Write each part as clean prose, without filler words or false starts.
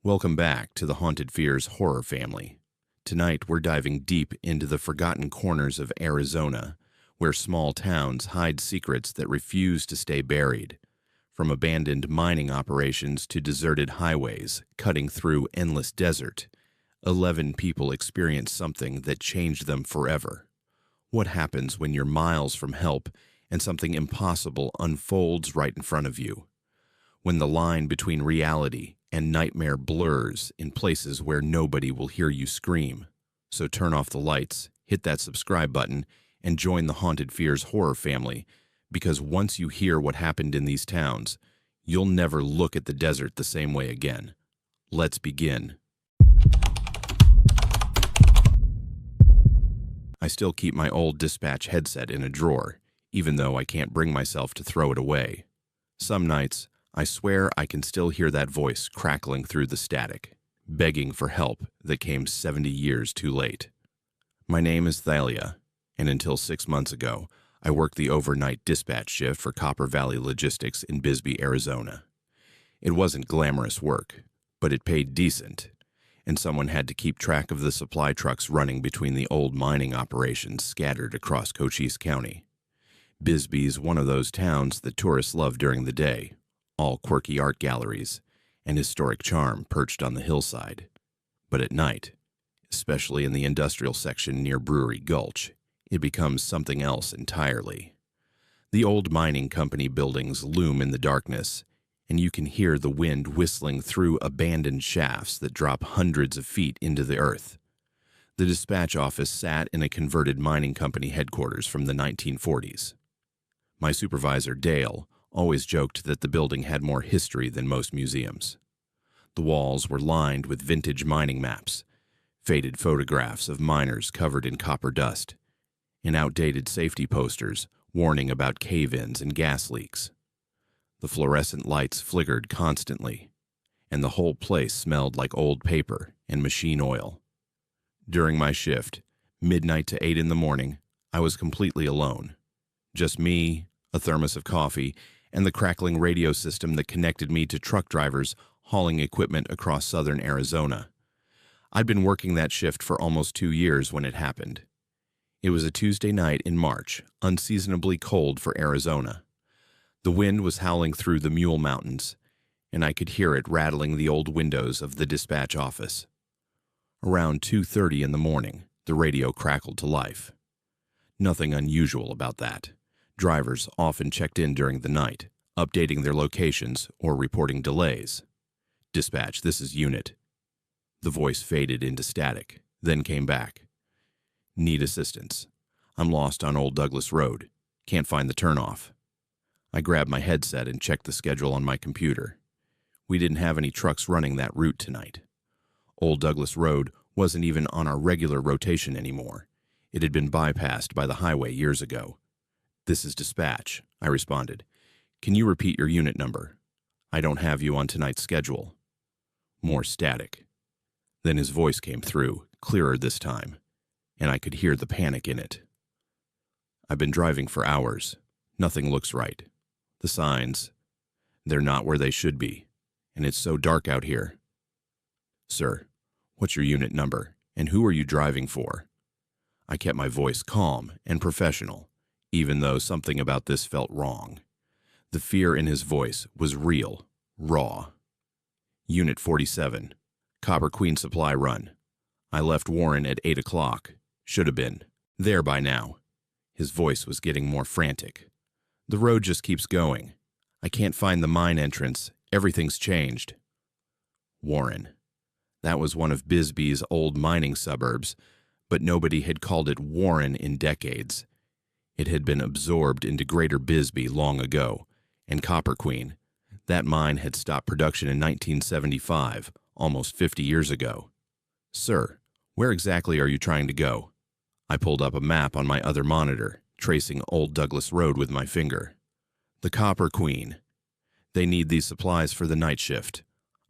Welcome back to the Haunted Fears horror family. Tonight we're diving deep into the forgotten corners of Arizona, where small towns hide secrets that refuse to stay buried. From abandoned mining operations to deserted highways cutting through endless desert, 11 people experienced something that changed them forever. What happens when you're miles from help and something impossible unfolds right in front of you? When the line between reality and nightmare blurs in places where nobody will hear you scream. So turn off the lights, hit that subscribe button, and join the Haunted Fears horror family, because once you hear what happened in these towns, you'll never look at the desert the same way again. Let's begin. I still keep my old dispatch headset in a drawer, even though I can't bring myself to throw it away. Some nights, I swear I can still hear that voice crackling through the static, begging for help that came 70 years too late. My name is Thalia, and until 6 months ago, I worked the overnight dispatch shift for Copper Valley Logistics in Bisbee, Arizona. It wasn't glamorous work, but it paid decent, and someone had to keep track of the supply trucks running between the old mining operations scattered across Cochise County. Bisbee's one of those towns that tourists love during the day, all quirky art galleries and historic charm perched on the hillside. But at night, especially in the industrial section near Brewery Gulch, it becomes something else entirely. The old mining company buildings loom in the darkness, and you can hear the wind whistling through abandoned shafts that drop hundreds of feet into the earth. The dispatch office sat in a converted mining company headquarters from the 1940s. My supervisor, Dale, always joked that the building had more history than most museums. The walls were lined with vintage mining maps, faded photographs of miners covered in copper dust, and outdated safety posters warning about cave-ins and gas leaks. The fluorescent lights flickered constantly, and the whole place smelled like old paper and machine oil. During my shift, midnight to 8 in the morning, I was completely alone. Just me, a thermos of coffee, and the crackling radio system that connected me to truck drivers hauling equipment across southern Arizona. I'd been working that shift for almost 2 years when it happened. It was a Tuesday night in March, unseasonably cold for Arizona. The wind was howling through the Mule Mountains, and I could hear it rattling the old windows of the dispatch office. Around 2:30 in the morning, the radio crackled to life. Nothing unusual about that. Drivers often checked in during the night, updating their locations or reporting delays. "Dispatch, this is Unit." The voice faded into static, then came back. "Need assistance. I'm lost on Old Douglas Road. Can't find the turnoff." I grabbed my headset and checked the schedule on my computer. We didn't have any trucks running that route tonight. Old Douglas Road wasn't even on our regular rotation anymore. It had been bypassed by the highway years ago. "This is dispatch," I responded. "Can you repeat your unit number? I don't have you on tonight's schedule." More static. Then his voice came through, clearer this time, and I could hear the panic in it. "I've been driving for hours. Nothing looks right. The signs, they're not where they should be, and it's so dark out here." "Sir, what's your unit number, and who are you driving for?" I kept my voice calm and professional, even though something about this felt wrong. The fear in his voice was real, raw. "Unit 47, Copper Queen Supply Run. I left Warren at 8 o'clock. Should have been there by now." His voice was getting more frantic. "The road just keeps going. I can't find the mine entrance. Everything's changed." Warren. That was one of Bisbee's old mining suburbs, but nobody had called it Warren in decades. It had been absorbed into Greater Bisbee long ago, and Copper Queen, that mine had stopped production in 1975, almost 50 years ago. "Sir, where exactly are you trying to go?" I pulled up a map on my other monitor, tracing Old Douglas Road with my finger. "The Copper Queen. They need these supplies for the night shift.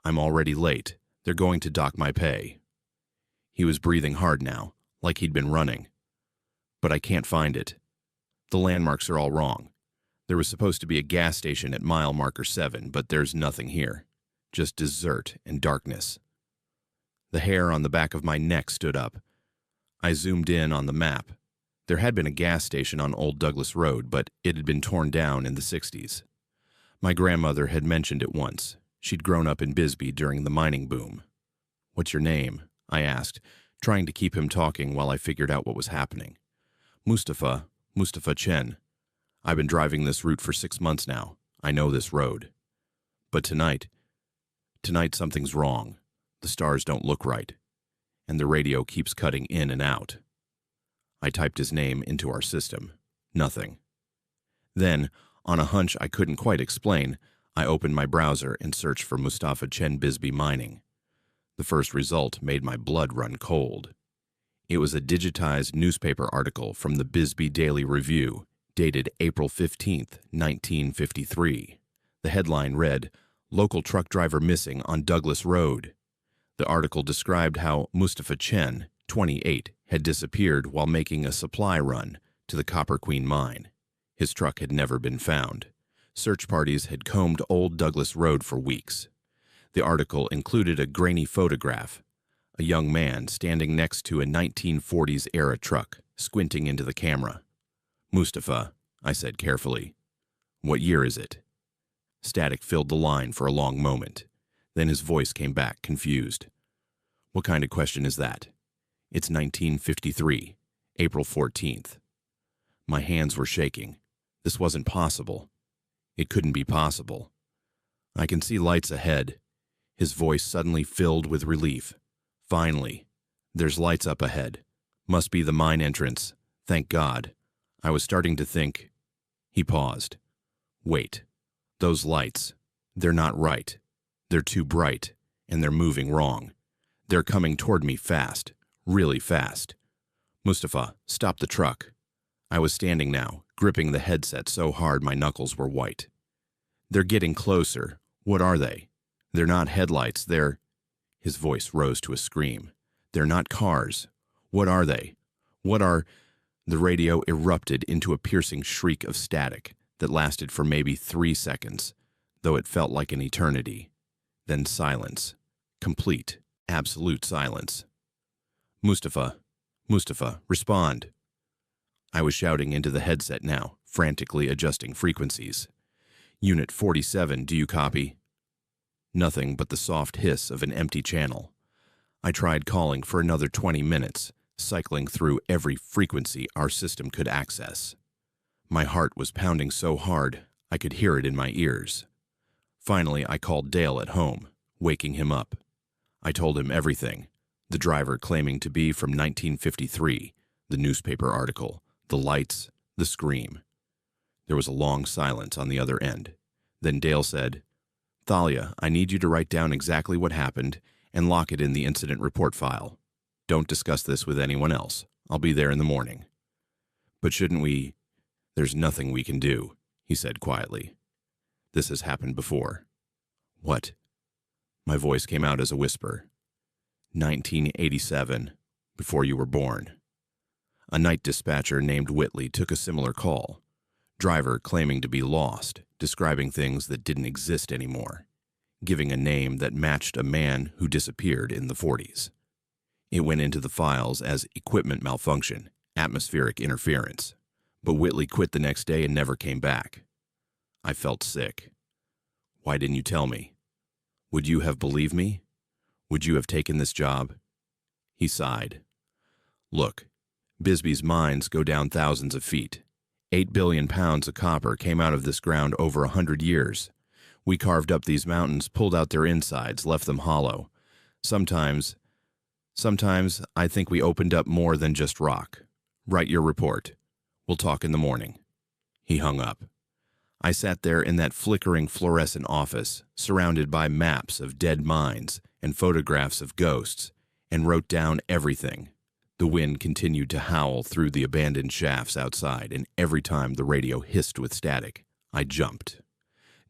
I'm already late. They're going to dock my pay." He was breathing hard now, like he'd been running. "But I can't find it. The landmarks are all wrong. There was supposed to be a gas station at mile marker 7, but there's nothing here. just desert and darkness. The hair on the back of my neck stood up. I zoomed in on the map. There had been a gas station on Old Douglas Road, but it had been torn down in the 60s. My grandmother had mentioned it once. She'd grown up in Bisbee during the mining boom. "What's your name?" I asked, trying to keep him talking while I figured out what was happening. Mustafa Chen. I've been driving this route for 6 months now. I know this road. But tonight something's wrong. The stars don't look right, and the radio keeps cutting in and out. I typed his name into our system. Nothing. Then, on a hunch I couldn't quite explain, I opened my browser and searched for Mustafa Chen Bisbee mining. The first result made my blood run cold. It was a digitized newspaper article from the Bisbee Daily Review, dated April 15th, 1953. The headline read, "Local truck driver missing on Douglas Road." The article described how Mustafa Chen, 28, had disappeared while making a supply run to the Copper Queen mine. His truck had never been found. Search parties had combed Old Douglas Road for weeks. The article included a grainy photograph, a young man standing next to a 1940s-era truck, squinting into the camera. "Mustafa," I said carefully. "What year is it?" Static filled the line for a long moment. Then his voice came back, confused. "What kind of question is that?" "It's 1953, April 14th. My hands were shaking. This wasn't possible. It couldn't be possible. "I can see lights ahead." His voice suddenly filled with relief. "Finally. There's lights up ahead. Must be the mine entrance. Thank God. I was starting to think." He paused. "Wait. Those lights. They're not right. They're too bright, and they're moving wrong. They're coming toward me fast. Really fast. Mustafa, stop the truck." I was standing now, gripping the headset so hard my knuckles were white. "They're getting closer. What are they? They're not headlights, they're—" His voice rose to a scream. "They're not cars. What are they? What are—" The radio erupted into a piercing shriek of static that lasted for maybe 3 seconds, though it felt like an eternity. Then silence. Complete, absolute silence. Mustafa, respond." I was shouting into the headset now, frantically adjusting frequencies. "Unit 47, do you copy?" Nothing but the soft hiss of an empty channel. I tried calling for another 20 minutes, cycling through every frequency our system could access. My heart was pounding so hard I could hear it in my ears. Finally, I called Dale at home, waking him up. I told him everything, the driver claiming to be from 1953, the newspaper article, the lights, the scream. There was a long silence on the other end. Then Dale said, "Thalia, I need you to write down exactly what happened and lock it in the incident report file. Don't discuss this with anyone else. I'll be there in the morning." "But shouldn't we—" "There's nothing we can do," he said quietly. "This has happened before." "What?" My voice came out as a whisper. 1987, before you were born. A night dispatcher named Whitley took a similar call. Driver claiming to be lost, describing things that didn't exist anymore, giving a name that matched a man who disappeared in the 40s. It went into the files as equipment malfunction, atmospheric interference, but Whitley quit the next day and never came back. I felt sick. "Why didn't you tell me? Would you have believed me? Would you have taken this job?" He sighed. "Look, Bisbee's mines go down thousands of feet. 8 billion pounds of copper came out of this ground over 100 years. We carved up these mountains, pulled out their insides, left them hollow. Sometimes I think we opened up more than just rock. Write your report. We'll talk in the morning." He hung up. I sat there in that flickering fluorescent office, surrounded by maps of dead mines and photographs of ghosts, and wrote down everything. The wind continued to howl through the abandoned shafts outside, and every time the radio hissed with static, I jumped.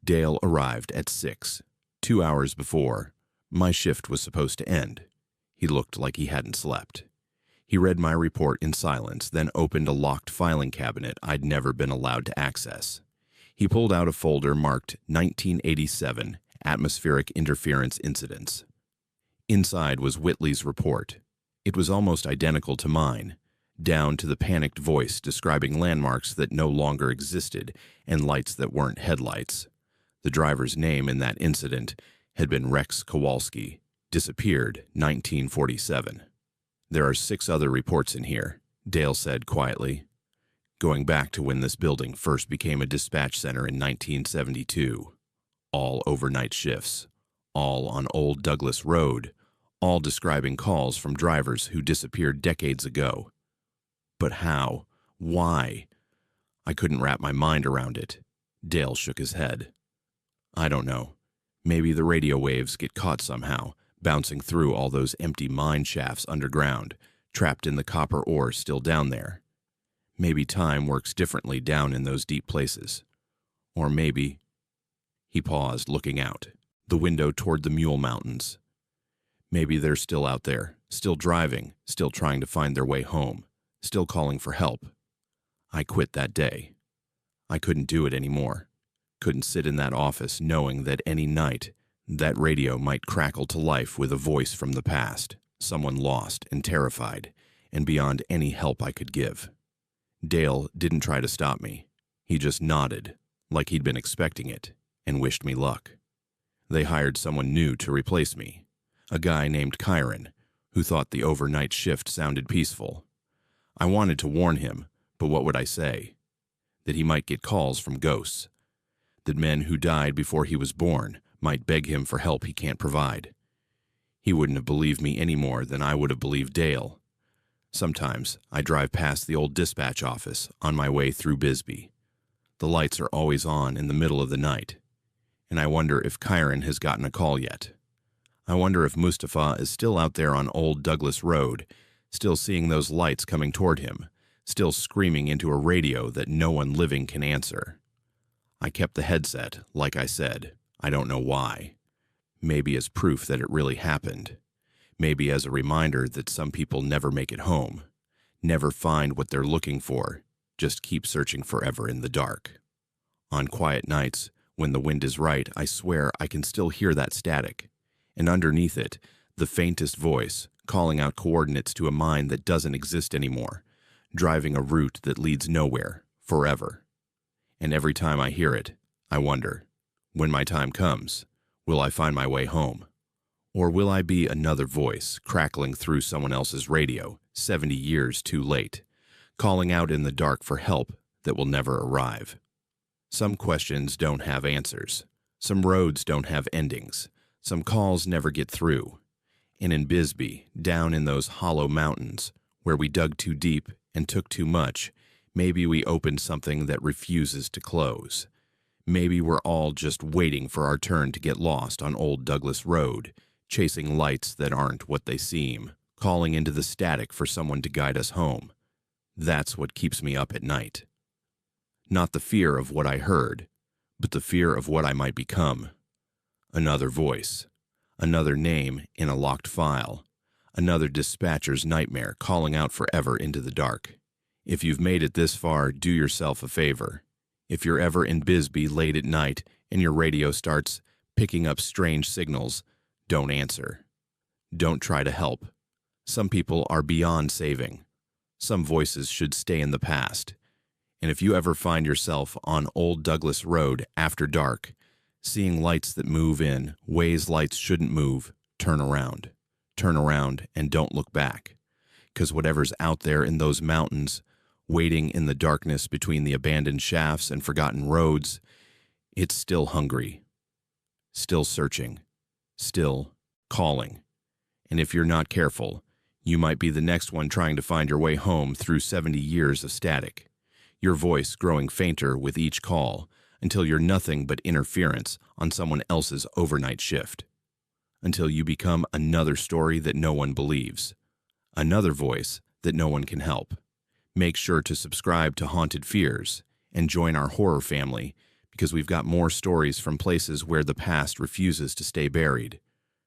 Dale arrived at 6, 2 hours before. My shift was supposed to end. He looked like he hadn't slept. He read my report in silence, then opened a locked filing cabinet I'd never been allowed to access. He pulled out a folder marked 1987 atmospheric interference incidents. Inside was Whitley's report. It was almost identical to mine, down to the panicked voice describing landmarks that no longer existed and lights that weren't headlights. The driver's name in that incident had been Rex Kowalski, disappeared 1947. There are 6 other reports in here, Dale said quietly, going back to when this building first became a dispatch center in 1972. All overnight shifts, all on Old Douglas Road, all describing calls from drivers who disappeared decades ago. But how? Why? I couldn't wrap my mind around it. Dale shook his head. I don't know. Maybe the radio waves get caught somehow, bouncing through all those empty mine shafts underground, trapped in the copper ore still down there. Maybe time works differently down in those deep places. Or maybe... He paused, looking out, the window toward the Mule Mountains. Maybe they're still out there, still driving, still trying to find their way home, still calling for help. I quit that day. I couldn't do it anymore. Couldn't sit in that office knowing that any night that radio might crackle to life with a voice from the past, someone lost and terrified, and beyond any help I could give. Dale didn't try to stop me. He just nodded, like he'd been expecting it, and wished me luck. They hired someone new to replace me, a guy named Kyron, who thought the overnight shift sounded peaceful. I wanted to warn him, but what would I say? That he might get calls from ghosts. That men who died before he was born might beg him for help he can't provide. He wouldn't have believed me any more than I would have believed Dale. Sometimes I drive past the old dispatch office on my way through Bisbee. The lights are always on in the middle of the night, and I wonder if Kyron has gotten a call yet. I wonder if Mustafa is still out there on Old Douglas Road, still seeing those lights coming toward him, still screaming into a radio that no one living can answer. I kept the headset, like I said. I don't know why. Maybe as proof that it really happened. Maybe as a reminder that some people never make it home, never find what they're looking for, just keep searching forever in the dark. On quiet nights, when the wind is right, I swear I can still hear that static, and underneath it, the faintest voice calling out coordinates to a mine that doesn't exist anymore, driving a route that leads nowhere, forever. And every time I hear it, I wonder, when my time comes, will I find my way home? Or will I be another voice crackling through someone else's radio 70 years too late, calling out in the dark for help that will never arrive? Some questions don't have answers. Some roads don't have endings. Some calls never get through. And in Bisbee, down in those hollow mountains, where we dug too deep and took too much, maybe we opened something that refuses to close. Maybe we're all just waiting for our turn to get lost on Old Douglas Road, chasing lights that aren't what they seem, calling into the static for someone to guide us home. That's what keeps me up at night. Not the fear of what I heard, but the fear of what I might become. Another voice, another name in a locked file, another dispatcher's nightmare calling out forever into the dark. If you've made it this far, do yourself a favor. If you're ever in Bisbee late at night and your radio starts picking up strange signals, don't answer. Don't try to help. Some people are beyond saving. Some voices should stay in the past. And if you ever find yourself on Old Douglas Road after dark, seeing lights that move in ways lights shouldn't move, turn around. Turn around and don't look back. 'Cause whatever's out there in those mountains, waiting in the darkness between the abandoned shafts and forgotten roads, it's still hungry, still searching, still calling. And if you're not careful, you might be the next one trying to find your way home through 70 years of static, your voice growing fainter with each call until you're nothing but interference on someone else's overnight shift, until you become another story that no one believes, another voice that no one can help. Make sure to subscribe to Haunted Fears and join our horror family, because we've got more stories from places where the past refuses to stay buried.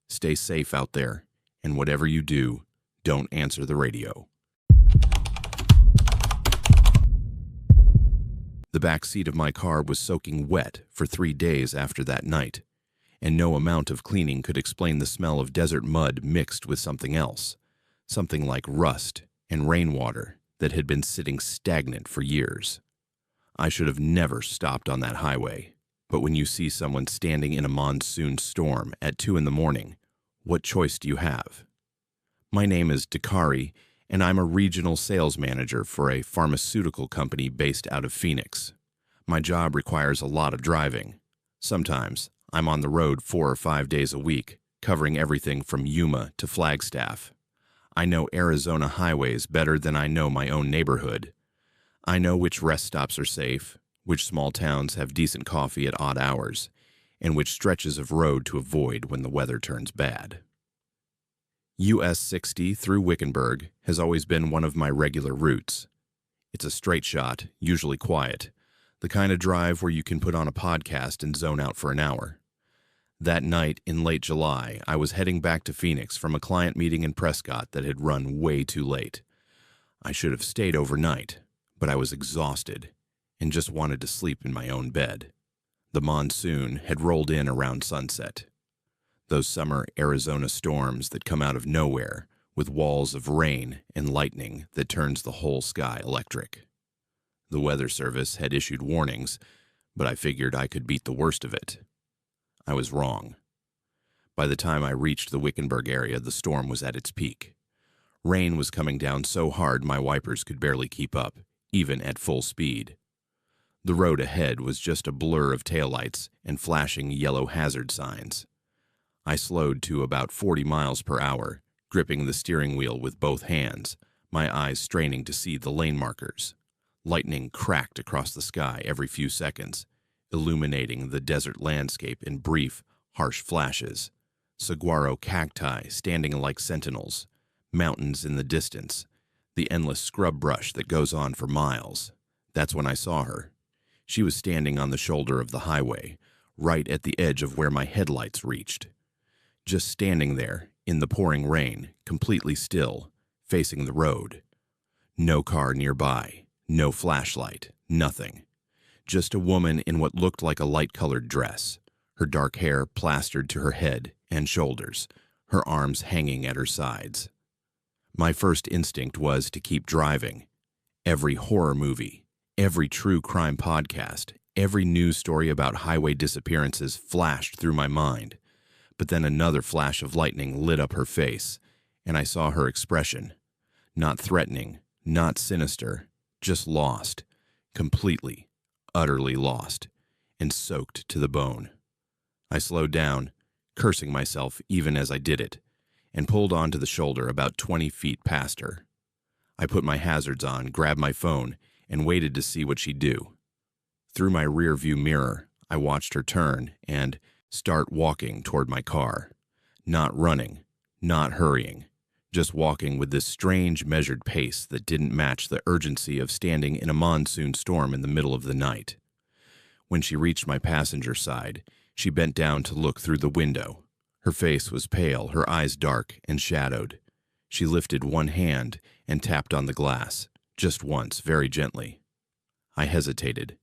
Stay safe out there, and whatever you do, don't answer the radio. The back seat of my car was soaking wet for 3 days after that night, and no amount of cleaning could explain the smell of desert mud mixed with something else, something like rust and rainwater that had been sitting stagnant for years. I should have never stopped on that highway, but when you see someone standing in a monsoon storm at 2 in the morning, what choice do you have? My name is Dakari, and I'm a regional sales manager for a pharmaceutical company based out of Phoenix. My job requires a lot of driving. Sometimes I'm on the road 4 or 5 days a week, covering everything from Yuma to Flagstaff. I know Arizona highways better than I know my own neighborhood. I know which rest stops are safe, which small towns have decent coffee at odd hours, and which stretches of road to avoid when the weather turns bad. US 60 through Wickenburg has always been one of my regular routes. It's a straight shot, usually quiet, the kind of drive where you can put on a podcast and zone out for an hour. That night in late July, I was heading back to Phoenix from a client meeting in Prescott that had run way too late. I should have stayed overnight, but I was exhausted and just wanted to sleep in my own bed. The monsoon had rolled in around sunset. Those summer Arizona storms that come out of nowhere with walls of rain and lightning that turns the whole sky electric. The Weather Service had issued warnings, but I figured I could beat the worst of it. I was wrong. By the time I reached the Wickenburg area, the storm was at its peak. Rain was coming down so hard my wipers could barely keep up, even at full speed. The road ahead was just a blur of taillights and flashing yellow hazard signs. I slowed to about 40 miles per hour, gripping the steering wheel with both hands, my eyes straining to see the lane markers. Lightning cracked across the sky every few seconds, illuminating the desert landscape in brief, harsh flashes. Saguaro cacti standing like sentinels, mountains in the distance, the endless scrub brush that goes on for miles. That's when I saw her. She was standing on the shoulder of the highway, right at the edge of where my headlights reached. Just standing there, in the pouring rain, completely still, facing the road. No car nearby, no flashlight, nothing. Just a woman in what looked like a light-colored dress, her dark hair plastered to her head and shoulders, her arms hanging at her sides. My first instinct was to keep driving. Every horror movie, every true crime podcast, every news story about highway disappearances flashed through my mind. But then another flash of lightning lit up her face, and I saw her expression. Not threatening, not sinister, just lost, completely, utterly lost, and soaked to the bone. I slowed down, cursing myself even as I did it, and pulled onto the shoulder about 20 feet past her. I put my hazards on, grabbed my phone, and waited to see what she'd do. Through my rear-view mirror, I watched her turn and start walking toward my car. Not running, not hurrying, just walking with this strange measured pace that didn't match the urgency of standing in a monsoon storm in the middle of the night. When she reached my passenger side, she bent down to look through the window. Her face was pale, her eyes dark and shadowed. She lifted one hand and tapped on the glass, just once, very gently. I hesitated,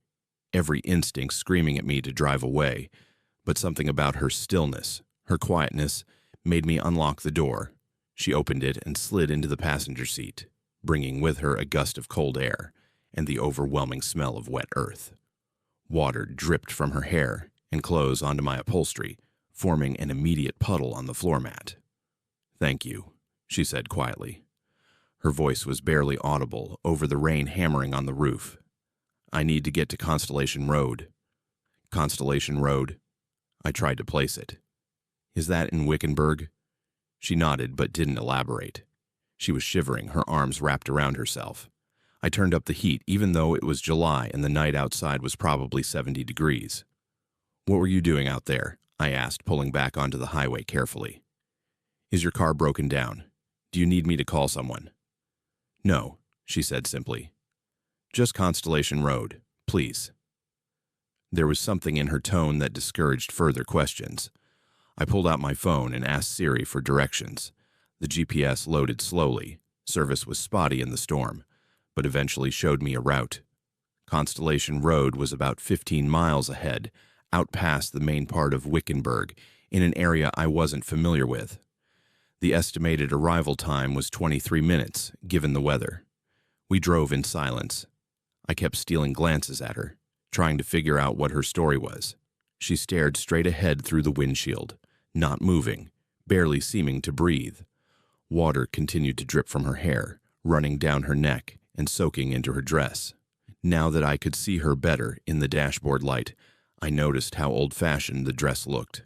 every instinct screaming at me to drive away, but something about her stillness, her quietness, made me unlock the door. She opened it and slid into the passenger seat, bringing with her a gust of cold air and the overwhelming smell of wet earth. Water dripped from her hair and clothes onto my upholstery, forming an immediate puddle on the floor mat. "Thank you," she said quietly. Her voice was barely audible over the rain hammering on the roof. "I need to get to Constellation Road." "Constellation Road?" I tried to place it. "Is that in Wickenburg?" She nodded but didn't elaborate. She was shivering, her arms wrapped around herself. I turned up the heat even though it was July and the night outside was probably 70 degrees. "What were you doing out there?" I asked, pulling back onto the highway carefully. "Is your car broken down? Do you need me to call someone?" "No," she said simply. "Just Constellation Road, please." There was something in her tone that discouraged further questions. I pulled out my phone and asked Siri for directions. The GPS loaded slowly. Service was spotty in the storm, but eventually showed me a route. Constellation Road was about 15 miles ahead, out past the main part of Wickenburg, in an area I wasn't familiar with. The estimated arrival time was 23 minutes, given the weather. We drove in silence. I kept stealing glances at her, trying to figure out what her story was. She stared straight ahead through the windshield, not moving, barely seeming to breathe. Water continued to drip from her hair, running down her neck and soaking into her dress. Now that I could see her better in the dashboard light, I noticed how old-fashioned the dress looked.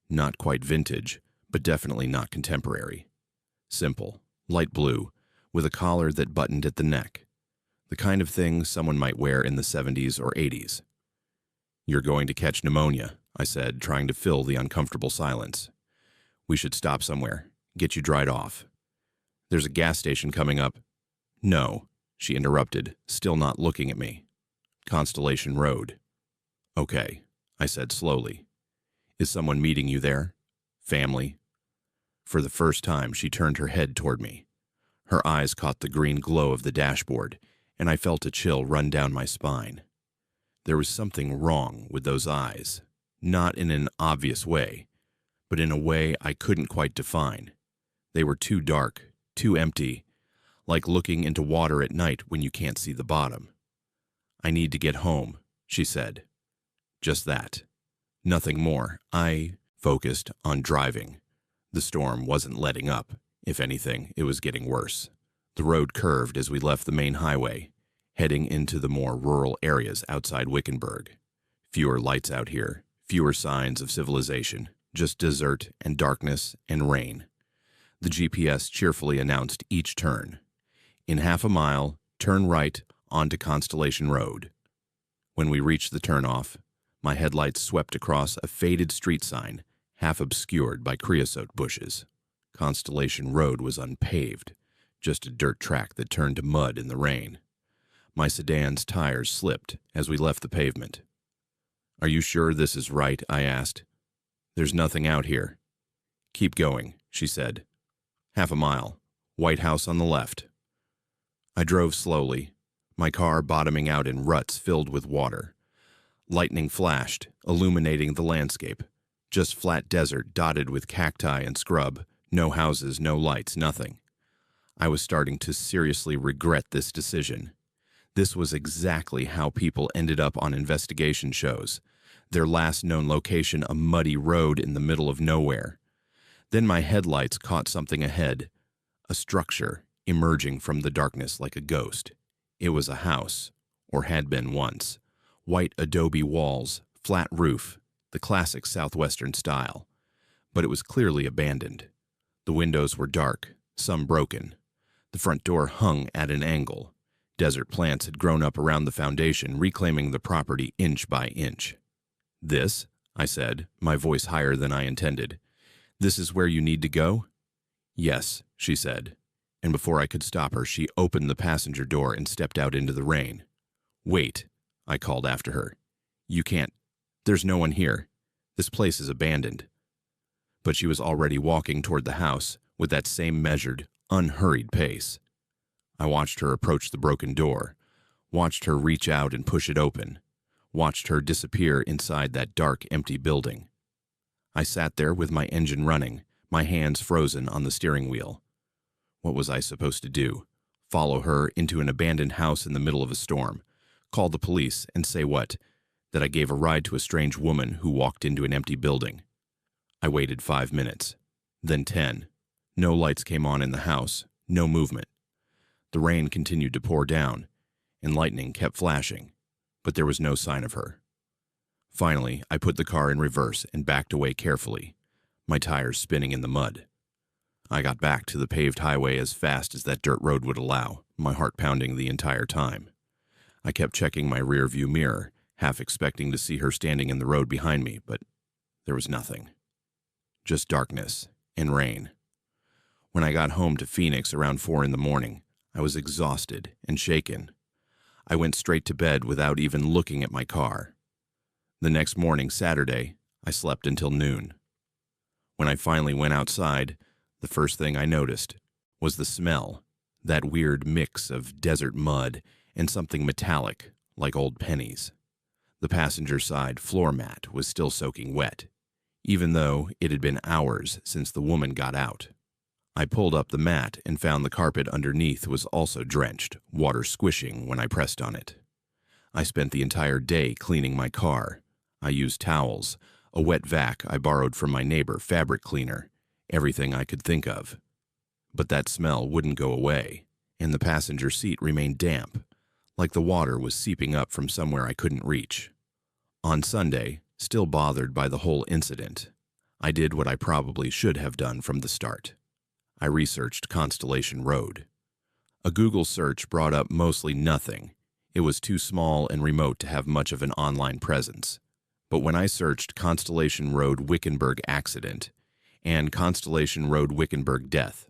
Not quite vintage, but definitely not contemporary. Simple, light blue, with a collar that buttoned at the neck. The kind of thing someone might wear in the 70s or 80s. "You're going to catch pneumonia," I said, trying to fill the uncomfortable silence. "We should stop somewhere, get you dried off. There's a gas station coming up." "No," she interrupted, still not looking at me. "Constellation Road." "Okay," I said slowly. "Is someone meeting you there? Family?" For the first time, she turned her head toward me. Her eyes caught the green glow of the dashboard, and I felt a chill run down my spine. There was something wrong with those eyes, not in an obvious way, but in a way I couldn't quite define. They were too dark, too empty, like looking into water at night when you can't see the bottom. "I need to get home," she said. Just that. Nothing more. I focused on driving. The storm wasn't letting up. If anything, it was getting worse. The road curved as we left the main highway, heading into the more rural areas outside Wickenburg. Fewer lights out here, fewer signs of civilization, just desert and darkness and rain. The GPS cheerfully announced each turn. "In half a mile, turn right onto Constellation Road." When we reached the turnoff, my headlights swept across a faded street sign, half obscured by creosote bushes. Constellation Road was unpaved, just a dirt track that turned to mud in the rain. My sedan's tires slipped as we left the pavement. "Are you sure this is right?" I asked. "There's nothing out here." "Keep going," she said. "Half a mile. White House on the left." I drove slowly, my car bottoming out in ruts filled with water. Lightning flashed, illuminating the landscape. Just flat desert dotted with cacti and scrub, no houses, no lights, nothing. I was starting to seriously regret this decision. This was exactly how people ended up on investigation shows. Their last known location, a muddy road in the middle of nowhere. Then my headlights caught something ahead, a structure emerging from the darkness like a ghost. It was a house, or had been once. White adobe walls, flat roof, the classic southwestern style. But it was clearly abandoned. The windows were dark, some broken. The front door hung at an angle. Desert plants had grown up around the foundation, reclaiming the property inch by inch. "This," I said, my voice higher than I intended. "This is where you need to go?" "Yes," she said. And before I could stop her, she opened the passenger door and stepped out into the rain. "Wait," I called after her. "You can't. There's no one here. This place is abandoned." But she was already walking toward the house with that same measured, unhurried pace. I watched her approach the broken door, watched her reach out and push it open, watched her disappear inside that dark, empty building. I sat there with my engine running, my hands frozen on the steering wheel. What was I supposed to do? Follow her into an abandoned house in the middle of a storm? Call the police and say what? That I gave a ride to a strange woman who walked into an empty building? I waited 5 minutes, then 10. No lights came on in the house, no movement. The rain continued to pour down, and lightning kept flashing, but there was no sign of her. Finally, I put the car in reverse and backed away carefully, my tires spinning in the mud. I got back to the paved highway as fast as that dirt road would allow, my heart pounding the entire time. I kept checking my rear-view mirror, half expecting to see her standing in the road behind me, but there was nothing. Just darkness and rain. When I got home to Phoenix around 4 in the morning, I was exhausted and shaken. I went straight to bed without even looking at my car. The next morning, Saturday, I slept until noon. When I finally went outside, the first thing I noticed was the smell, that weird mix of desert mud and something metallic, like old pennies. The passenger side floor mat was still soaking wet, even though it had been hours since the woman got out. I pulled up the mat and found the carpet underneath was also drenched, water squishing when I pressed on it. I spent the entire day cleaning my car. I used towels, a wet vac I borrowed from my neighbor, fabric cleaner, everything I could think of. But that smell wouldn't go away, and the passenger seat remained damp, like the water was seeping up from somewhere I couldn't reach. On Sunday, still bothered by the whole incident, I did what I probably should have done from the start. I researched Constellation Road. A Google search brought up mostly nothing. It was too small and remote to have much of an online presence. But when I searched Constellation Road Wickenburg accident and Constellation Road Wickenburg death,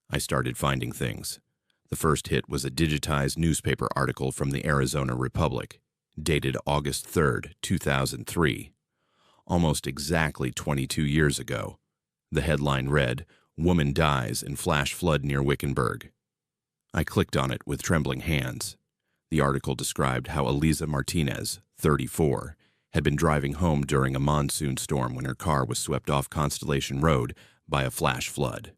I started finding things. The first hit was a digitized newspaper article from the Arizona Republic, dated August 3rd, 2003, almost exactly 22 years ago. The headline read, "Woman dies in flash flood near Wickenburg." I clicked on it with trembling hands. The article described how Eliza Martinez, 34, had been driving home during a monsoon storm when her car was swept off Constellation Road by a flash flood.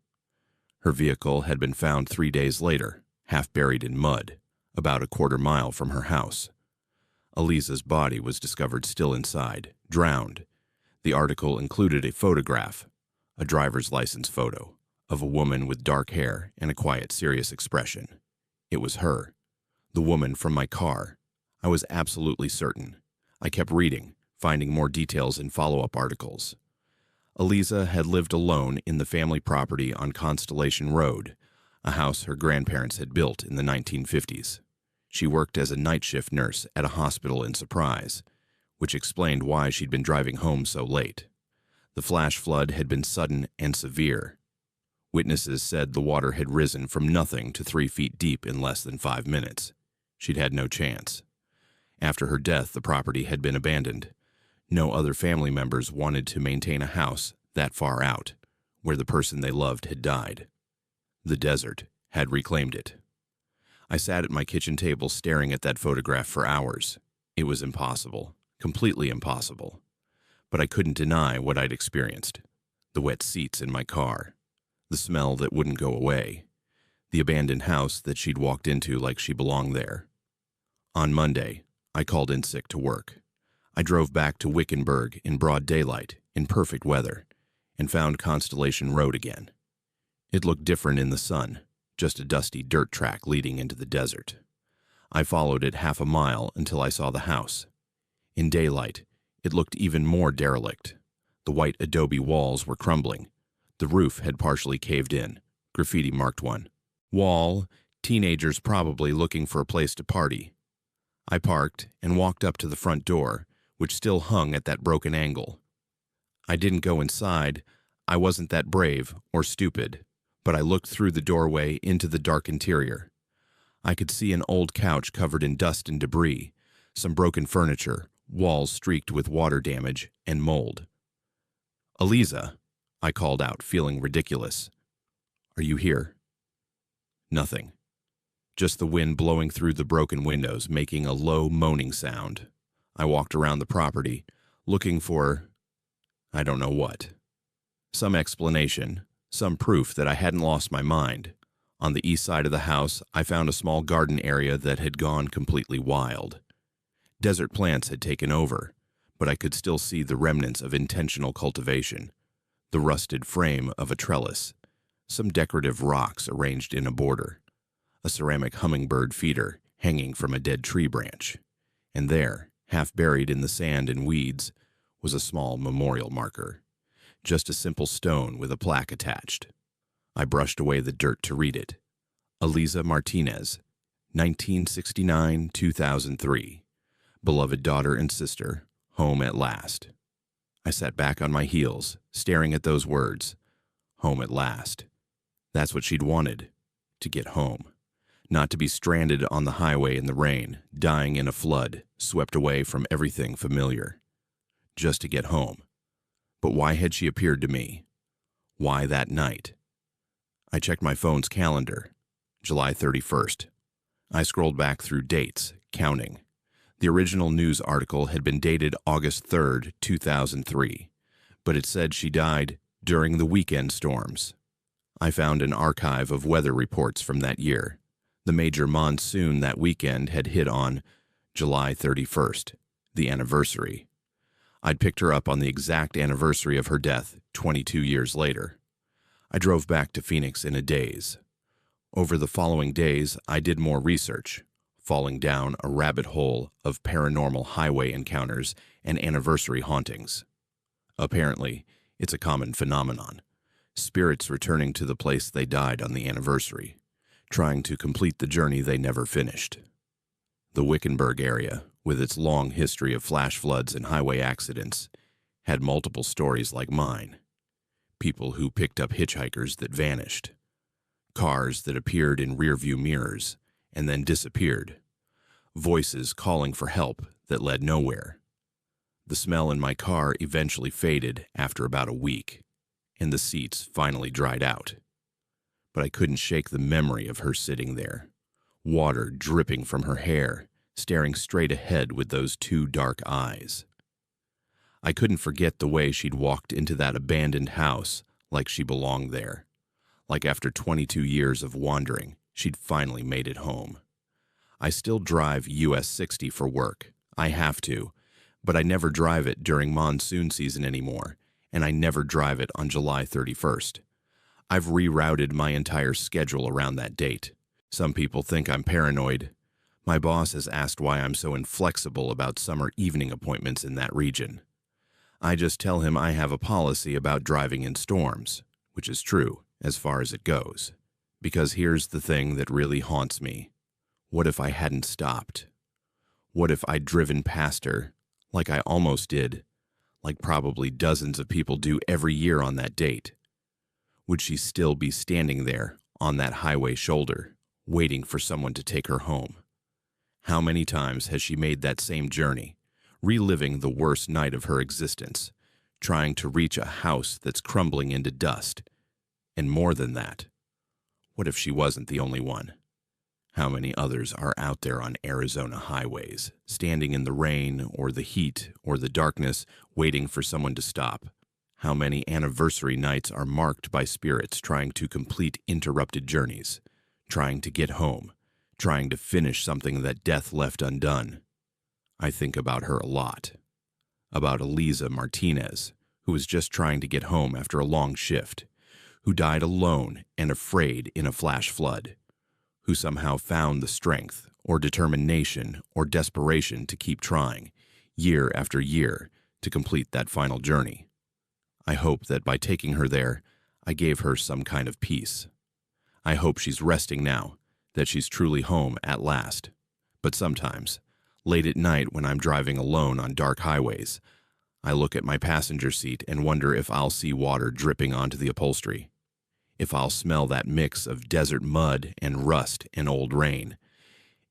Her vehicle had been found 3 days later, half buried in mud, about a quarter mile from her house. Eliza's body was discovered still inside, drowned. The article included a photograph, a driver's license photo, of a woman with dark hair and a quiet, serious expression. It was her, the woman from my car. I was absolutely certain. I kept reading, finding more details in follow-up articles. Eliza had lived alone in the family property on Constellation Road, a house her grandparents had built in the 1950s. She worked as a night shift nurse at a hospital in Surprise, which explained why she'd been driving home so late. The flash flood had been sudden and severe. Witnesses said the water had risen from nothing to 3 feet deep in less than 5 minutes. She'd had no chance. After her death, the property had been abandoned. No other family members wanted to maintain a house that far out, where the person they loved had died. The desert had reclaimed it. I sat at my kitchen table staring at that photograph for hours. It was impossible, completely impossible. But I couldn't deny what I'd experienced. The wet seats in my car, the smell that wouldn't go away, the abandoned house that she'd walked into like she belonged there. On Monday, I called in sick to work. I drove back to Wickenburg in broad daylight, in perfect weather, and found Constellation Road again. It looked different in the sun, just a dusty dirt track leading into the desert. I followed it half a mile until I saw the house. In daylight, it looked even more derelict. The white adobe walls were crumbling. The roof had partially caved in. Graffiti marked one. Wall, teenagers probably looking for a place to party. I parked and walked up to the front door, which still hung at that broken angle. I didn't go inside. I wasn't that brave or stupid, but I looked through the doorway into the dark interior. I could see an old couch covered in dust and debris, some broken furniture, walls streaked with water damage and mold. "Eliza," I called out, feeling ridiculous. "Are you here?" Nothing. Just the wind blowing through the broken windows, making a low moaning sound. I walked around the property, looking for, I don't know what. Some explanation, some proof that I hadn't lost my mind. On the east side of the house, I found a small garden area that had gone completely wild. Desert plants had taken over, but I could still see the remnants of intentional cultivation, the rusted frame of a trellis, some decorative rocks arranged in a border, a ceramic hummingbird feeder hanging from a dead tree branch, and there, half buried in the sand and weeds, was a small memorial marker, just a simple stone with a plaque attached. I brushed away the dirt to read it. Eliza Martinez, 1969-2003. Beloved daughter and sister, home at last. I sat back on my heels, staring at those words. Home at last. That's what she'd wanted, to get home. Not to be stranded on the highway in the rain, dying in a flood, swept away from everything familiar. Just to get home. But why had she appeared to me? Why that night? I checked my phone's calendar. July 31st. I scrolled back through dates, counting. The original news article had been dated August 3rd, 2003, but it said she died during the weekend storms. I found an archive of weather reports from that year. The major monsoon that weekend had hit on July 31st, the anniversary. I'd picked her up on the exact anniversary of her death 22 years later. I drove back to Phoenix in a daze. Over the following days, I did more research, falling down a rabbit hole of paranormal highway encounters and anniversary hauntings. Apparently, it's a common phenomenon. Spirits returning to the place they died on the anniversary, trying to complete the journey they never finished. The Wickenburg area, with its long history of flash floods and highway accidents, had multiple stories like mine. People who picked up hitchhikers that vanished. Cars that appeared in rearview mirrors and then disappeared. Voices calling for help that led nowhere. The smell in my car eventually faded after about a week, and the seats finally dried out. But I couldn't shake the memory of her sitting there, water dripping from her hair, staring straight ahead with those two dark eyes. I couldn't forget the way she'd walked into that abandoned house like she belonged there, like after 22 years of wandering, she'd finally made it home. I still drive US 60 for work. I have to, but I never drive it during monsoon season anymore, and I never drive it on July 31st. I've rerouted my entire schedule around that date. Some people think I'm paranoid. My boss has asked why I'm so inflexible about summer evening appointments in that region. I just tell him I have a policy about driving in storms, which is true as far as it goes. Because here's the thing that really haunts me. What if I hadn't stopped? What if I'd driven past her, like I almost did, like probably dozens of people do every year on that date? Would she still be standing there on that highway shoulder, waiting for someone to take her home? How many times has she made that same journey, reliving the worst night of her existence, trying to reach a house that's crumbling into dust? And more than that, what if she wasn't the only one? How many others are out there on Arizona highways, standing in the rain or the heat or the darkness, waiting for someone to stop? How many anniversary nights are marked by spirits trying to complete interrupted journeys, trying to get home, trying to finish something that death left undone? I think about her a lot. About Eliza Martinez, who was just trying to get home after a long shift, who died alone and afraid in a flash flood, who somehow found the strength or determination or desperation to keep trying, year after year, to complete that final journey. I hope that by taking her there, I gave her some kind of peace. I hope she's resting now, that she's truly home at last. But sometimes, late at night when I'm driving alone on dark highways, I look at my passenger seat and wonder if I'll see water dripping onto the upholstery, if I'll smell that mix of desert mud and rust and old rain,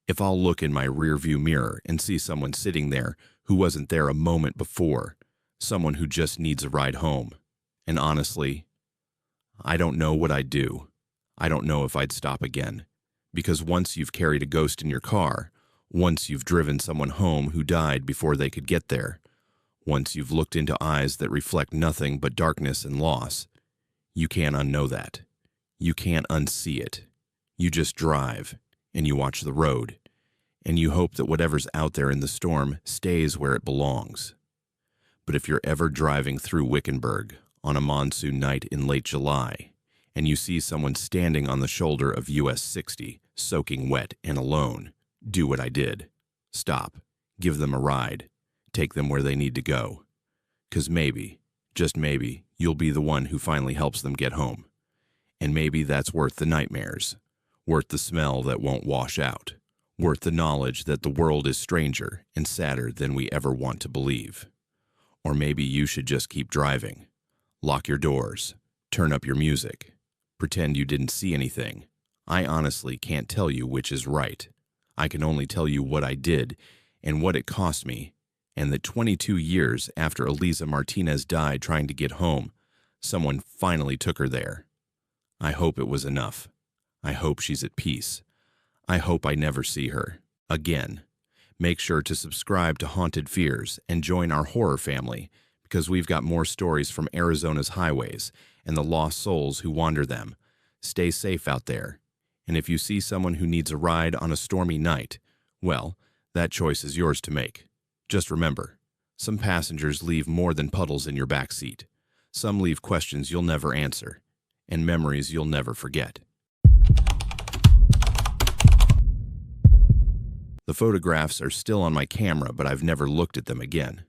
if I'll look in my rearview mirror and see someone sitting there who wasn't there a moment before, someone who just needs a ride home. And honestly, I don't know what I'd do. I don't know if I'd stop again. Because once you've carried a ghost in your car, once you've driven someone home who died before they could get there, once you've looked into eyes that reflect nothing but darkness and loss, you can't unknow that. You can't unsee it. You just drive, and you watch the road, and you hope that whatever's out there in the storm stays where it belongs. But if you're ever driving through Wickenburg on a monsoon night in late July, and you see someone standing on the shoulder of US 60, soaking wet and alone, do what I did. Stop. Give them a ride. Take them where they need to go. 'Cause maybe, just maybe, you'll be the one who finally helps them get home. And maybe that's worth the nightmares, worth the smell that won't wash out, worth the knowledge that the world is stranger and sadder than we ever want to believe. Or maybe you should just keep driving. Lock your doors. Turn up your music. Pretend you didn't see anything. I honestly can't tell you which is right. I can only tell you what I did and what it cost me, and that 22 years after Eliza Martinez died trying to get home, someone finally took her there. I hope it was enough. I hope she's at peace. I hope I never see her again. Make sure to subscribe to Haunted Fears and join our horror family, because we've got more stories from Arizona's highways and the lost souls who wander them. Stay safe out there. And if you see someone who needs a ride on a stormy night, well, that choice is yours to make. Just remember, some passengers leave more than puddles in your back seat. Some leave questions you'll never answer, and memories you'll never forget. The photographs are still on my camera, but I've never looked at them again.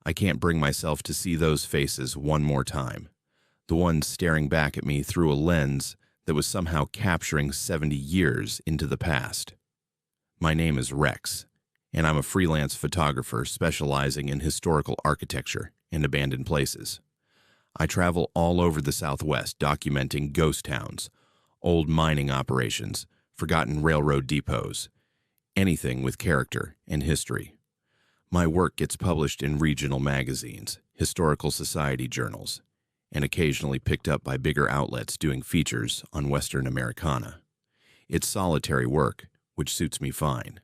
I can't bring myself to see those faces one more time. The ones staring back at me through a lens that was somehow capturing 70 years into the past. My name is Rex, and I'm a freelance photographer specializing in historical architecture and abandoned places. I travel all over the Southwest documenting ghost towns, old mining operations, forgotten railroad depots, anything with character and history. My work gets published in regional magazines, historical society journals, and occasionally picked up by bigger outlets doing features on Western Americana. It's solitary work, which suits me fine.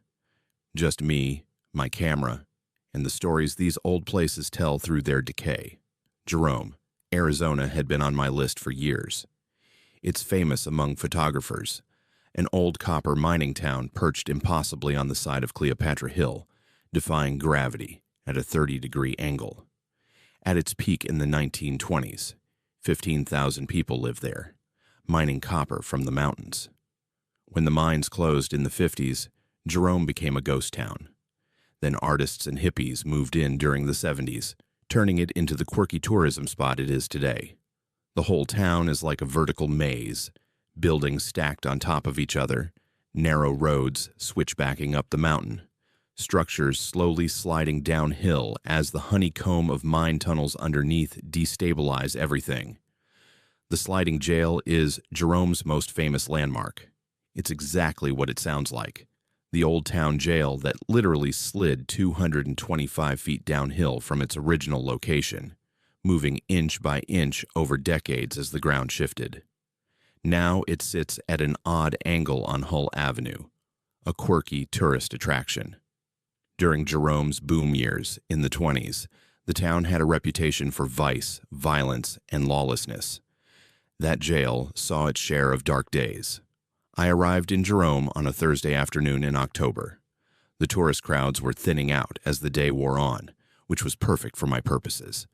Just me, my camera, and the stories these old places tell through their decay. Jerome, Arizona had been on my list for years. It's famous among photographers, an old copper mining town perched impossibly on the side of Cleopatra Hill, defying gravity at a 30-degree angle. At its peak in the 1920s, 15,000 people lived there, mining copper from the mountains. When the mines closed in the 50s, Jerome became a ghost town. Then artists and hippies moved in during the 70s, turning it into the quirky tourism spot it is today. The whole town is like a vertical maze, buildings stacked on top of each other, narrow roads switchbacking up the mountain, structures slowly sliding downhill as the honeycomb of mine tunnels underneath destabilize everything. The sliding jail is Jerome's most famous landmark. It's exactly what it sounds like. The old town jail that literally slid 225 feet downhill from its original location, moving inch by inch over decades as the ground shifted. Now it sits at an odd angle on Hull Avenue, a quirky tourist attraction. During Jerome's boom years in the 20s, the town had a reputation for vice, violence, and lawlessness. That jail saw its share of dark days. I arrived in Jerome on a Thursday afternoon in October. The tourist crowds were thinning out as the day wore on, which was perfect for my purposes.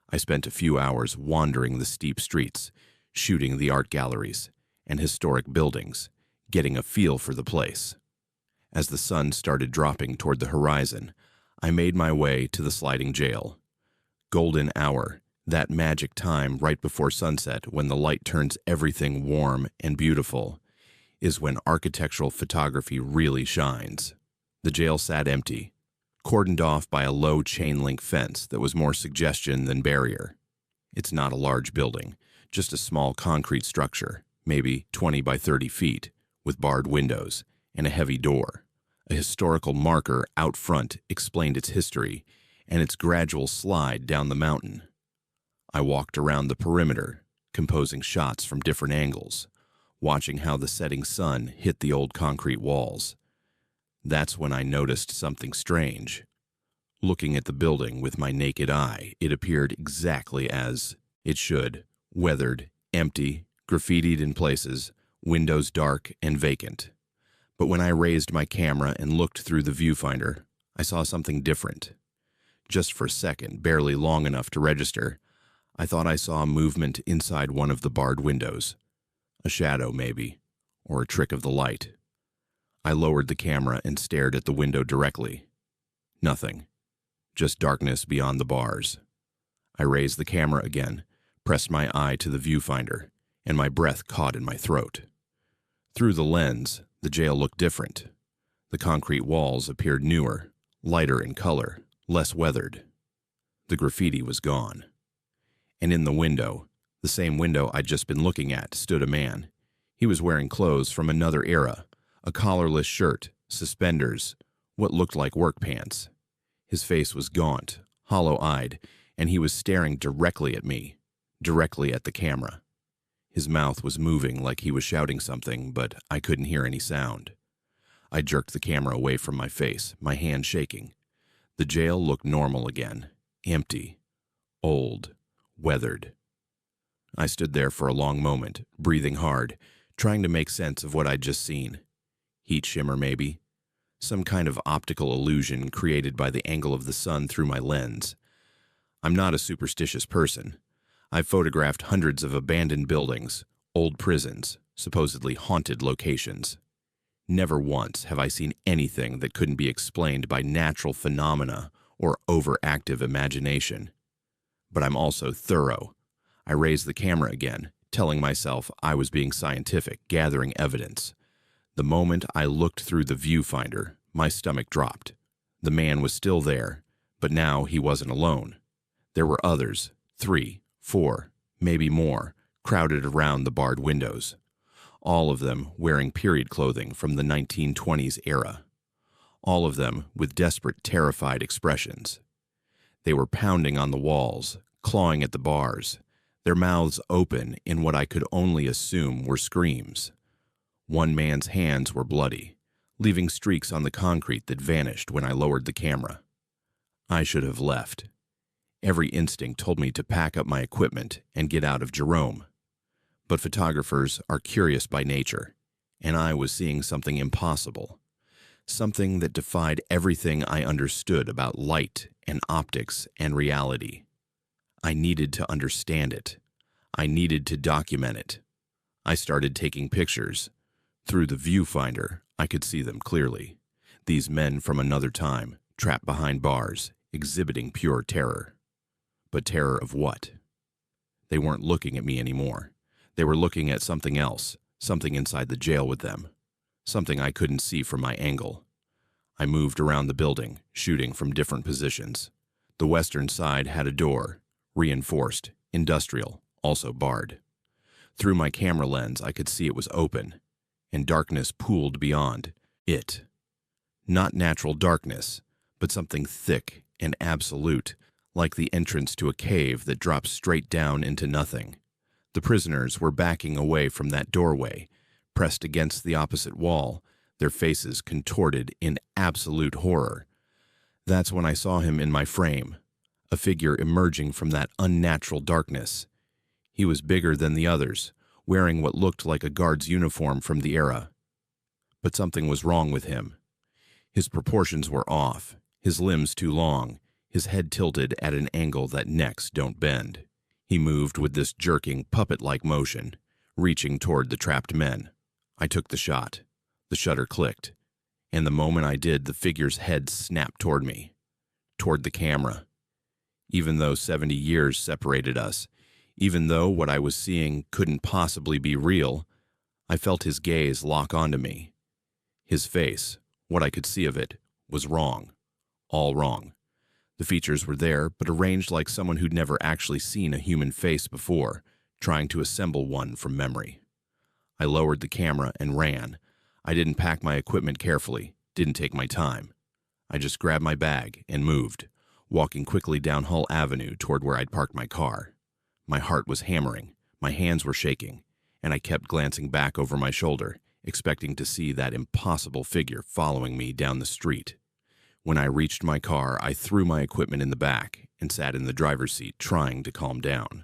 I spent a few hours wandering the steep streets, shooting the art galleries and historic buildings, getting a feel for the place. As the sun started dropping toward the horizon, I made my way to the sliding jail. Golden hour, that magic time right before sunset when the light turns everything warm and beautiful, is when architectural photography really shines. The jail sat empty, cordoned off by a low chain-link fence that was more suggestion than barrier. It's not a large building, just a small concrete structure, maybe 20 by 30 feet, with barred windows and a heavy door. A historical marker out front explained its history and its gradual slide down the mountain. I walked around the perimeter, composing shots from different angles, watching how the setting sun hit the old concrete walls. That's when I noticed something strange. Looking at the building with my naked eye, it appeared exactly as it should. Weathered, empty, graffitied in places, windows dark and vacant. But when I raised my camera and looked through the viewfinder, I saw something different. Just for a second, barely long enough to register, I thought I saw movement inside one of the barred windows. A shadow, maybe, or a trick of the light. I lowered the camera and stared at the window directly. Nothing. Just darkness beyond the bars. I raised the camera again, pressed my eye to the viewfinder, and my breath caught in my throat. Through the lens, the jail looked different. The concrete walls appeared newer, lighter in color, less weathered. The graffiti was gone. And in the window, the same window I'd just been looking at, stood a man. He was wearing clothes from another era, a collarless shirt, suspenders, what looked like work pants. His face was gaunt, hollow-eyed, and he was staring directly at me, directly at the camera. His mouth was moving like he was shouting something, but I couldn't hear any sound. I jerked the camera away from my face, my hand shaking. The jail looked normal again, empty, old, weathered. I stood there for a long moment, breathing hard, trying to make sense of what I'd just seen. Heat shimmer, maybe? Some kind of optical illusion created by the angle of the sun through my lens. I'm not a superstitious person. I've photographed hundreds of abandoned buildings, old prisons, supposedly haunted locations. Never once have I seen anything that couldn't be explained by natural phenomena or overactive imagination. But I'm also thorough. I raised the camera again, telling myself I was being scientific, gathering evidence. The moment I looked through the viewfinder, my stomach dropped. The man was still there, but now he wasn't alone. There were others, 3, 4, maybe more, crowded around the barred windows. All of them wearing period clothing from the 1920s era. All of them with desperate, terrified expressions. They were pounding on the walls, clawing at the bars, their mouths open in what I could only assume were screams. One man's hands were bloody, leaving streaks on the concrete that vanished when I lowered the camera. I should have left. Every instinct told me to pack up my equipment and get out of Jerome. But photographers are curious by nature, and I was seeing something impossible, something that defied everything I understood about light and optics and reality. I needed to understand it. I needed to document it. I started taking pictures. Through the viewfinder, I could see them clearly. These men from another time, trapped behind bars, exhibiting pure terror. But terror of what? They weren't looking at me anymore. They were looking at something else, something inside the jail with them, something I couldn't see from my angle. I moved around the building, shooting from different positions. The western side had a door, reinforced, industrial, also barred. Through my camera lens, I could see it was open, and darkness pooled beyond it. Not natural darkness, but something thick and absolute, like the entrance to a cave that drops straight down into nothing. The prisoners were backing away from that doorway, pressed against the opposite wall, their faces contorted in absolute horror. That's when I saw him in my frame, a figure emerging from that unnatural darkness. He was bigger than the others, wearing what looked like a guard's uniform from the era. But something was wrong with him. His proportions were off, his limbs too long, his head tilted at an angle that necks don't bend. He moved with this jerking, puppet-like motion, reaching toward the trapped men. I took the shot. The shutter clicked, and the moment I did, the figure's head snapped toward me, toward the camera. Even though 70 years separated us, even though what I was seeing couldn't possibly be real, I felt his gaze lock onto me. His face, what I could see of it, was wrong. All wrong. The features were there, but arranged like someone who'd never actually seen a human face before, trying to assemble one from memory. I lowered the camera and ran. I didn't pack my equipment carefully, didn't take my time. I just grabbed my bag and moved, walking quickly down Hull Avenue toward where I'd parked my car. My heart was hammering, my hands were shaking, and I kept glancing back over my shoulder, expecting to see that impossible figure following me down the street. When I reached my car, I threw my equipment in the back and sat in the driver's seat, trying to calm down.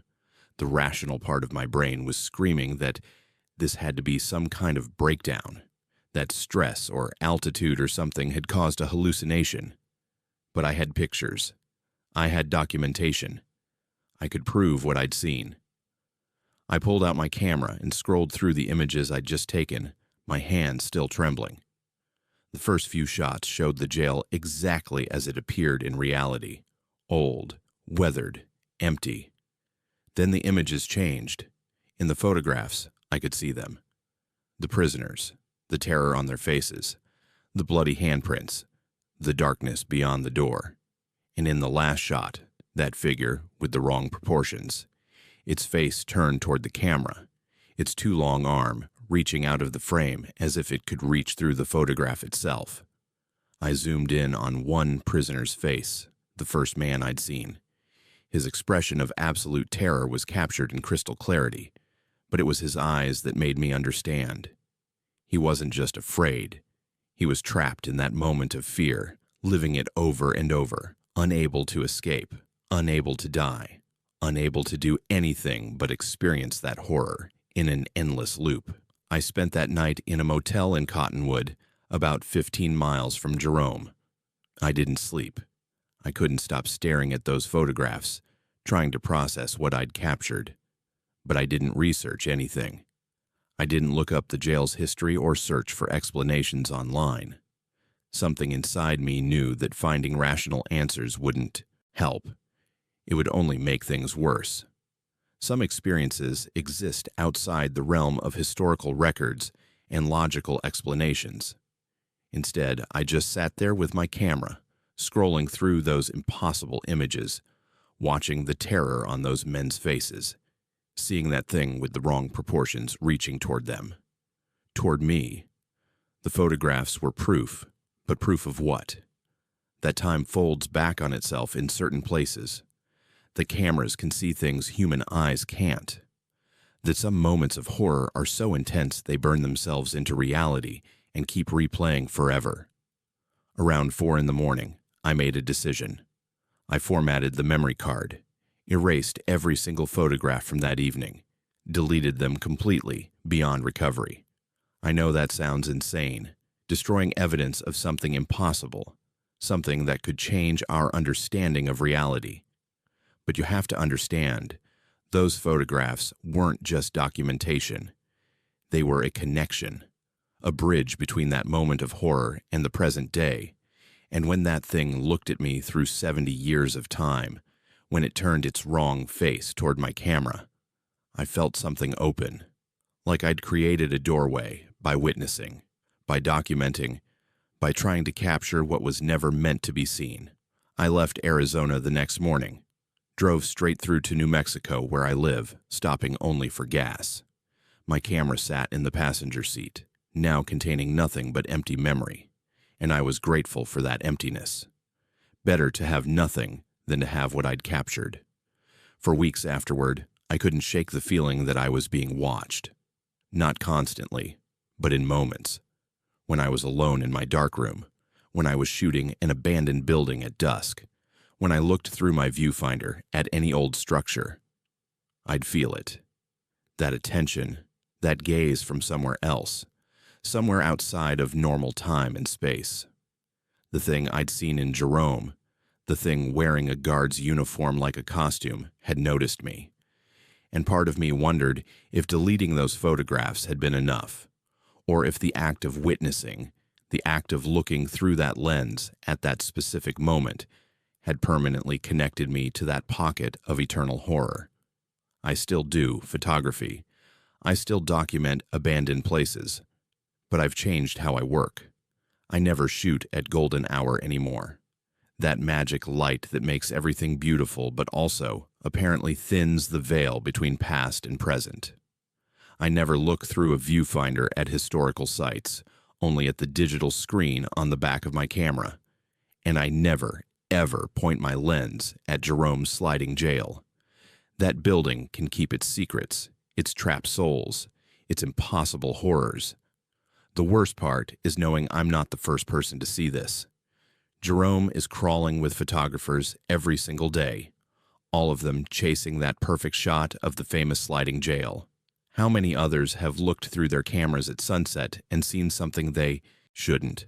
The rational part of my brain was screaming that this had to be some kind of breakdown, that stress or altitude or something had caused a hallucination. But I had pictures. I had documentation. I could prove what I'd seen. I pulled out my camera and scrolled through the images I'd just taken, my hands still trembling. The first few shots showed the jail exactly as it appeared in reality, old, weathered, empty. Then the images changed. In the photographs, I could see them. The prisoners, the terror on their faces, the bloody handprints, the darkness beyond the door. And in the last shot, that figure with the wrong proportions, its face turned toward the camera, its too long arm reaching out of the frame as if it could reach through the photograph itself. I zoomed in on one prisoner's face, the first man I'd seen. His expression of absolute terror was captured in crystal clarity, but it was his eyes that made me understand. He wasn't just afraid. He He was trapped in that moment of fear, living it over and over, unable to escape, unable to die, unable to do anything but experience that horror in an endless loop. I spent that night in a motel in Cottonwood, about 15 miles from Jerome. I didn't sleep. I couldn't stop staring at those photographs, trying to process what I'd captured. But I didn't research anything. I didn't look up the jail's history or search for explanations online. Something inside me knew that finding rational answers wouldn't help. It would only make things worse. Some experiences exist outside the realm of historical records and logical explanations. Instead, I just sat there with my camera, scrolling through those impossible images, watching the terror on those men's faces, seeing that thing with the wrong proportions reaching toward them. Toward me. The photographs were proof, but proof of what? That time folds back on itself in certain places. The cameras can see things human eyes can't. That some moments of horror are so intense they burn themselves into reality and keep replaying forever. Around 4 in the morning, I made a decision. I formatted the memory card, erased every single photograph from that evening, deleted them completely, beyond recovery. I know that sounds insane, destroying evidence of something impossible, something that could change our understanding of reality. But you have to understand, those photographs weren't just documentation. They were a connection, a bridge between that moment of horror and the present day. And when that thing looked at me through 70 years of time, when it turned its wrong face toward my camera, I felt something open, like I'd created a doorway by witnessing, by documenting, by trying to capture what was never meant to be seen. I left Arizona the next morning, drove straight through to New Mexico where I live, stopping only for gas. My camera sat in the passenger seat, now containing nothing but empty memory, and I was grateful for that emptiness. Better to have nothing than to have what I'd captured. For weeks afterward, I couldn't shake the feeling that I was being watched. Not constantly, but in moments. When I was alone in my darkroom, when I was shooting an abandoned building at dusk, when I looked through my viewfinder at any old structure, I'd feel it. That attention, that gaze from somewhere else, somewhere outside of normal time and space. The thing I'd seen in Jerome, the thing wearing a guard's uniform like a costume, had noticed me. And part of me wondered if deleting those photographs had been enough, or if the act of witnessing, the act of looking through that lens at that specific moment, had permanently connected me to that pocket of eternal horror. I still do photography. I still document abandoned places. But I've changed how I work. I never shoot at golden hour anymore. That magic light that makes everything beautiful but also, apparently, thins the veil between past and present. I never look through a viewfinder at historical sites, only at the digital screen on the back of my camera. And I never, ever point my lens at Jerome's sliding jail. That building can keep its secrets, its trapped souls, its impossible horrors. The worst part is knowing I'm not the first person to see this. Jerome is crawling with photographers every single day, all of them chasing that perfect shot of the famous sliding jail. How many others have looked through their cameras at sunset and seen something they shouldn't?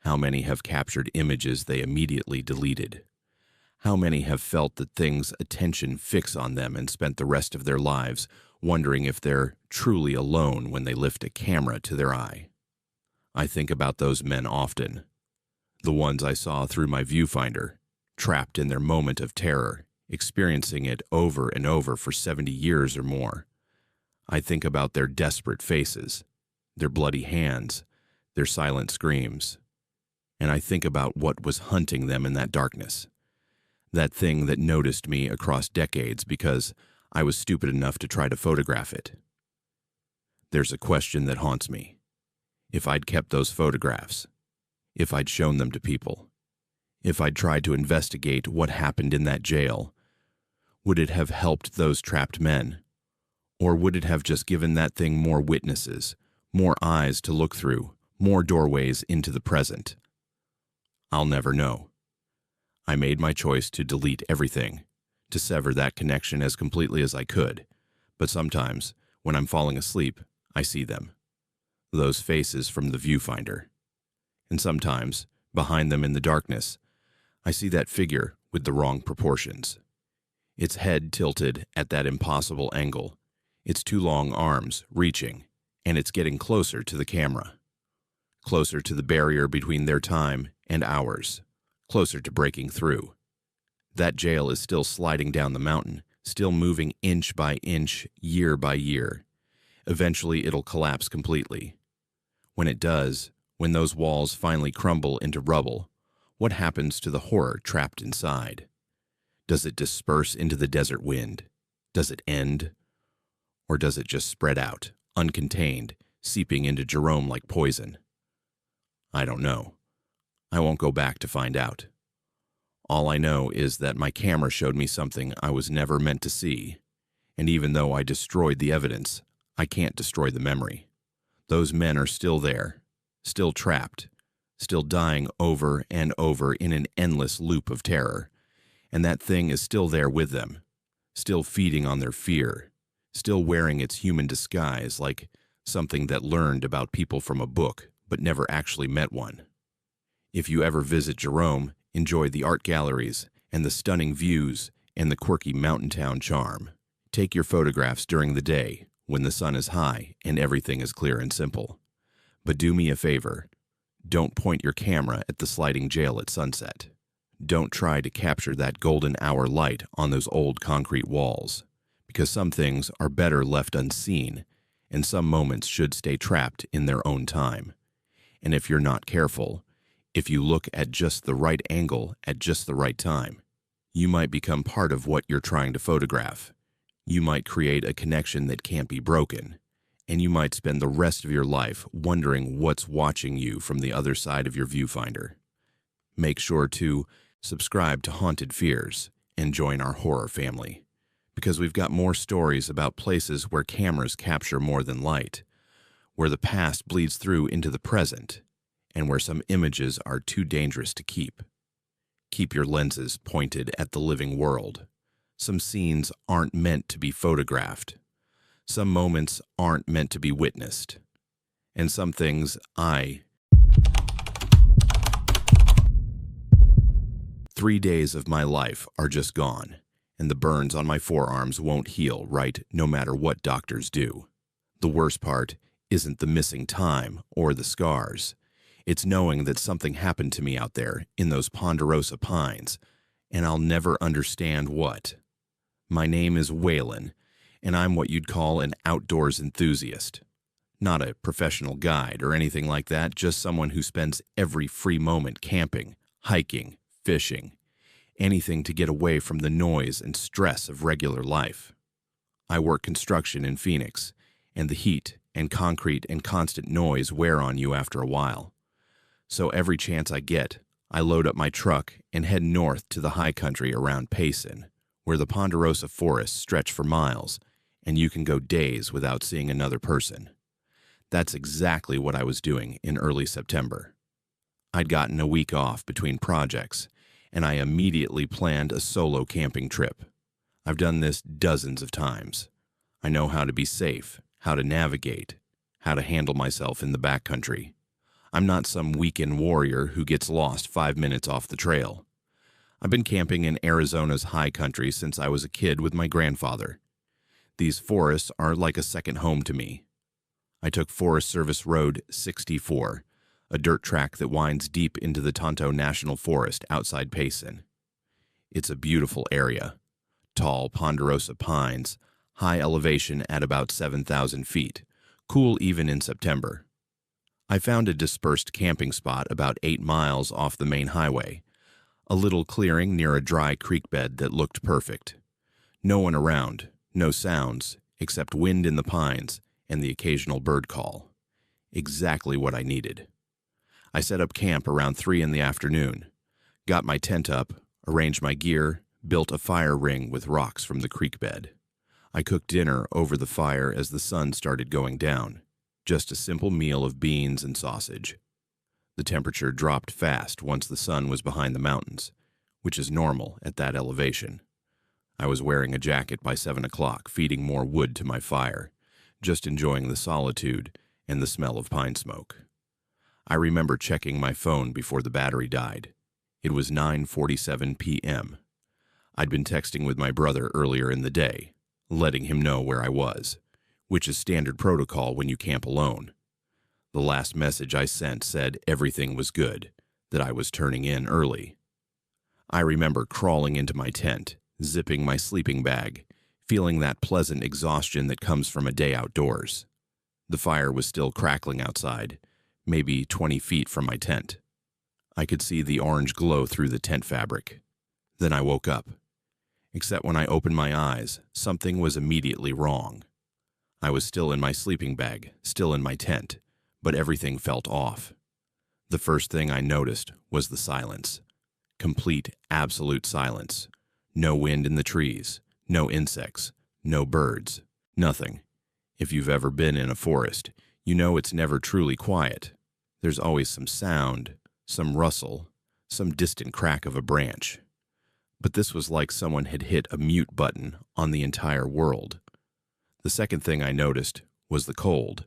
How many have captured images they immediately deleted? How many have felt that things' attention fix on them and spent the rest of their lives wondering if they're truly alone when they lift a camera to their eye? I think about those men often. The ones I saw through my viewfinder, trapped in their moment of terror, experiencing it over and over for 70 years or more. I think about their desperate faces, their bloody hands, their silent screams. And I think about what was hunting them in that darkness. That thing that noticed me across decades because I was stupid enough to try to photograph it. There's a question that haunts me. If I'd kept those photographs, if I'd shown them to people, if I'd tried to investigate what happened in that jail, would it have helped those trapped men? Or would it have just given that thing more witnesses, more eyes to look through, more doorways into the present. I'll never know. I made my choice to delete everything, to sever that connection as completely as I could, but sometimes, when I'm falling asleep, I see them. Those faces from the viewfinder. And sometimes, behind them in the darkness, I see that figure with the wrong proportions. Its head tilted at that impossible angle, its two long arms reaching, and it's getting closer to the camera. Closer to the barrier between their time and ours. Closer to breaking through. That jail is still sliding down the mountain, still moving inch by inch, year by year. Eventually it'll collapse completely. When it does, when those walls finally crumble into rubble, what happens to the horror trapped inside? Does it disperse into the desert wind? Does it end? Or does it just spread out, uncontained, seeping into Jerome like poison? I don't know. I won't go back to find out. All I know is that my camera showed me something I was never meant to see, and even though I destroyed the evidence, I can't destroy the memory. Those men are still there, still trapped, still dying over and over in an endless loop of terror, and that thing is still there with them, still feeding on their fear, still wearing its human disguise like something that learned about people from a book but never actually met one. If you ever visit Jerome, enjoy the art galleries and the stunning views and the quirky mountain town charm. Take your photographs during the day when the sun is high and everything is clear and simple. But do me a favor. Don't point your camera at the sliding jail at sunset. Don't try to capture that golden hour light on those old concrete walls, because some things are better left unseen, and some moments should stay trapped in their own time. And if you're not careful, if you look at just the right angle at just the right time, you might become part of what you're trying to photograph. You might create a connection that can't be broken, and you might spend the rest of your life wondering what's watching you from the other side of your viewfinder. Make sure to subscribe to Haunted Fears and join our horror family, because we've got more stories about places where cameras capture more than light, where the past bleeds through into the present, and where some images are too dangerous to keep. Keep your lenses pointed at the living world. Some scenes aren't meant to be photographed. Some moments aren't meant to be witnessed. And some things 3 days of my life are just gone, and the burns on my forearms won't heal right no matter what doctors do. The worst part isn't the missing time or the scars. It's knowing that something happened to me out there in those ponderosa pines, and I'll never understand what. My name is Waylon, and I'm what you'd call an outdoors enthusiast. Not a professional guide or anything like that, just someone who spends every free moment camping, hiking, fishing, anything to get away from the noise and stress of regular life. I work construction in Phoenix, and the heat and concrete and constant noise wear on you after a while. So every chance I get, I load up my truck and head north to the high country around Payson, where the ponderosa forests stretch for miles, and you can go days without seeing another person. That's exactly what I was doing in early September. I'd gotten a week off between projects, and I immediately planned a solo camping trip. I've done this dozens of times. I know how to be safe, how to navigate, how to handle myself in the backcountry. I'm not some weekend warrior who gets lost 5 minutes off the trail. I've been camping in Arizona's high country since I was a kid with my grandfather. These forests are like a second home to me. I took Forest Service Road 64, a dirt track that winds deep into the Tonto National Forest outside Payson. It's a beautiful area. Tall ponderosa pines, high elevation at about 7,000 feet, cool even in September. I found a dispersed camping spot about 8 miles off the main highway, a little clearing near a dry creek bed that looked perfect. No one around, no sounds, except wind in the pines and the occasional bird call. Exactly what I needed. I set up camp around 3 in the afternoon, got my tent up, arranged my gear, built a fire ring with rocks from the creek bed. I cooked dinner over the fire as the sun started going down. just a simple meal of beans and sausage. The temperature dropped fast once the sun was behind the mountains, which is normal at that elevation. I was wearing a jacket by 7 o'clock, feeding more wood to my fire, just enjoying the solitude and the smell of pine smoke. I remember checking my phone before the battery died. It was 9:47 p.m. I'd been texting with my brother earlier in the day, letting him know where I was, which is standard protocol when you camp alone. The last message I sent said everything was good, that I was turning in early. I remember crawling into my tent, zipping my sleeping bag, feeling that pleasant exhaustion that comes from a day outdoors. The fire was still crackling outside, maybe 20 feet from my tent. I could see the orange glow through the tent fabric. Then I woke up. Except when I opened my eyes, something was immediately wrong. I was still in my sleeping bag, still in my tent, but everything felt off. The first thing I noticed was the silence. Complete, absolute silence. No wind in the trees, no insects, no birds, nothing. If you've ever been in a forest, you know it's never truly quiet. There's always some sound, some rustle, some distant crack of a branch. But this was like someone had hit a mute button on the entire world. The second thing I noticed was the cold.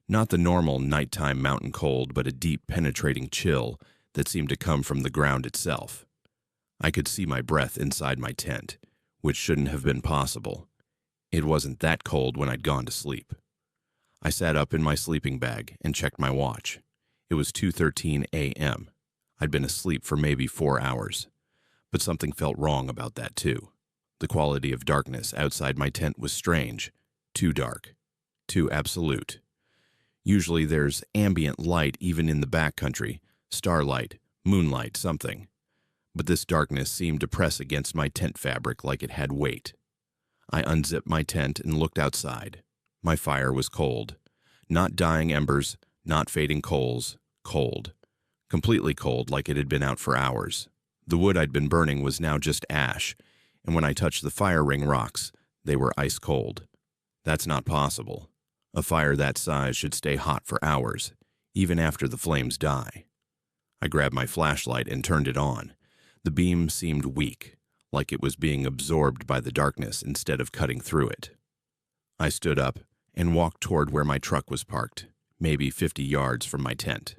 Not the normal nighttime mountain cold, but a deep, penetrating chill that seemed to come from the ground itself. I could see my breath inside my tent, which shouldn't have been possible. It wasn't that cold when I'd gone to sleep. I sat up in my sleeping bag and checked my watch. It was 2:13 a.m. I'd been asleep for maybe 4 hours. But something felt wrong about that, too. The quality of darkness outside my tent was strange. Too dark. Too absolute. Usually there's ambient light even in the backcountry, starlight, moonlight, something. But this darkness seemed to press against my tent fabric like it had weight. I unzipped my tent and looked outside. My fire was cold. Not dying embers, not fading coals, cold. Completely cold, like it had been out for hours. The wood I'd been burning was now just ash, and when I touched the fire ring rocks, they were ice cold. That's not possible. A fire that size should stay hot for hours, even after the flames die. I grabbed my flashlight and turned it on. The beam seemed weak, like it was being absorbed by the darkness instead of cutting through it. I stood up and walked toward where my truck was parked, maybe 50 yards from my tent.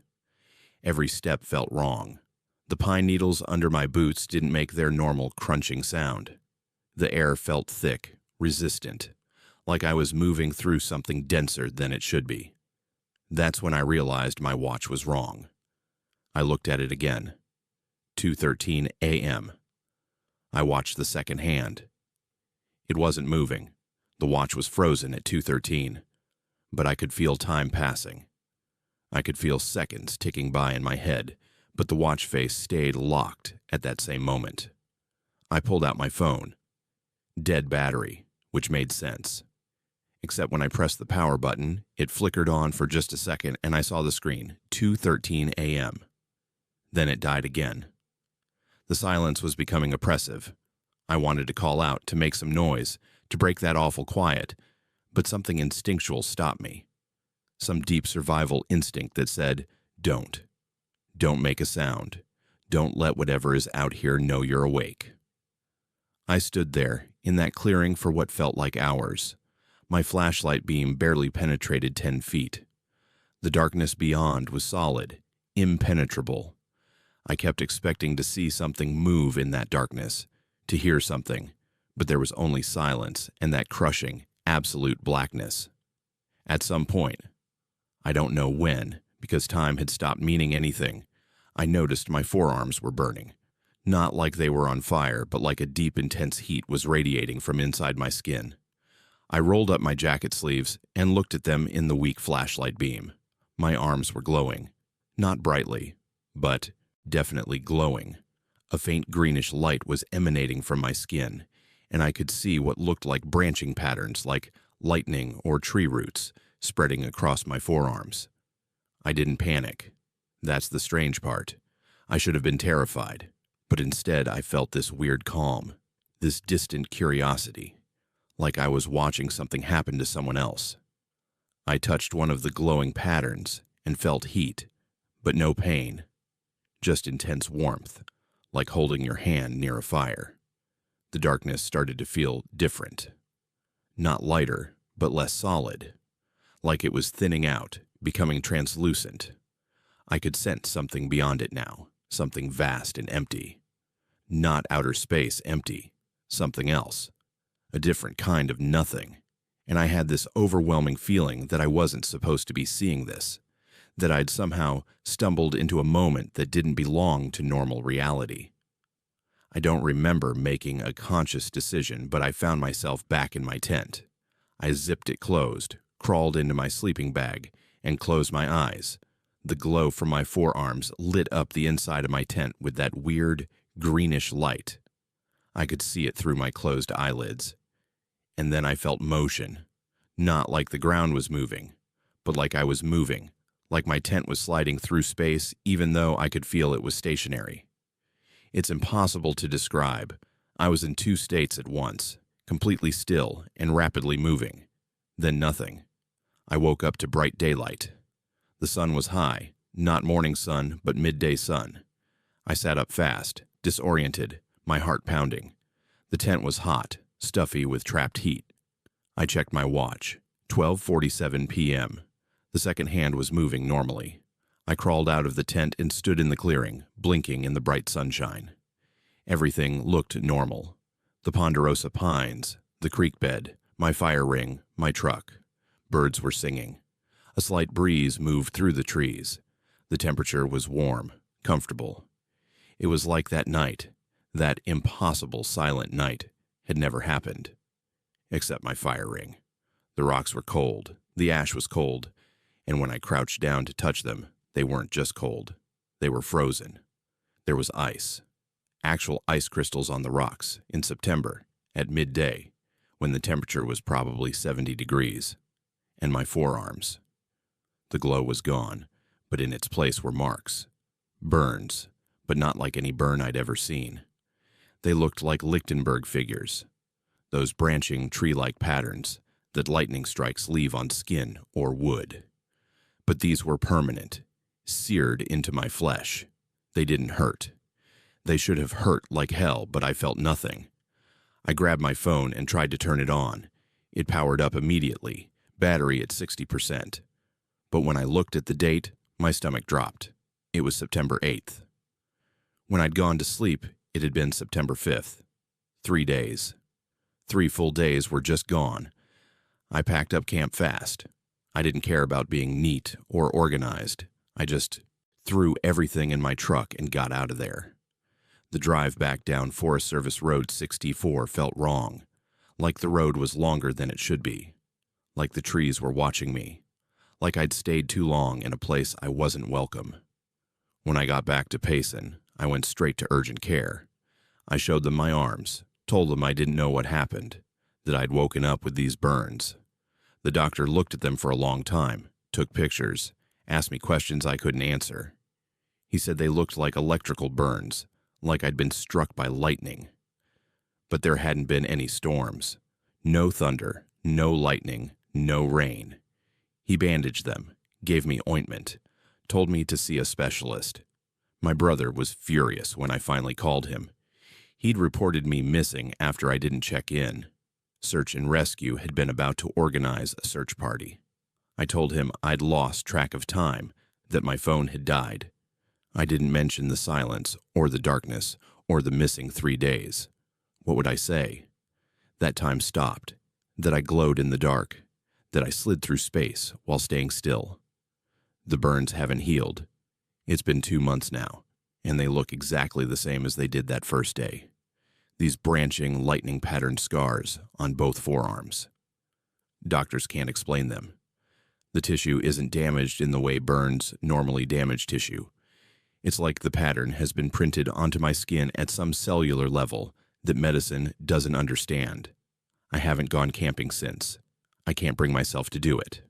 Every step felt wrong. The pine needles under my boots didn't make their normal crunching sound. The air felt thick, resistant, like I was moving through something denser than it should be. That's when I realized my watch was wrong. I looked at it again. 2:13 a.m. I watched the second hand. It wasn't moving. The watch was frozen at 2:13, but I could feel time passing. I could feel seconds ticking by in my head, but the watch face stayed locked at that same moment. I pulled out my phone. Dead battery, which made sense. Except when I pressed the power button, it flickered on for just a second and I saw the screen, 2:13 a.m. Then it died again. The silence was becoming oppressive. I wanted to call out, to make some noise, to break that awful quiet, but something instinctual stopped me. Some deep survival instinct that said, don't. Don't make a sound. Don't let whatever is out here know you're awake. I stood there, in that clearing for what felt like hours. My flashlight beam barely penetrated 10 feet. The darkness beyond was solid, impenetrable. I kept expecting to see something move in that darkness, to hear something, but there was only silence and that crushing, absolute blackness. At some point, I don't know when, because time had stopped meaning anything, I noticed my forearms were burning. Not like they were on fire, but like a deep, intense heat was radiating from inside my skin. I rolled up my jacket sleeves and looked at them in the weak flashlight beam. My arms were glowing. Not brightly, but definitely glowing. A faint greenish light was emanating from my skin, and I could see what looked like branching patterns like lightning or tree roots spreading across my forearms. I didn't panic. That's the strange part. I should have been terrified, but instead I felt this weird calm, this distant curiosity, like I was watching something happen to someone else. I touched one of the glowing patterns and felt heat, but no pain, just intense warmth, like holding your hand near a fire. The darkness started to feel different. Not lighter, but less solid, like it was thinning out, becoming translucent. I could sense something beyond it now, something vast and empty. Not outer space empty, something else, a different kind of nothing. And I had this overwhelming feeling that I wasn't supposed to be seeing this, that I'd somehow stumbled into a moment that didn't belong to normal reality. I don't remember making a conscious decision, but I found myself back in my tent. I zipped it closed, crawled into my sleeping bag, and closed my eyes. The glow from my forearms lit up the inside of my tent with that weird, greenish light. I could see it through my closed eyelids. And then I felt motion, not like the ground was moving, but like I was moving, like my tent was sliding through space even though I could feel it was stationary. It's impossible to describe. I was in two states at once, completely still and rapidly moving. Then nothing. I woke up to bright daylight. The sun was high, not morning sun, but midday sun. I sat up fast, disoriented, my heart pounding. The tent was hot, stuffy with trapped heat. I checked my watch. 12:47 p.m. The second hand was moving normally. I crawled out of the tent and stood in the clearing, blinking in the bright sunshine. Everything looked normal. The ponderosa pines, the creek bed, my fire ring, my truck. Birds were singing. A slight breeze moved through the trees. The temperature was warm, comfortable. It was like that night, that impossible silent night, had never happened. Except my fire ring. The rocks were cold, the ash was cold, and when I crouched down to touch them, they weren't just cold. They were frozen. There was ice. Actual ice crystals on the rocks in September, at midday, when the temperature was probably 70 degrees. And my forearms. The glow was gone, but in its place were marks. Burns, but not like any burn I'd ever seen. They looked like Wickenburg figures, those branching tree-like patterns that lightning strikes leave on skin or wood. But these were permanent, seared into my flesh. They didn't hurt. They should have hurt like hell, but I felt nothing. I grabbed my phone and tried to turn it on. It powered up immediately, battery at 60%. But when I looked at the date, my stomach dropped. It was September 8th. When I'd gone to sleep, it had been September 5th. 3 days. 3 full days were just gone. I packed up camp fast. I didn't care about being neat or organized. I just threw everything in my truck and got out of there. The drive back down Forest Service Road 64 felt wrong, like the road was longer than it should be, like the trees were watching me, like I'd stayed too long in a place I wasn't welcome. When I got back to Payson, I went straight to urgent care. I showed them my arms, told them I didn't know what happened, that I'd woken up with these burns. The doctor looked at them for a long time, took pictures, asked me questions I couldn't answer. He said they looked like electrical burns, like I'd been struck by lightning. But there hadn't been any storms. No thunder, no lightning, no rain. He bandaged them, gave me ointment, told me to see a specialist. My brother was furious when I finally called him. He'd reported me missing after I didn't check in. Search and Rescue had been about to organize a search party. I told him I'd lost track of time, that my phone had died. I didn't mention the silence or the darkness or the missing 3 days. What would I say? That time stopped, that I glowed in the dark, that I slid through space while staying still. The burns haven't healed. It's been 2 months now, and they look exactly the same as they did that first day. These branching, lightning-patterned scars on both forearms. Doctors can't explain them. The tissue isn't damaged in the way burns normally damage tissue. It's like the pattern has been printed onto my skin at some cellular level that medicine doesn't understand. I haven't gone camping since. I can't bring myself to do it.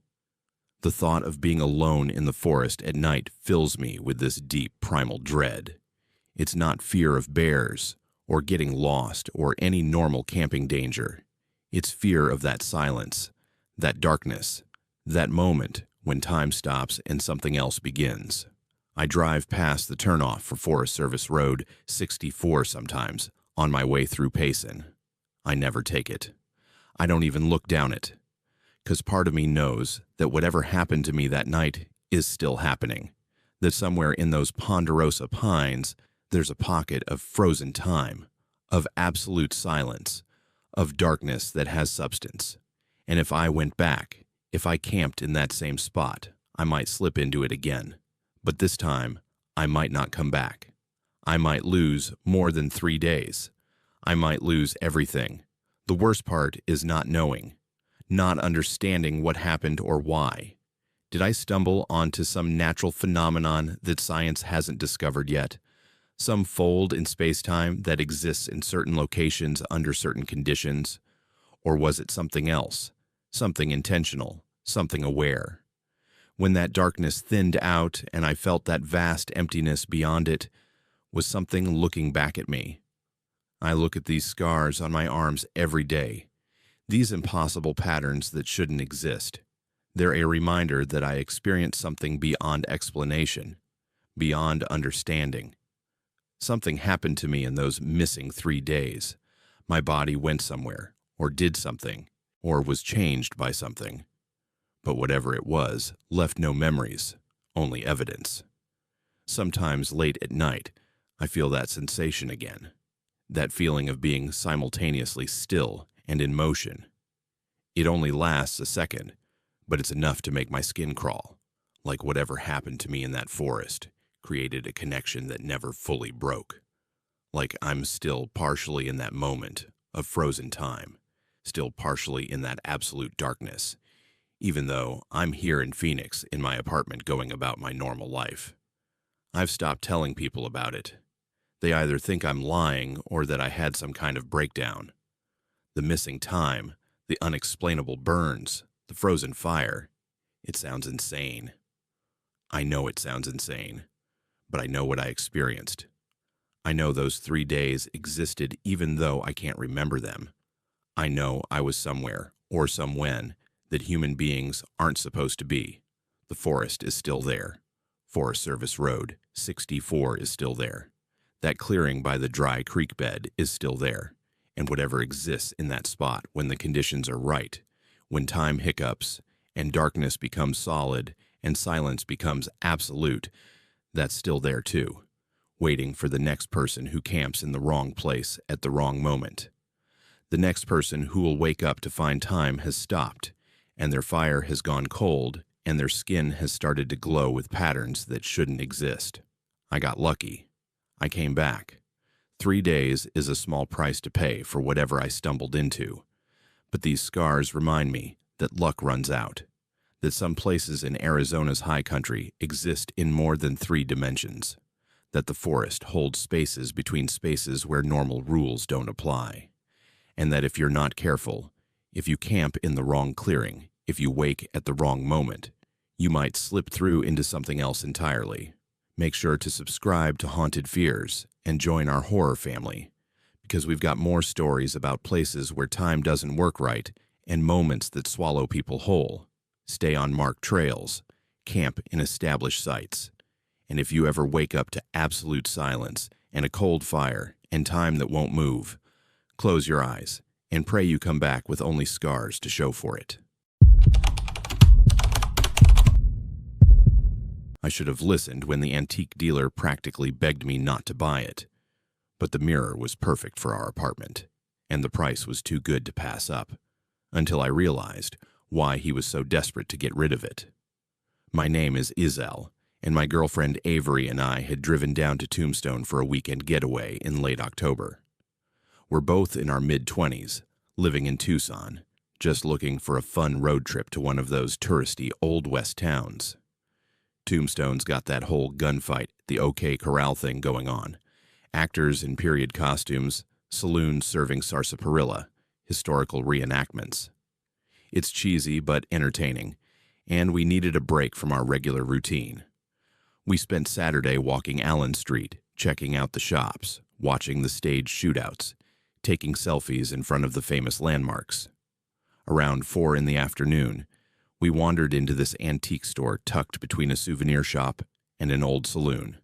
The thought of being alone in the forest at night fills me with this deep primal dread. It's not fear of bears or getting lost or any normal camping danger. It's fear of that silence, that darkness, That moment when time stops and something else begins. I drive past the turnoff for Forest Service Road 64 sometimes, on my way through Payson. I never take it. I don't even look down it, because part of me knows that whatever happened to me that night is still happening, that somewhere in those ponderosa pines there's a pocket of frozen time, of absolute silence, of darkness that has substance. And if I went back, if I camped in that same spot, I might slip into it again. But this time, I might not come back. I might lose more than 3 days. I might lose everything. The worst part is not knowing, not understanding what happened or why. Did I stumble onto some natural phenomenon that science hasn't discovered yet? Some fold in space-time that exists in certain locations under certain conditions? Or was it something else, something intentional, something aware? When that darkness thinned out and I felt that vast emptiness beyond it, was something looking back at me. I look at these scars on my arms every day, these impossible patterns that shouldn't exist. They're a reminder that I experienced something beyond explanation, beyond understanding. Something happened to me in those missing 3 days. My body went somewhere, or did something, or was changed by something. But whatever it was, left no memories, only evidence. Sometimes late at night, I feel that sensation again, that feeling of being simultaneously still and in motion. It only lasts a second, but it's enough to make my skin crawl, like whatever happened to me in that forest created a connection that never fully broke. Like I'm still partially in that moment of frozen time, still partially in that absolute darkness, even though I'm here in Phoenix in my apartment going about my normal life. I've stopped telling people about it. They either think I'm lying or that I had some kind of breakdown. The missing time, the unexplainable burns, the frozen fire. It sounds insane. I know it sounds insane, but I know what I experienced. I know those 3 days existed even though I can't remember them. I know I was somewhere, or somewhen, that human beings aren't supposed to be. The forest is still there. Forest Service Road 64 is still there. That clearing by the dry creek bed is still there. And whatever exists in that spot when the conditions are right, when time hiccups and darkness becomes solid and silence becomes absolute, that's still there too, waiting for the next person who camps in the wrong place at the wrong moment. The next person who will wake up to find time has stopped, and their fire has gone cold, and their skin has started to glow with patterns that shouldn't exist. I got lucky. I came back. 3 days is a small price to pay for whatever I stumbled into. But these scars remind me that luck runs out, that some places in Arizona's high country exist in more than 3 dimensions, that the forest holds spaces between spaces where normal rules don't apply, and that if you're not careful, if you camp in the wrong clearing, if you wake at the wrong moment, you might slip through into something else entirely. Make sure to subscribe to Haunted Fears and join our horror family, because we've got more stories about places where time doesn't work right and moments that swallow people whole. Stay on marked trails, camp in established sites, and if you ever wake up to absolute silence and a cold fire and time that won't move, close your eyes and pray you come back with only scars to show for it. I should have listened when the antique dealer practically begged me not to buy it. But the mirror was perfect for our apartment, and the price was too good to pass up, until I realized why he was so desperate to get rid of it. My name is Isel, and my girlfriend Avery and I had driven down to Tombstone for a weekend getaway in late October. We're both in our mid-20s, living in Tucson, just looking for a fun road trip to one of those touristy Old West towns. Tombstone's got that whole gunfight, the OK Corral thing going on. Actors in period costumes, saloons serving sarsaparilla, historical reenactments. It's cheesy but entertaining, and we needed a break from our regular routine. We spent Saturday walking Allen Street, checking out the shops, watching the stage shootouts, taking selfies in front of the famous landmarks. Around 4 in the afternoon, We wandered into this antique store tucked between a souvenir shop and an old saloon.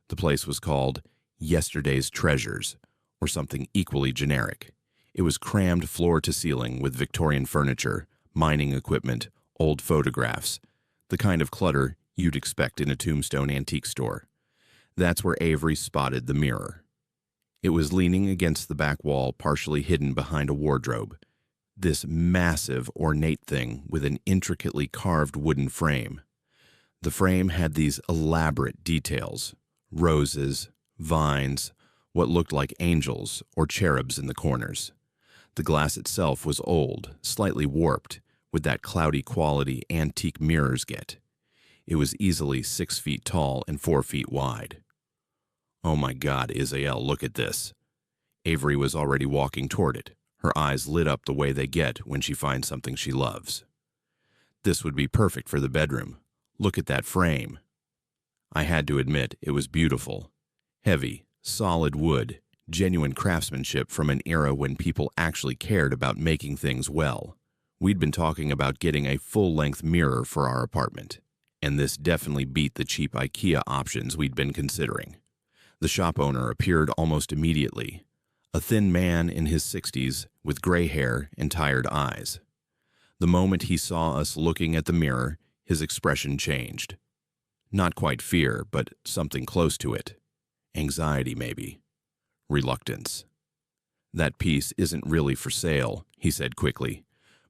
The place was called Yesterday's Treasures, or something equally generic. It was crammed floor to ceiling with Victorian furniture, mining equipment, old photographs, the kind of clutter you'd expect in a tombstone antique store. That's where Avery spotted the mirror. It was leaning against the back wall, partially hidden behind a wardrobe. This massive, ornate thing with an intricately carved wooden frame. The frame had these elaborate details: roses, vines, what looked like angels or cherubs in the corners. The glass itself was old, slightly warped, with that cloudy quality antique mirrors get. It was easily 6 feet tall and 4 feet wide. "Oh my God, Isael, look at this." Avery was already walking toward it, her eyes lit up the way they get when she finds something she loves. "This would be perfect for the bedroom. Look at that frame." I had to admit it was beautiful. Heavy, solid wood, genuine craftsmanship from an era when people actually cared about making things well. We'd been talking about getting a full-length mirror for our apartment, and this definitely beat the cheap IKEA options we'd been considering. The shop owner appeared almost immediately, a thin man in his 60s with gray hair and tired eyes. The moment he saw us looking at the mirror, his expression changed. Not quite fear, but something close to it. Anxiety, maybe. Reluctance. "That piece isn't really for sale," he said quickly,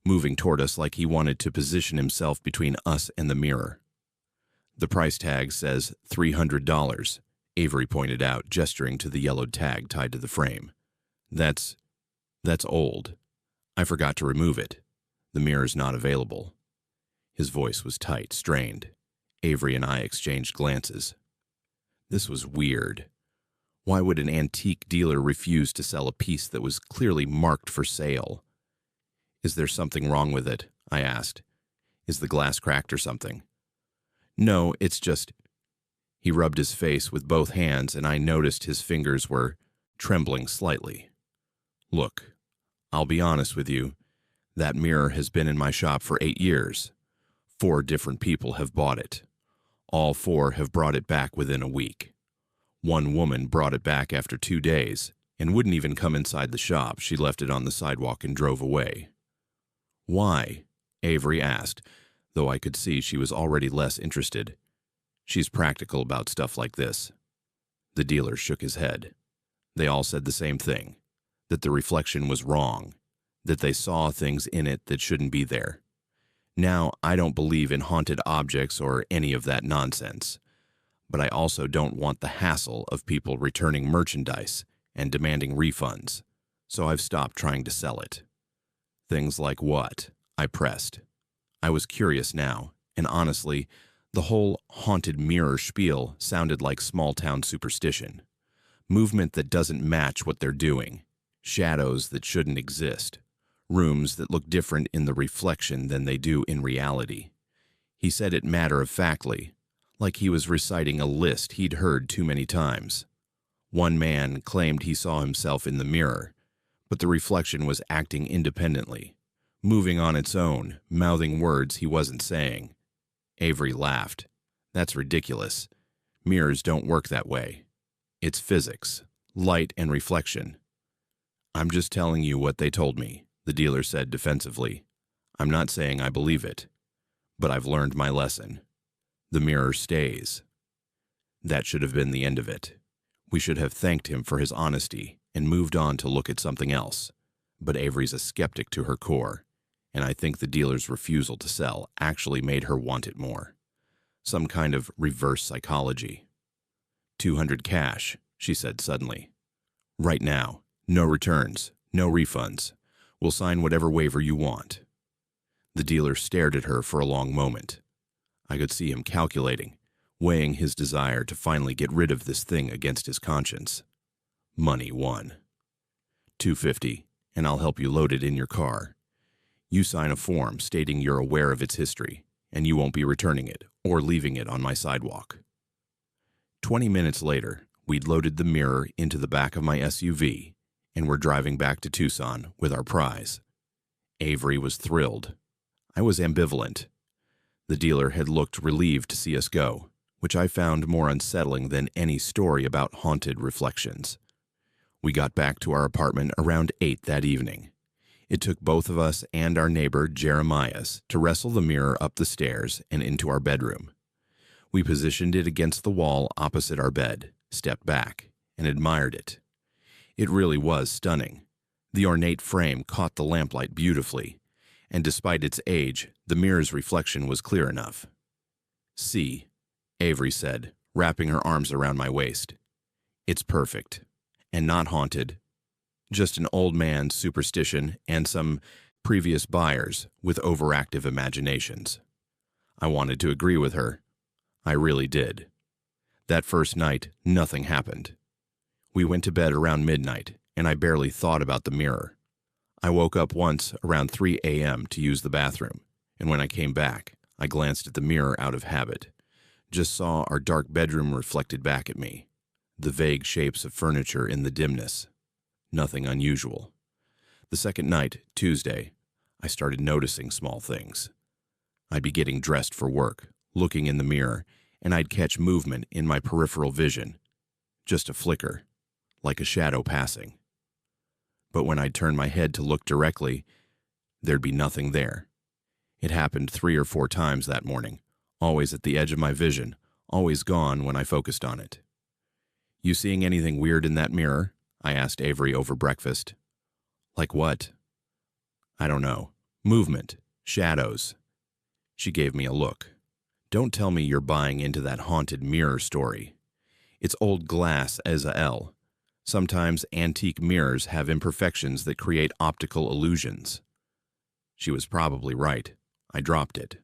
moving toward us like he wanted to position himself between us and the mirror. "The price tag says $300, Avery pointed out, gesturing to the yellowed tag tied to the frame. That's old. I forgot to remove it. The mirror's not available." His voice was tight, strained. Avery and I exchanged glances. This was weird. Why would an antique dealer refuse to sell a piece that was clearly marked for sale? "Is there something wrong with it?" I asked. "Is the glass cracked or something?" "No, it's just—" He rubbed his face with both hands, and I noticed his fingers were trembling slightly. "Look, I'll be honest with you. That mirror has been in my shop for 8 years. 4 different people have bought it. All 4 have brought it back within a week. One woman brought it back after 2 days and wouldn't even come inside the shop. She left it on the sidewalk and drove away." "Why?" Avery asked, though I could see she was already less interested. She's practical about stuff like this. The dealer shook his head. They all said the same thing, that the reflection was wrong, that they saw things in it that shouldn't be there. Now, I don't believe in haunted objects or any of that nonsense, but I also don't want the hassle of people returning merchandise and demanding refunds, so I've stopped trying to sell it." "Things like what?" I pressed. I was curious now, and honestly, the whole haunted mirror spiel sounded like small-town superstition. Movement that doesn't match what they're doing, shadows that shouldn't exist, rooms that look different in the reflection than they do in reality. He said it matter-of-factly, like he was reciting a list he'd heard too many times. One man claimed he saw himself in the mirror, but the reflection was acting independently, moving on its own, mouthing words he wasn't saying. Avery laughed. "That's ridiculous. Mirrors don't work that way. It's physics, light and reflection." "I'm just telling you what they told me," the dealer said defensively. "I'm not saying I believe it, but I've learned my lesson. The mirror stays." That should have been the end of it. We should have thanked him for his honesty and moved on to look at something else. But Avery's a skeptic to her core, and I think the dealer's refusal to sell actually made her want it more. Some kind of reverse psychology. $200 cash, she said suddenly. "Right now. No returns, no refunds. We'll sign whatever waiver you want." The dealer stared at her for a long moment. I could see him calculating, weighing his desire to finally get rid of this thing against his conscience. Money won. $250, and I'll help you load it in your car. You sign a form stating you're aware of its history, and you won't be returning it or leaving it on my sidewalk. 20 minutes later, we'd loaded the mirror into the back of my SUV, and were driving back to Tucson with our prize. Avery was thrilled. I was ambivalent. The dealer had looked relieved to see us go, which I found more unsettling than any story about haunted reflections. We got back to our apartment around 8 that evening. It took both of us and our neighbor Jeremiah's to wrestle the mirror up the stairs and into our bedroom. We positioned it against the wall opposite our bed, stepped back, and admired it. It really was stunning. The ornate frame caught the lamplight beautifully, and despite its age, the mirror's reflection was clear enough. "See," Avery said, wrapping her arms around my waist. "It's perfect, and not haunted. Just an old man's superstition and some previous buyers with overactive imaginations." I wanted to agree with her. I really did. That first night, nothing happened. We went to bed around midnight, and I barely thought about the mirror. I woke up once around 3 a.m. to use the bathroom, and when I came back, I glanced at the mirror out of habit. Just saw our dark bedroom reflected back at me, the vague shapes of furniture in the dimness. Nothing unusual. The second night, Tuesday, I started noticing small things. I'd be getting dressed for work, looking in the mirror, and I'd catch movement in my peripheral vision. Just a flicker, like a shadow passing. But when I'd turn my head to look directly, there'd be nothing there. It happened 3 or 4 times that morning, always at the edge of my vision, always gone when I focused on it. "You seeing anything weird in that mirror?" I asked Avery over breakfast. "Like what?" "I don't know. Movement. Shadows." She gave me a look. "Don't tell me you're buying into that haunted mirror story. It's old glass as a L. Sometimes antique mirrors have imperfections that create optical illusions." She was probably right. I dropped it.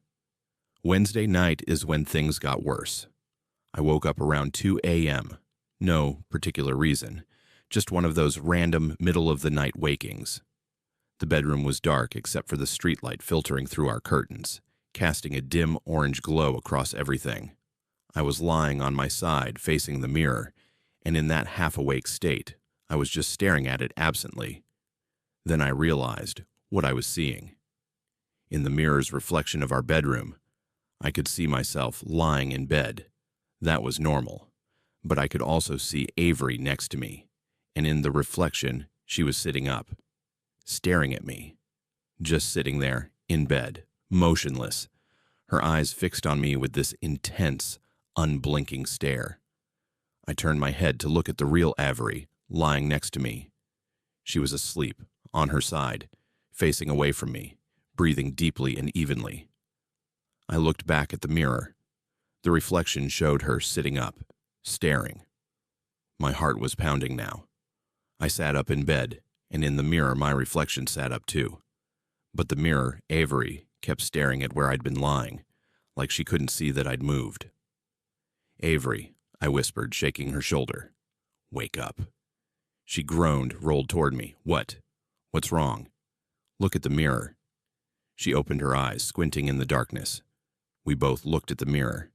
Wednesday night is when things got worse. I woke up around 2 a.m. No particular reason, just one of those random middle-of-the-night wakings. The bedroom was dark except for the streetlight filtering through our curtains, casting a dim orange glow across everything. I was lying on my side facing the mirror, and in that half-awake state, I was just staring at it absently. Then I realized what I was seeing. In the mirror's reflection of our bedroom, I could see myself lying in bed. That was normal. But I could also see Avery next to me, and in the reflection, she was sitting up, staring at me. Just sitting there, in bed, motionless, her eyes fixed on me with this intense, unblinking stare. I turned my head to look at the real Avery, lying next to me. She was asleep, on her side, facing away from me, breathing deeply and evenly. I looked back at the mirror. The reflection showed her sitting up, staring. My heart was pounding now. I sat up in bed, and in the mirror my reflection sat up too. But the mirror, Avery, kept staring at where I'd been lying, like she couldn't see that I'd moved. "Avery," I whispered, shaking her shoulder. "Wake up." She groaned, rolled toward me. "What? What's wrong?" "Look at the mirror." She opened her eyes, squinting in the darkness. We both looked at the mirror.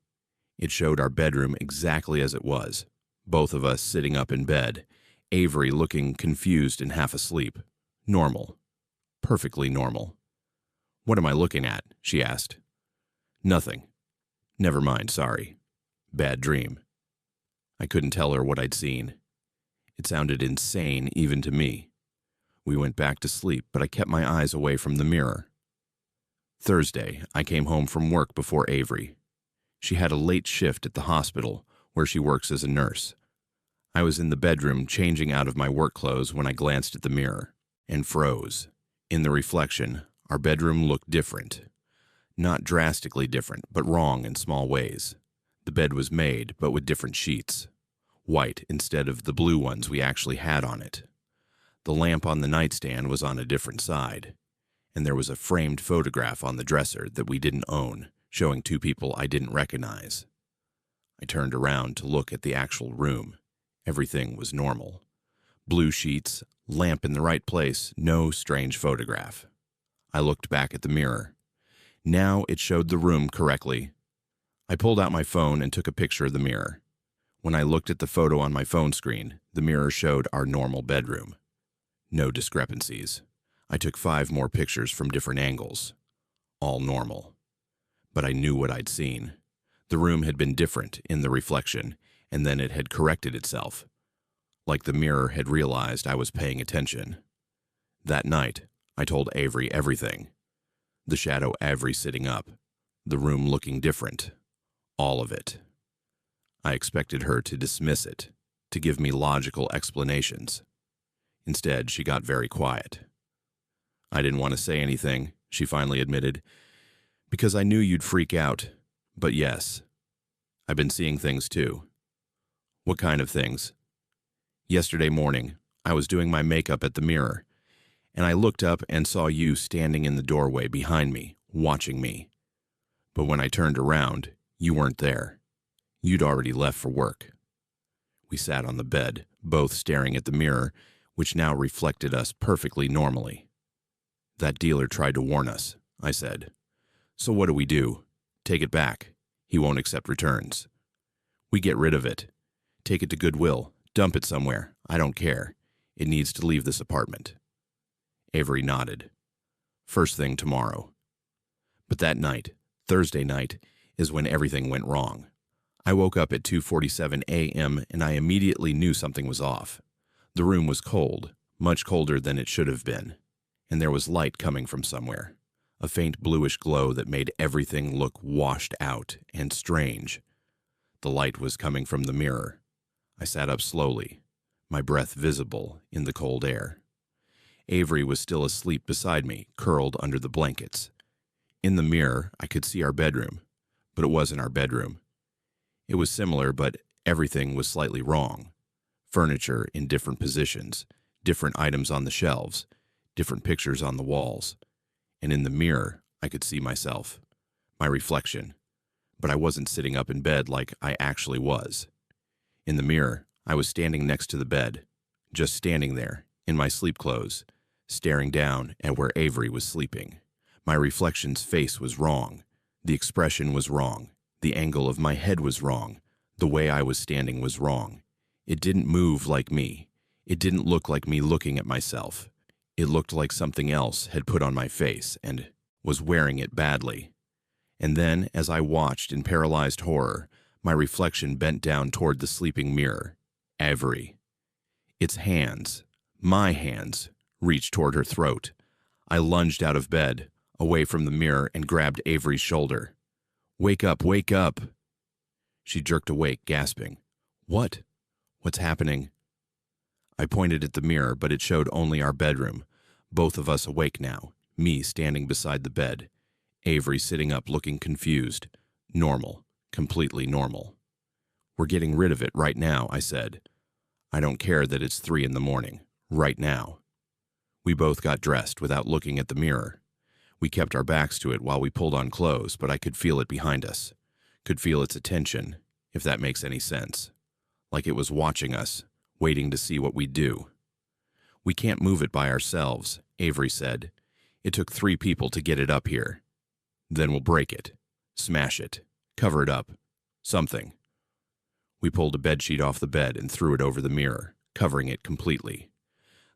It showed our bedroom exactly as it was, both of us sitting up in bed, Avery looking confused and half asleep. Normal. Perfectly normal. "What am I looking at?" she asked. "Nothing. Never mind, sorry. Bad dream." I couldn't tell her what I'd seen. It sounded insane even to me. We went back to sleep, but I kept my eyes away from the mirror. Thursday, I came home from work before Avery. She had a late shift at the hospital, where she works as a nurse. I was in the bedroom changing out of my work clothes when I glanced at the mirror, and froze. In the reflection, our bedroom looked different. Not drastically different, but wrong in small ways. The bed was made, but with different sheets. White instead of the blue ones we actually had on it. The lamp on the nightstand was on a different side, and there was a framed photograph on the dresser that we didn't own, showing 2 people I didn't recognize. I turned around to look at the actual room. Everything was normal. Blue sheets, lamp in the right place, no strange photograph. I looked back at the mirror. Now it showed the room correctly. I pulled out my phone and took a picture of the mirror. When I looked at the photo on my phone screen, the mirror showed our normal bedroom. No discrepancies. I took 5 more pictures from different angles. All normal. But I knew what I'd seen. The room had been different in the reflection, and then it had corrected itself. Like the mirror had realized I was paying attention. That night, I told Avery everything. The shadow Avery sitting up, the room looking different, all of it. I expected her to dismiss it, to give me logical explanations. Instead, she got very quiet. I didn't want to say anything, she finally admitted, because I knew you'd freak out. But yes, I've been seeing things too. What kind of things? Yesterday morning, I was doing my makeup at the mirror, and I looked up and saw you standing in the doorway behind me, watching me. But when I turned around, you weren't there. You'd already left for work. We sat on the bed, both staring at the mirror, which now reflected us perfectly normally. That dealer tried to warn us, I said. So what do? Take it back. He won't accept returns. We get rid of it. Take it to Goodwill. Dump it somewhere. I don't care. It needs to leave this apartment. Avery nodded. First thing tomorrow. But that night, Thursday night, is when everything went wrong. I woke up at 2:47 a.m. and I immediately knew something was off. The room was cold, much colder than it should have been, and there was light coming from somewhere, a faint bluish glow that made everything look washed out and strange. The light was coming from the mirror. I sat up slowly, my breath visible in the cold air. Avery was still asleep beside me, curled under the blankets. In the mirror, I could see our bedroom, but it wasn't our bedroom. It was similar, but everything was slightly wrong. Furniture in different positions, different items on the shelves, different pictures on the walls. And in the mirror, I could see myself, my reflection. But I wasn't sitting up in bed like I actually was. In the mirror, I was standing next to the bed, just standing there, in my sleep clothes, staring down at where Avery was sleeping. My reflection's face was wrong. The expression was wrong. The angle of my head was wrong. The way I was standing was wrong. It didn't move like me. It didn't look like me looking at myself. It looked like something else had put on my face and was wearing it badly. And then, as I watched in paralyzed horror, my reflection bent down toward the sleeping mirror, Avery. Its hands, my hands, reached toward her throat. I lunged out of bed, away from the mirror, and grabbed Avery's shoulder. Wake up, wake up! She jerked awake, gasping. What? What's happening? I pointed at the mirror, but it showed only our bedroom, both of us awake now, me standing beside the bed, Avery sitting up looking confused. Normal, completely normal. We're getting rid of it right now, I said. I don't care that it's 3 a.m, right now. We both got dressed without looking at the mirror. We kept our backs to it while we pulled on clothes, but I could feel it behind us. Could feel its attention, if that makes any sense. Like it was watching us, waiting to see what we'd do. We can't move it by ourselves, Avery said. It took 3 people to get it up here. Then we'll break it, smash it, cover it up, something. We pulled a bedsheet off the bed and threw it over the mirror, covering it completely.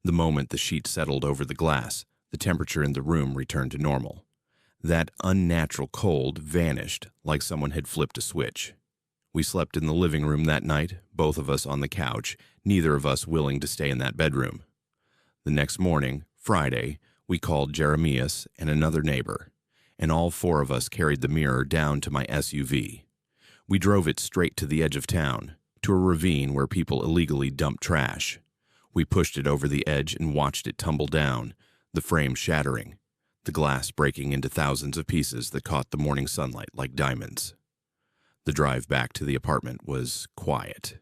The moment the sheet settled over the glass, the temperature in the room returned to normal. That unnatural cold vanished like someone had flipped a switch. We slept in the living room that night, both of us on the couch, neither of us willing to stay in that bedroom. The next morning, Friday, we called Jeremias and another neighbor, and all 4 of us carried the mirror down to my SUV. We drove it straight to the edge of town, to a ravine where people illegally dump trash. We pushed it over the edge and watched it tumble down, the frame shattering, the glass breaking into thousands of pieces that caught the morning sunlight like diamonds. The drive back to the apartment was quiet.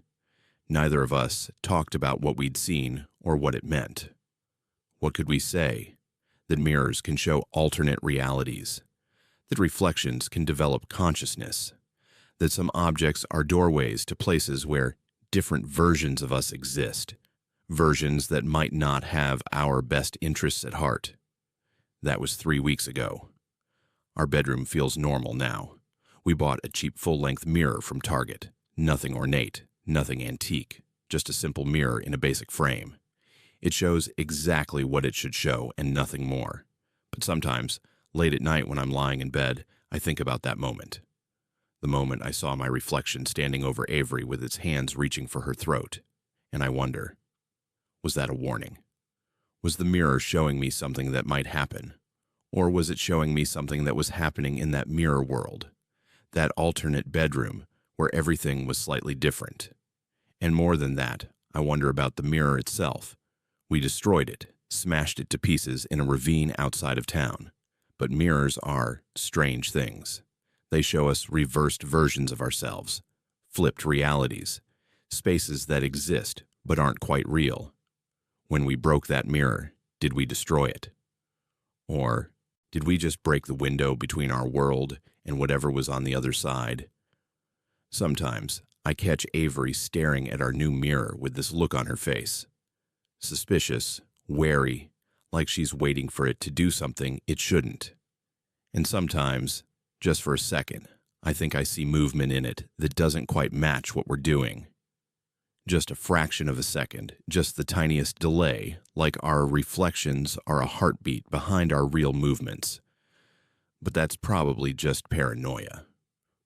Neither of us talked about what we'd seen or what it meant. What could we say? That mirrors can show alternate realities, that reflections can develop consciousness, that some objects are doorways to places where different versions of us exist, versions that might not have our best interests at heart. That was 3 weeks ago. Our bedroom feels normal now. We bought a cheap full-length mirror from Target. Nothing ornate, nothing antique, just a simple mirror in a basic frame. It shows exactly what it should show and nothing more. But sometimes, late at night when I'm lying in bed, I think about that moment. The moment I saw my reflection standing over Avery with its hands reaching for her throat. And I wonder, was that a warning? Was the mirror showing me something that might happen? Or was it showing me something that was happening in that mirror world? That alternate bedroom where everything was slightly different. And more than that, I wonder about the mirror itself. We destroyed it, smashed it to pieces in a ravine outside of town. But mirrors are strange things. They show us reversed versions of ourselves, flipped realities, spaces that exist but aren't quite real. When we broke that mirror, did we destroy it? Or did we just break the window between our world and whatever was on the other side? Sometimes I catch Avery staring at our new mirror with this look on her face. Suspicious, wary, like she's waiting for it to do something it shouldn't. And sometimes, just for a second, I think I see movement in it that doesn't quite match what we're doing. Just a fraction of a second, just the tiniest delay, like our reflections are a heartbeat behind our real movements. But that's probably just paranoia.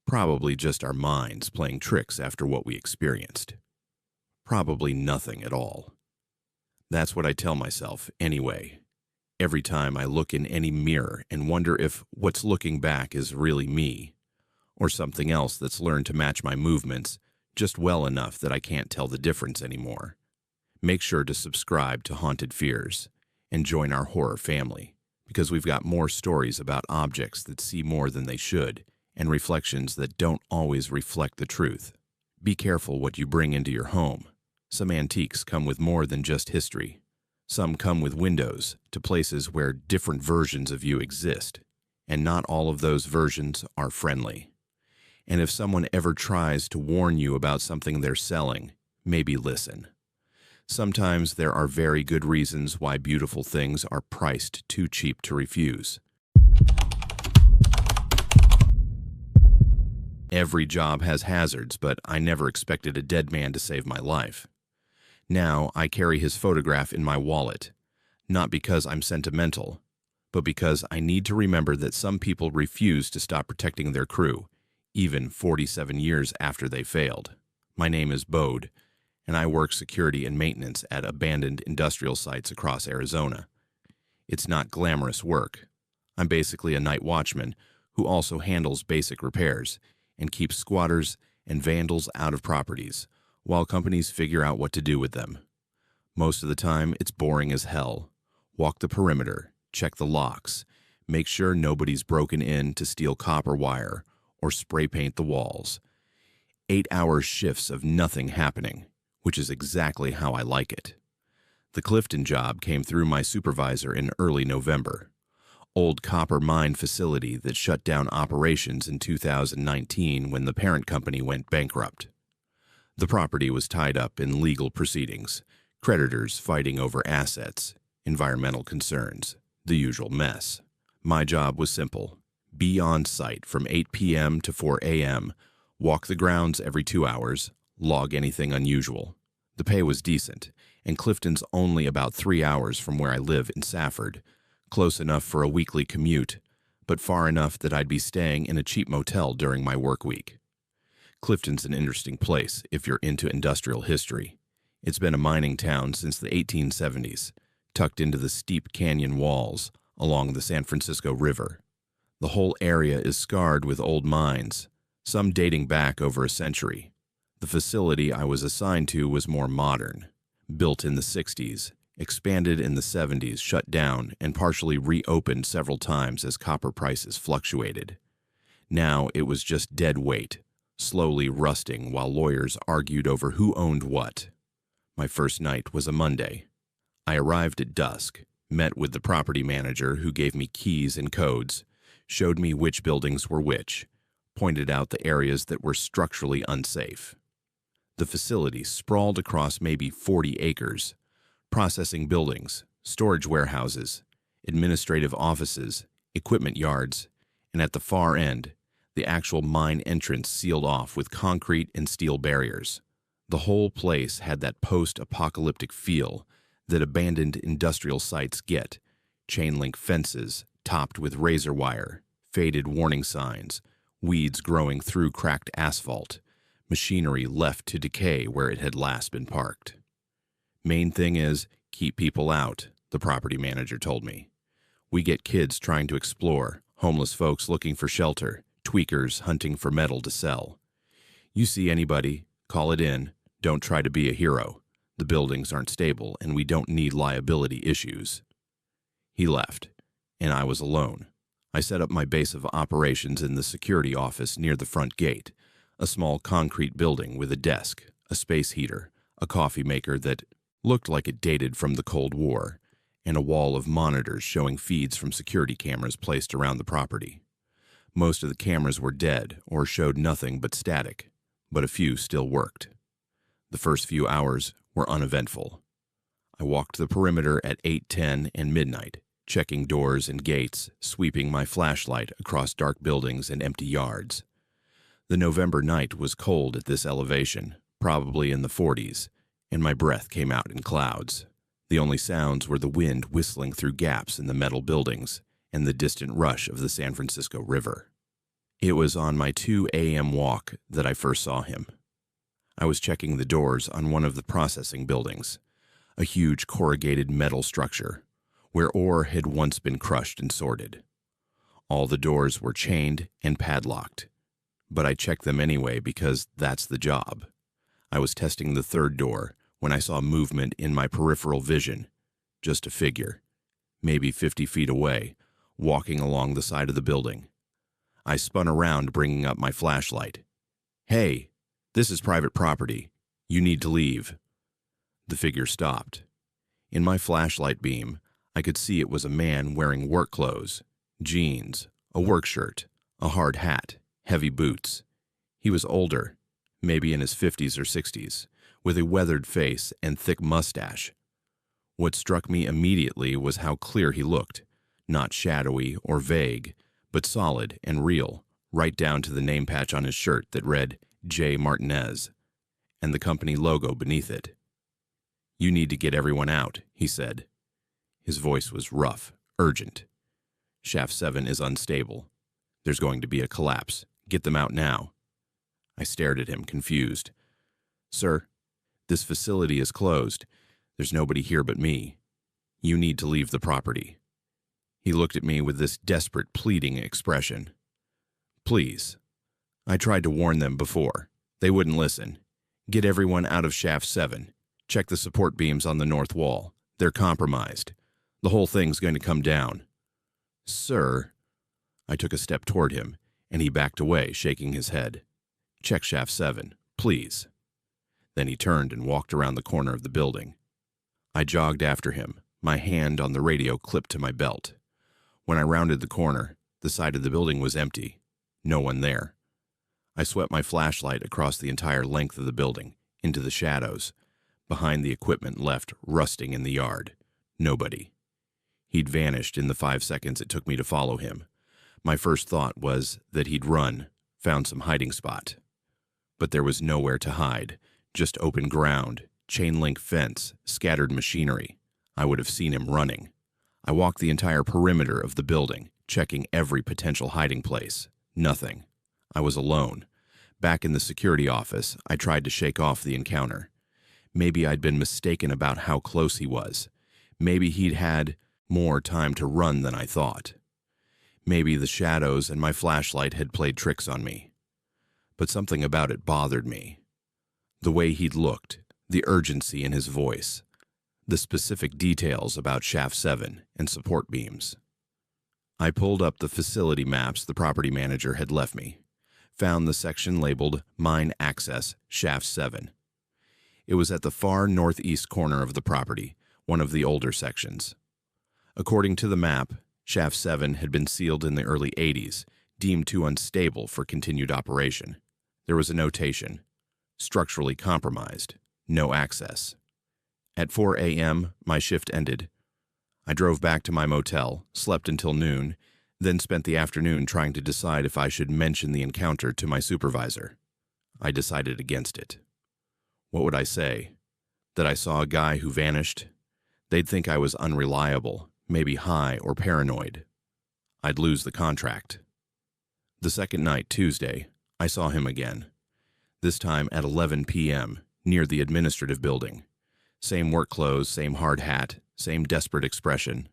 Probably just our minds playing tricks after what we experienced. Probably nothing at all. That's what I tell myself, anyway. Every time I look in any mirror and wonder if what's looking back is really me, or something else that's learned to match my movements just well enough that I can't tell the difference anymore. Make sure to subscribe to Haunted Fears and join our horror family, because we've got more stories about objects that see more than they should and reflections that don't always reflect the truth. Be careful what you bring into your home. Some antiques come with more than just history. Some come with windows to places where different versions of you exist, and not all of those versions are friendly. And if someone ever tries to warn you about something they're selling, maybe listen. Sometimes there are very good reasons why beautiful things are priced too cheap to refuse. Every job has hazards, but I never expected a dead man to save my life. Now I carry his photograph in my wallet, not because I'm sentimental, but because I need to remember that some people refuse to stop protecting their crew, even 47 years after they failed. My name is Bode, and I work security and maintenance at abandoned industrial sites across Arizona. It's not glamorous work. I'm basically a night watchman who also handles basic repairs and keeps squatters and vandals out of properties while companies figure out what to do with them. Most of the time, it's boring as hell. Walk the perimeter, check the locks, make sure nobody's broken in to steal copper wire or spray paint the walls. 8-hour shifts of nothing happening, which is exactly how I like it. The Clifton job came through my supervisor in early November. Old copper mine facility that shut down operations in 2019 when the parent company went bankrupt. The property was tied up in legal proceedings, creditors fighting over assets, environmental concerns, the usual mess. My job was simple. Be on site from 8 p.m. to 4 a.m., walk the grounds every 2 hours, log anything unusual. The pay was decent, and Clifton's only about 3 hours from where I live in Safford, close enough for a weekly commute, but far enough that I'd be staying in a cheap motel during my work week. Clifton's an interesting place if you're into industrial history. It's been a mining town since the 1870s, tucked into the steep canyon walls along the San Francisco River. The whole area is scarred with old mines, some dating back over a century. The facility I was assigned to was more modern, built in the 60s, expanded in the 70s, shut down, and partially reopened several times as copper prices fluctuated. Now it was just dead weight, slowly rusting while lawyers argued over who owned what. My first night was a Monday. I arrived at dusk, met with the property manager who gave me keys and codes, showed me which buildings were which, pointed out the areas that were structurally unsafe. The facility sprawled across maybe 40 acres, processing buildings, storage warehouses, administrative offices, equipment yards, and at the far end, the actual mine entrance sealed off with concrete and steel barriers. The whole place had that post-apocalyptic feel that abandoned industrial sites get, chain link fences topped with razor wire, faded warning signs, weeds growing through cracked asphalt, machinery left to decay where it had last been parked. Main thing is, keep people out, the property manager told me. We get kids trying to explore, homeless folks looking for shelter, tweakers hunting for metal to sell. You see anybody, call it in, don't try to be a hero. The buildings aren't stable and we don't need liability issues. He left, and I was alone. I set up my base of operations in the security office near the front gate, a small concrete building with a desk, a space heater, a coffee maker that looked like it dated from the Cold War, and a wall of monitors showing feeds from security cameras placed around the property. Most of the cameras were dead or showed nothing but static, but a few still worked. The first few hours were uneventful. I walked the perimeter at 8:10 and midnight, checking doors and gates, sweeping my flashlight across dark buildings and empty yards. The November night was cold at this elevation, probably in the 40s, and my breath came out in clouds. The only sounds were the wind whistling through gaps in the metal buildings and the distant rush of the San Francisco River. It was on my 2 a.m. walk that I first saw him. I was checking the doors on one of the processing buildings, a huge corrugated metal structure, where ore had once been crushed and sorted. All the doors were chained and padlocked, but I checked them anyway because that's the job. I was testing the third door when I saw movement in my peripheral vision, just a figure, maybe 50 feet away, walking along the side of the building. I spun around, bringing up my flashlight. "Hey, this is private property. You need to leave." The figure stopped. In my flashlight beam, I could see it was a man wearing work clothes, jeans, a work shirt, a hard hat, heavy boots. He was older, maybe in his 50s or 60s, with a weathered face and thick mustache. What struck me immediately was how clear he looked, not shadowy or vague, but solid and real, right down to the name patch on his shirt that read J. Martinez, and the company logo beneath it. "You need to get everyone out," he said. His voice was rough, urgent. "Shaft 7 is unstable. There's going to be a collapse. Get them out now." I stared at him, confused. "Sir, this facility is closed. There's nobody here but me. You need to leave the property." He looked at me with this desperate, pleading expression. "Please." I tried to warn them before. They wouldn't listen. "Get everyone out of Shaft 7. Check the support beams on the north wall. They're compromised. The whole thing's going to come down." "Sir." I took a step toward him, and he backed away, shaking his head. "Check Shaft 7, please." Then he turned and walked around the corner of the building. I jogged after him, my hand on the radio clipped to my belt. When I rounded the corner, the side of the building was empty. No one there. I swept my flashlight across the entire length of the building, into the shadows, behind the equipment left rusting in the yard. Nobody. He'd vanished in the 5 seconds it took me to follow him. My first thought was that he'd run, found some hiding spot. But there was nowhere to hide, just open ground, chain-link fence, scattered machinery. I would have seen him running. I walked the entire perimeter of the building, checking every potential hiding place. Nothing. I was alone. Back in the security office, I tried to shake off the encounter. Maybe I'd been mistaken about how close he was. Maybe he'd had more time to run than I thought. Maybe the shadows and my flashlight had played tricks on me. But something about it bothered me. The way he'd looked, the urgency in his voice, the specific details about Shaft 7 and support beams. I pulled up the facility maps the property manager had left me, found the section labeled Mine Access Shaft 7. It was at the far northeast corner of the property, one of the older sections. According to the map, Shaft 7 had been sealed in the early 80s, deemed too unstable for continued operation. There was a notation: structurally compromised, no access. At 4 a.m., my shift ended. I drove back to my motel, slept until noon, then spent the afternoon trying to decide if I should mention the encounter to my supervisor. I decided against it. What would I say? That I saw a guy who vanished? They'd think I was unreliable, maybe high or paranoid. I'd lose the contract. The second night, Tuesday, I saw him again. This time at 11 p.m., near the administrative building. Same work clothes, same hard hat, same desperate expression.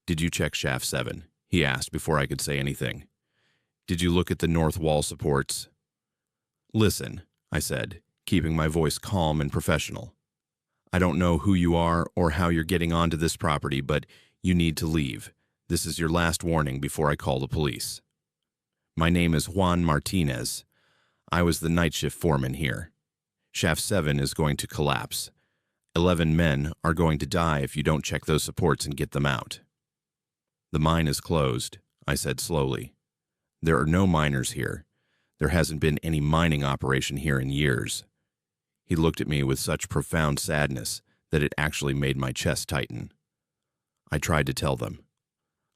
"Did you check shaft 7?" he asked before I could say anything. "Did you look at the north wall supports?" "Listen," I said, keeping my voice calm and professional. "I don't know who you are or how you're getting onto this property, but you need to leave. This is your last warning before I call the police. My name is Juan Martinez. I was the night shift foreman here. Shaft 7 is going to collapse. 11 men are going to die if you don't check those supports and get them out." "The mine is closed," I said slowly. "There are no miners here. There hasn't been any mining operation here in years." He looked at me with such profound sadness that it actually made my chest tighten. I tried to tell them.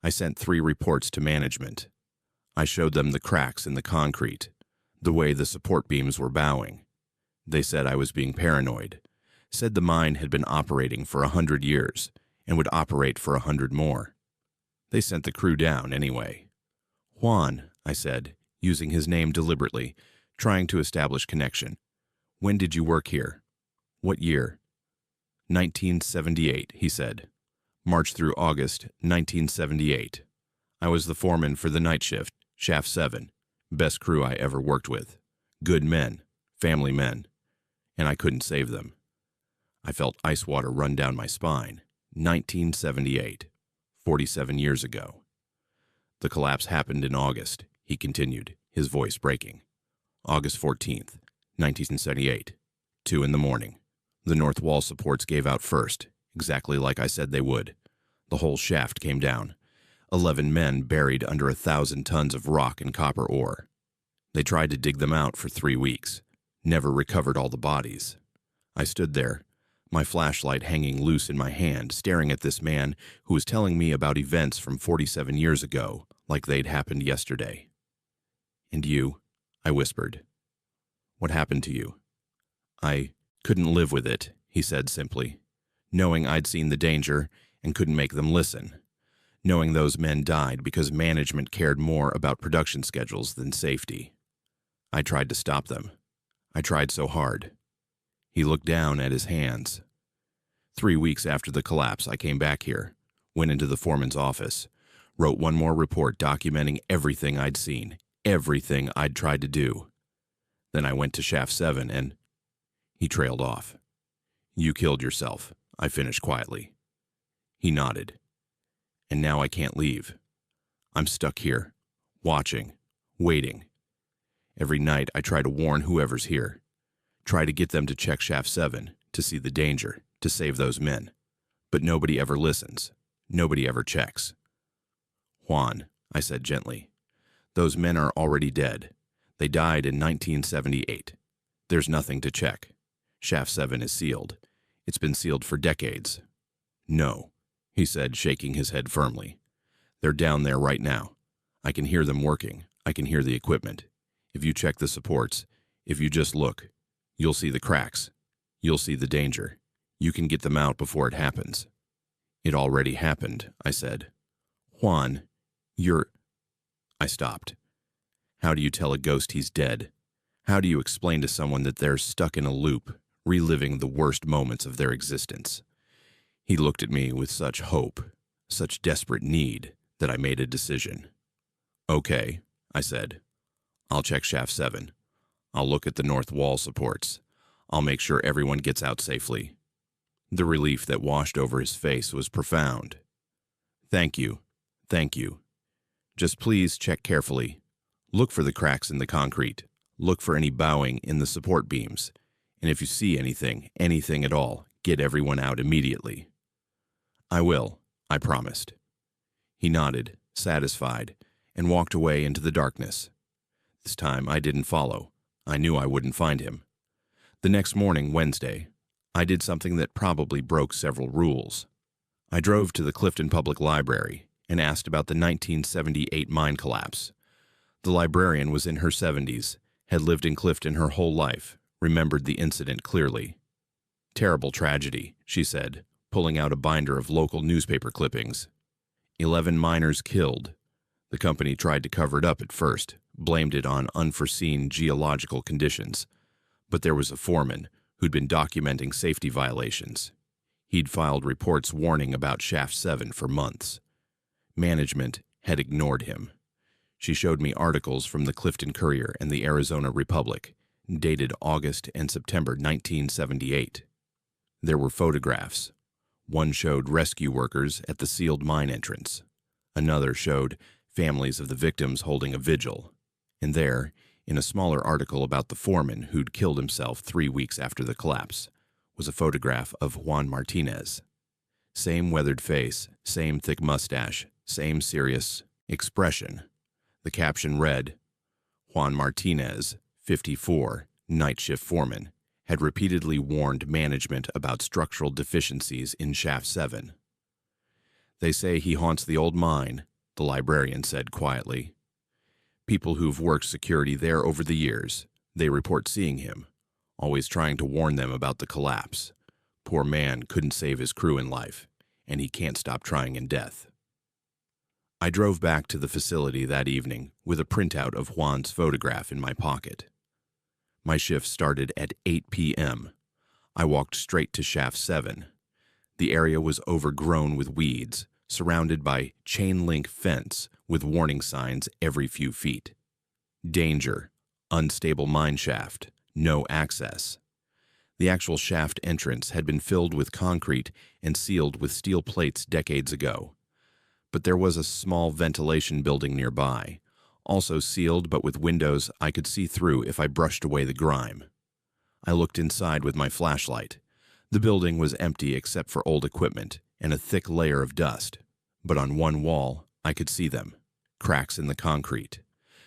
I sent 3 reports to management. I showed them the cracks in the concrete, the way the support beams were bowing. They said I was being paranoid, said the mine had been operating for 100 years and would operate for 100 more. They sent the crew down anyway. "Juan," I said, using his name deliberately, trying to establish connection. "When did you work here? What year?" 1978, he said. "March through August, 1978. I was the foreman for the night shift, shaft 7. Best crew I ever worked with. Good men, family men. And I couldn't save them." I felt ice water run down my spine. 1978. 47 years ago. "The collapse happened in August," he continued, his voice breaking. "August 14th, 1978, 2 in the morning. The north wall supports gave out first, exactly like I said they would. The whole shaft came down. 11 men buried under 1,000 tons of rock and copper ore. They tried to dig them out for 3 weeks, never recovered all the bodies. I stood there, my flashlight hanging loose in my hand, staring at this man who was telling me about events from 47 years ago, like they'd happened yesterday. "And you?" I whispered. "What happened to you?" "I couldn't live with it," he said simply, knowing I'd seen the danger and couldn't make them listen, knowing those men died because management cared more about production schedules than safety. I tried to stop them. I tried so hard. He looked down at his hands. 3 weeks after the collapse, I came back here, went into the foreman's office, wrote one more report documenting everything I'd seen, everything I'd tried to do. Then I went to shaft 7 and..." He trailed off. "You killed yourself," I finished quietly. He nodded. "And now I can't leave. I'm stuck here, watching, waiting. Every night I try to warn whoever's here. Try to get them to check shaft 7, to see the danger, to save those men. But nobody ever listens. Nobody ever checks." "Juan," I said gently, "those men are already dead. They died in 1978. There's nothing to check. Shaft 7 is sealed. It's been sealed for decades." "No," he said, shaking his head firmly. "They're down there right now. I can hear them working. I can hear the equipment. If you check the supports, if you just look, you'll see the cracks. You'll see the danger. You can get them out before it happens." "It already happened," I said. "Juan, you're..." I stopped. How do you tell a ghost he's dead? How do you explain to someone that they're stuck in a loop, reliving the worst moments of their existence? He looked at me with such hope, such desperate need, that I made a decision. "Okay," I said. "I'll check shaft 7. I'll look at the north wall supports. I'll make sure everyone gets out safely." The relief that washed over his face was profound. "Thank you. Thank you. Just please check carefully. Look for the cracks in the concrete. Look for any bowing in the support beams. And if you see anything at all, get everyone out immediately." "I will," I promised. He nodded, satisfied, and walked away into the darkness. This time I didn't follow. I knew I wouldn't find him. The next morning, Wednesday, I did something that probably broke several rules. I drove to the Clifton Public Library and asked about the 1978 mine collapse. The librarian was in her 70s, had lived in Clifton her whole life, remembered the incident clearly. "Terrible tragedy," she said, pulling out a binder of local newspaper clippings. 11 miners killed. The company tried to cover it up at first, blamed it on unforeseen geological conditions. But there was a foreman who'd been documenting safety violations. He'd filed reports warning about Shaft 7 for months. Management had ignored him. She showed me articles from the Clifton Courier and the Arizona Republic, dated August and September 1978. There were photographs. One showed rescue workers at the sealed mine entrance. Another showed families of the victims holding a vigil. And there, in a smaller article about the foreman who'd killed himself 3 weeks after the collapse, was a photograph of Juan Martinez. Same weathered face, same thick mustache, same serious expression. The caption read, Juan Martinez, 54, night shift foreman, had repeatedly warned management about structural deficiencies in Shaft 7. They say he haunts the old mine, the librarian said quietly. People who've worked security there over the years, they report seeing him, always trying to warn them about the collapse. Poor man couldn't save his crew in life, and he can't stop trying in death. I drove back to the facility that evening with a printout of Juan's photograph in my pocket. My shift started at 8 p.m. I walked straight to Shaft 7. The area was overgrown with weeds, surrounded by chain-link fence with warning signs every few feet. Danger, unstable mine shaft, no access. The actual shaft entrance had been filled with concrete and sealed with steel plates decades ago. But there was a small ventilation building nearby, also sealed but with windows I could see through if I brushed away the grime. I looked inside with my flashlight. The building was empty except for old equipment and a thick layer of dust, but on one wall I could see them, cracks in the concrete,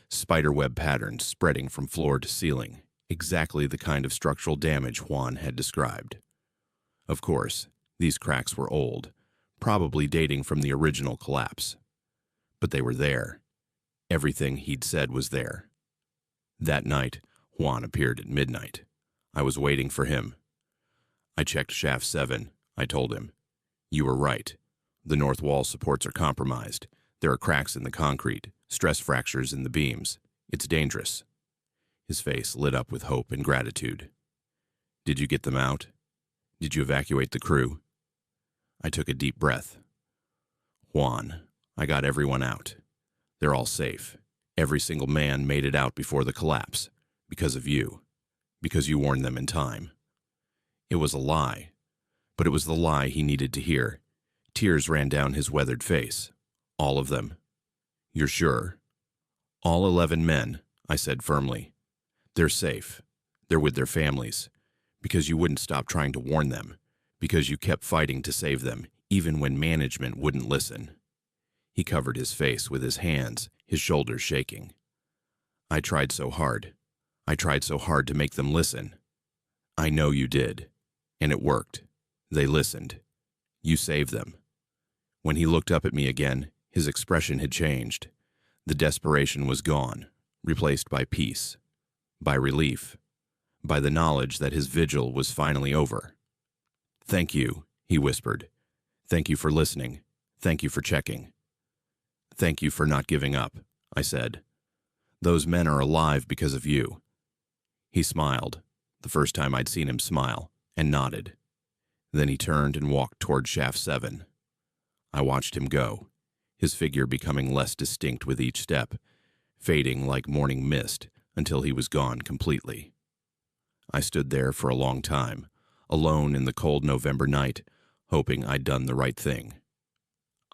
spiderweb patterns spreading from floor to ceiling, exactly the kind of structural damage Juan had described. Of course, these cracks were old, probably dating from the original collapse. But they were there. Everything he'd said was there. That night, Juan appeared at midnight. I was waiting for him. I checked Shaft 7, I told him. You were right. The north wall supports are compromised. There are cracks in the concrete, stress fractures in the beams. It's dangerous. His face lit up with hope and gratitude. Did you get them out? Did you evacuate the crew? I took a deep breath. Juan, I got everyone out. They're all safe. Every single man made it out before the collapse. Because of you. Because you warned them in time. It was a lie. But it was the lie he needed to hear. Tears ran down his weathered face. All of them. You're sure? All 11 men, I said firmly. They're safe. They're with their families. Because you wouldn't stop trying to warn them. Because you kept fighting to save them, even when management wouldn't listen. He covered his face with his hands, his shoulders shaking. I tried so hard. I tried so hard to make them listen. I know you did. And it worked. They listened. You saved them. When he looked up at me again, his expression had changed. The desperation was gone, replaced by peace, by relief, by the knowledge that his vigil was finally over. Thank you, he whispered. Thank you for listening. Thank you for checking. Thank you for not giving up, I said. Those men are alive because of you. He smiled, the first time I'd seen him smile, and nodded. Then he turned and walked toward Shaft 7. I watched him go, his figure becoming less distinct with each step, fading like morning mist until he was gone completely. I stood there for a long time, alone in the cold November night, hoping I'd done the right thing.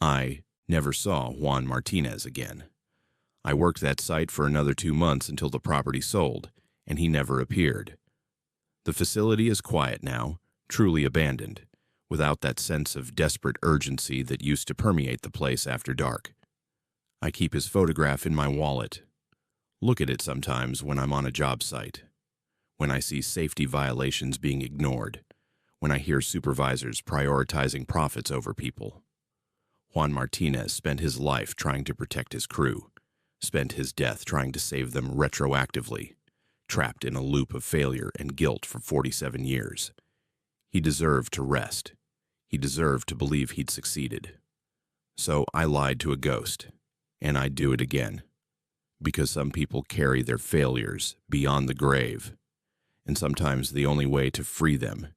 I never saw Juan Martinez again. I worked that site for another 2 months until the property sold, and he never appeared. The facility is quiet now, truly abandoned, without that sense of desperate urgency that used to permeate the place after dark. I keep his photograph in my wallet. Look at it sometimes when I'm on a job site, when I see safety violations being ignored, when I hear supervisors prioritizing profits over people. Juan Martinez spent his life trying to protect his crew, spent his death trying to save them retroactively, trapped in a loop of failure and guilt for 47 years. He deserved to rest. He deserved to believe he'd succeeded. So I lied to a ghost, and I'd do it again. Because some people carry their failures beyond the grave, and sometimes the only way to free them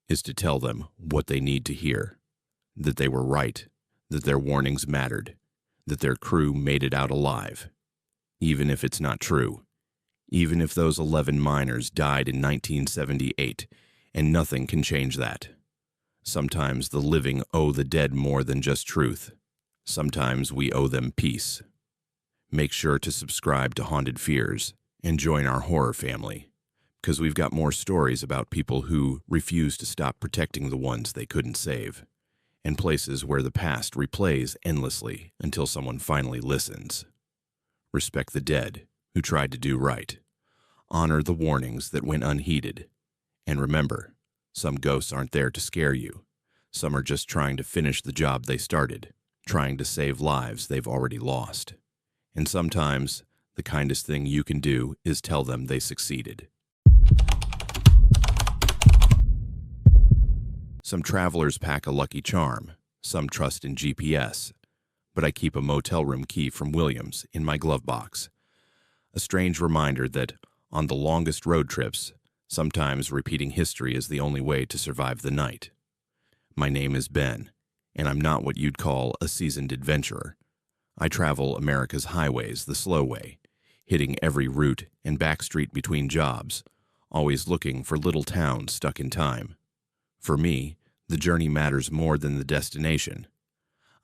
is to tell them what they need to hear, that they were right, that their warnings mattered, that their crew made it out alive. Even if it's not true, even if those 11 miners died in 1978, and nothing can change that. Sometimes the living owe the dead more than just truth. Sometimes we owe them peace. Make sure to subscribe to Haunted Fears and join our horror family, because we've got more stories about people who refuse to stop protecting the ones they couldn't save, and places where the past replays endlessly until someone finally listens. Respect the dead who tried to do right. Honor the warnings that went unheeded. And remember, some ghosts aren't there to scare you. Some are just trying to finish the job they started, trying to save lives they've already lost. And sometimes, the kindest thing you can do is tell them they succeeded. Some travelers pack a lucky charm, some trust in GPS, but I keep a motel room key from Williams in my glove box. A strange reminder that, on the longest road trips, sometimes repeating history is the only way to survive the night. My name is Ben, and I'm not what you'd call a seasoned adventurer. I travel America's highways the slow way, hitting every route and back street between jobs, always looking for little towns stuck in time. For me, the journey matters more than the destination.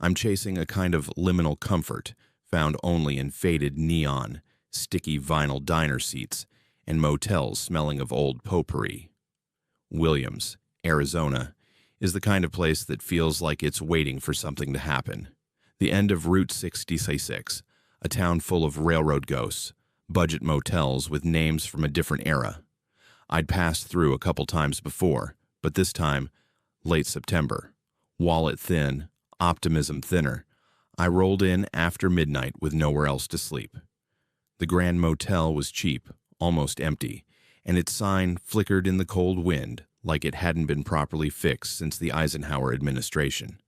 I'm chasing a kind of liminal comfort found only in faded neon, sticky vinyl diner seats, and motels smelling of old potpourri. Williams, Arizona, is the kind of place that feels like it's waiting for something to happen. The end of Route 66, a town full of railroad ghosts, budget motels with names from a different era. I'd passed through a couple times before, but this time, late September, wallet thin, optimism thinner, I rolled in after midnight with nowhere else to sleep. The Grand Motel was cheap, almost empty, and its sign flickered in the cold wind like it hadn't been properly fixed since the Eisenhower administration.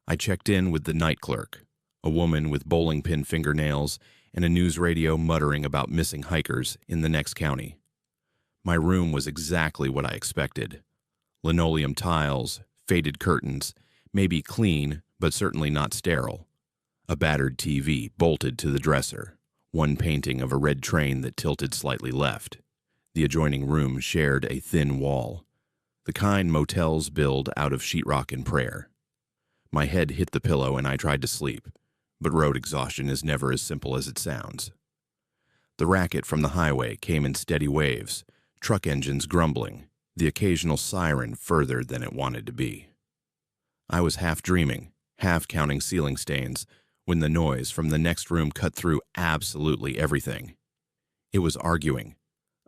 I checked in with the night clerk, a woman with bowling pin fingernails and a news radio muttering about missing hikers in the next county. My room was exactly what I expected. Linoleum tiles, faded curtains, maybe clean, but certainly not sterile. A battered TV bolted to the dresser, one painting of a red train that tilted slightly left. The adjoining room shared a thin wall, the kind motels build out of sheetrock and prayer. My head hit the pillow and I tried to sleep, but road exhaustion is never as simple as it sounds. The racket from the highway came in steady waves, truck engines grumbling, the occasional siren further than it wanted to be. I was half dreaming, half counting ceiling stains, when the noise from the next room cut through absolutely everything. It was arguing.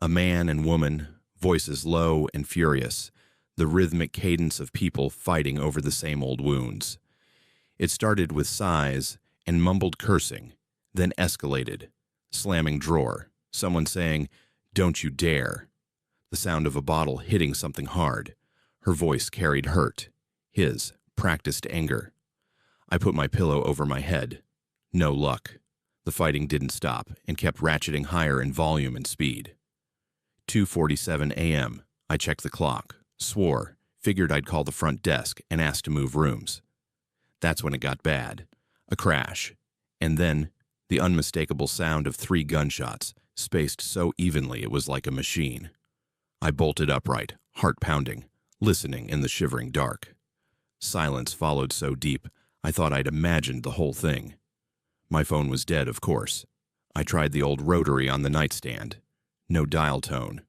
A man and woman, voices low and furious, the rhythmic cadence of people fighting over the same old wounds. It started with sighs and mumbled cursing, then escalated, slamming drawer, someone saying, "Don't you dare." The sound of a bottle hitting something hard. Her voice carried hurt, his practiced anger. I put my pillow over my head. No luck. The fighting didn't stop and kept ratcheting higher in volume and speed. 2:47 a.m. I checked the clock, swore, figured I'd call the front desk and ask to move rooms. That's when it got bad. A crash. And then the unmistakable sound of 3 gunshots, spaced so evenly it was like a machine. I bolted upright, heart pounding, listening in the shivering dark. Silence followed so deep, I thought I'd imagined the whole thing. My phone was dead, of course. I tried the old rotary on the nightstand. No dial tone.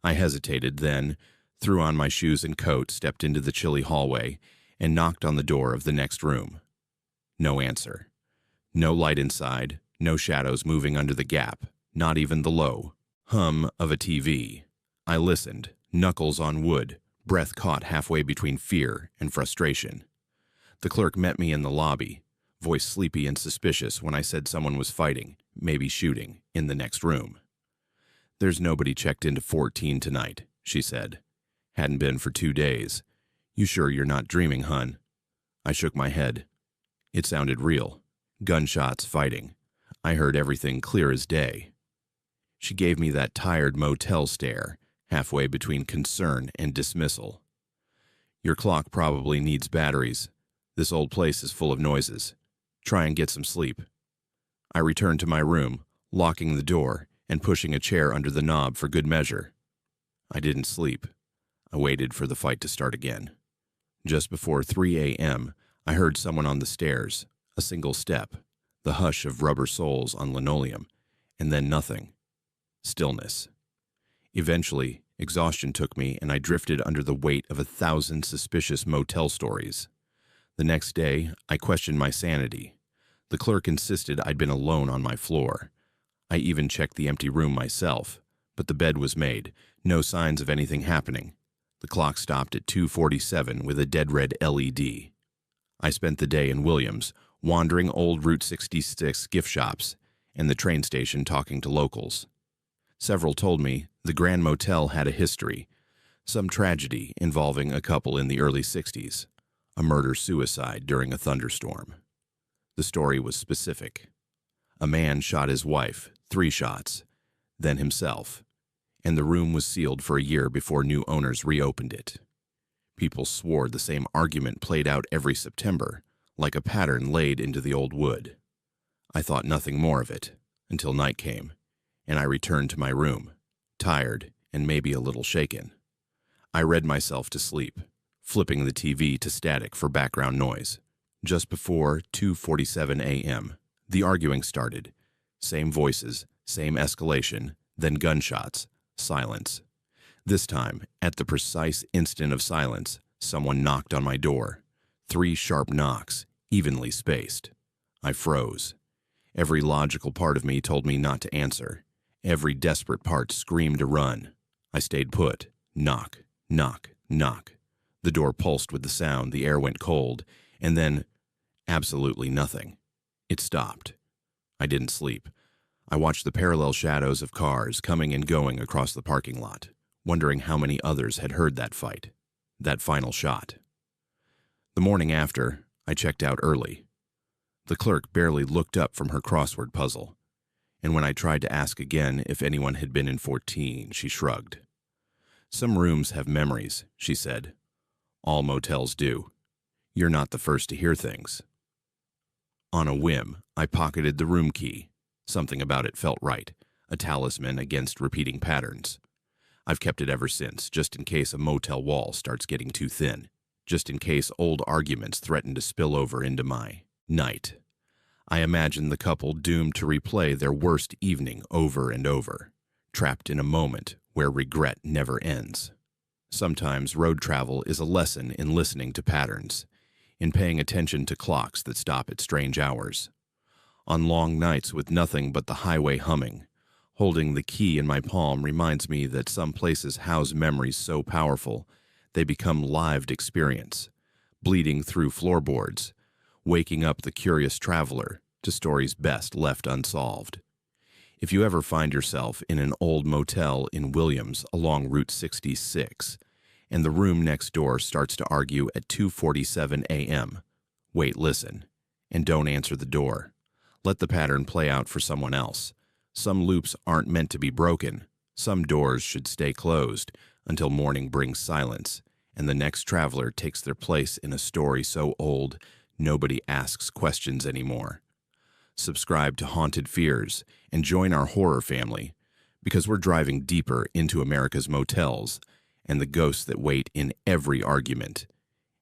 I hesitated, then threw on my shoes and coat, stepped into the chilly hallway, and knocked on the door of the next room. No answer. No light inside, no shadows moving under the gap, not even the low hum of a TV. I listened, knuckles on wood, breath caught halfway between fear and frustration. The clerk met me in the lobby, voice sleepy and suspicious when I said someone was fighting, maybe shooting, in the next room. "There's nobody checked into 14 tonight," she said. "Hadn't been for 2 days. You sure you're not dreaming, hun?" I shook my head. It sounded real. Gunshots, fighting. I heard everything clear as day. She gave me that tired motel stare, halfway between concern and dismissal. Your clock probably needs batteries. This old place is full of noises. Try and get some sleep. I returned to my room, locking the door and pushing a chair under the knob for good measure. I didn't sleep. I waited for the fight to start again. Just before 3 a.m., I heard someone on the stairs, a single step, the hush of rubber soles on linoleum, and then nothing. Stillness. Eventually, exhaustion took me and I drifted under the weight of 1,000 suspicious motel stories. The next day, I questioned my sanity. The clerk insisted I'd been alone on my floor. I even checked the empty room myself, but the bed was made, no signs of anything happening. The clock stopped at 2:47 with a dead red LED. I spent the day in Williams, wandering old Route 66 gift shops and the train station talking to locals. Several told me the Grand Motel had a history, some tragedy involving a couple in the early 60s, a murder-suicide during a thunderstorm. The story was specific. A man shot his wife, 3 shots, then himself, and the room was sealed for a year before new owners reopened it. People swore the same argument played out every September, like a pattern laid into the old wood. I thought nothing more of it, until night came, and I returned to my room, tired and maybe a little shaken. I read myself to sleep, flipping the TV to static for background noise. Just before 2:47 a.m., the arguing started. Same voices, same escalation, then gunshots, silence. This time, at the precise instant of silence, someone knocked on my door. 3 sharp knocks, evenly spaced. I froze. Every logical part of me told me not to answer. Every desperate part screamed to run. I stayed put. Knock, knock, knock. The door pulsed with the sound, the air went cold, and then absolutely nothing. It stopped. I didn't sleep. I watched the parallel shadows of cars coming and going across the parking lot, wondering how many others had heard that fight, that final shot. The morning after, I checked out early. The clerk barely looked up from her crossword puzzle, and when I tried to ask again if anyone had been in 14, she shrugged. Some rooms have memories, she said. All motels do. You're not the first to hear things. On a whim, I pocketed the room key. Something about it felt right, a talisman against repeating patterns. I've kept it ever since, just in case a motel wall starts getting too thin, just in case old arguments threaten to spill over into my night. I imagine the couple doomed to replay their worst evening over and over, trapped in a moment where regret never ends. Sometimes road travel is a lesson in listening to patterns, in paying attention to clocks that stop at strange hours. On long nights with nothing but the highway humming, holding the key in my palm reminds me that some places house memories so powerful they become lived experience, bleeding through floorboards, waking up the curious traveler to stories best left unsolved. If you ever find yourself in an old motel in Williams along Route 66, and the room next door starts to argue at 2:47 a.m., wait, listen, and don't answer the door. Let the pattern play out for someone else. Some loops aren't meant to be broken. Some doors should stay closed until morning brings silence, and the next traveler takes their place in a story so old nobody asks questions anymore. Subscribe to Haunted Fears and join our horror family, because we're driving deeper into America's motels and the ghosts that wait in every argument,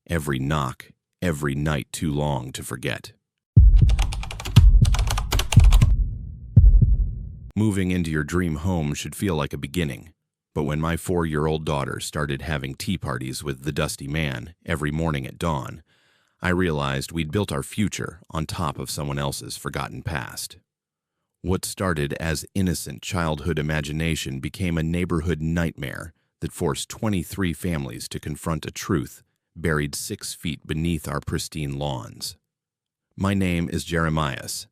every knock, every night too long to forget. Moving into your dream home should feel like a beginning, but when my 4-year-old daughter started having tea parties with the dusty man every morning at dawn, I realized we'd built our future on top of someone else's forgotten past. What started as innocent childhood imagination became a neighborhood nightmare that forced 23 families to confront a truth buried 6 feet beneath our pristine lawns. My name is Jeremias,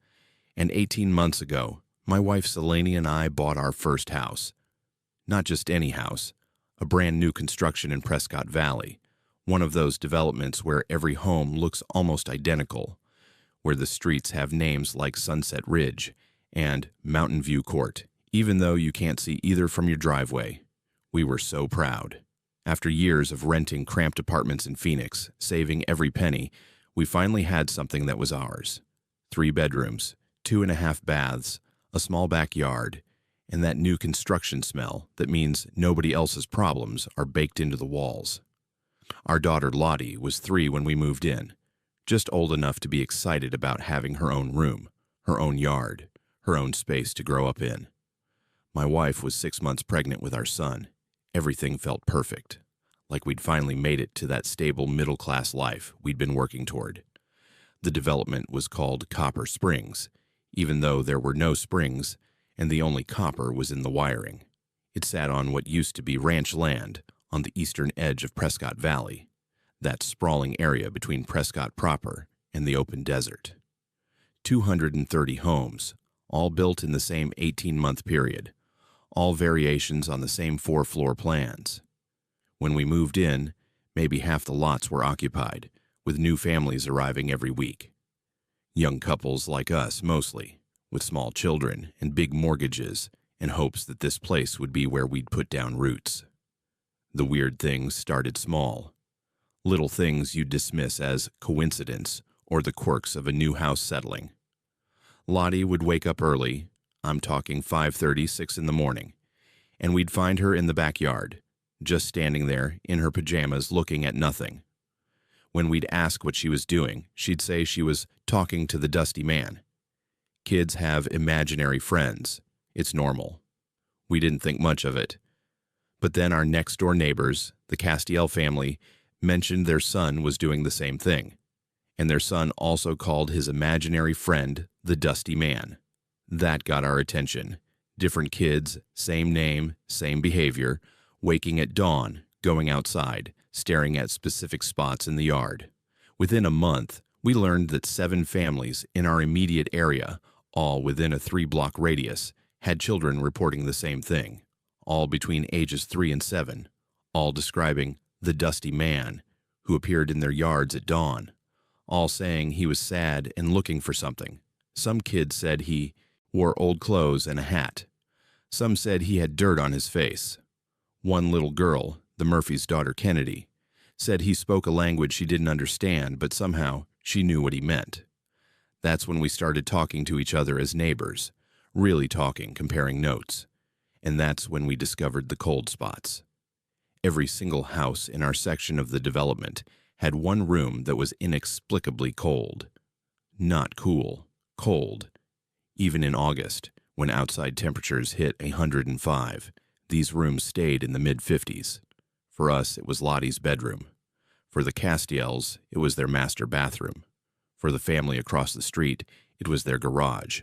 and 18 months ago, my wife Seligman and I bought our first house. Not just any house, a brand new construction in Prescott Valley, one of those developments where every home looks almost identical, where the streets have names like Sunset Ridge and Mountain View Court, even though you can't see either from your driveway. We were so proud. After years of renting cramped apartments in Phoenix, saving every penny, we finally had something that was ours. 3 bedrooms, 2.5 baths, a small backyard, and that new construction smell that means nobody else's problems are baked into the walls. Our daughter Lottie was 3 when we moved in, just old enough to be excited about having her own room, her own yard, her own space to grow up in. My wife was 6 months pregnant with our son. Everything felt perfect, like we'd finally made it to that stable middle-class life we'd been working toward. The development was called Copper Springs, even though there were no springs and the only copper was in the wiring. It sat on what used to be ranch land on the eastern edge of Prescott Valley, that sprawling area between Prescott proper and the open desert. 230 homes, all built in the same 18-month period, all variations on the same 4-floor plans. When we moved in, maybe half the lots were occupied, with new families arriving every week. Young couples like us, mostly, with small children and big mortgages and hopes that this place would be where we'd put down roots. The weird things started small. Little things you'd dismiss as coincidence or the quirks of a new house settling. Lottie would wake up early, I'm talking 5:30, 6 in the morning, and we'd find her in the backyard, just standing there in her pajamas looking at nothing. When we'd ask what she was doing, she'd say she was talking to the dusty man. Kids have imaginary friends. It's normal. We didn't think much of it. But then our next-door neighbors, the Castiel family, mentioned their son was doing the same thing, and their son also called his imaginary friend the dusty man. That got our attention. Different kids, same name, same behavior, waking at dawn, going outside, staring at specific spots in the yard. Within a month, we learned that 7 families in our immediate area, all within a 3-block radius, had children reporting the same thing, all between ages 3 and 7, all describing the dusty man who appeared in their yards at dawn, all saying he was sad and looking for something. Some kids said he wore old clothes and a hat. Some said he had dirt on his face. One little girl, the Murphy's daughter Kennedy, said he spoke a language she didn't understand, but somehow she knew what he meant. That's when we started talking to each other as neighbors, really talking, comparing notes. And that's when we discovered the cold spots. Every single house in our section of the development had one room that was inexplicably cold. Not cool, cold. Even in August, when outside temperatures hit 105, these rooms stayed in the mid-50s. For us, it was Lottie's bedroom. For the Castiels, it was their master bathroom. For the family across the street, it was their garage.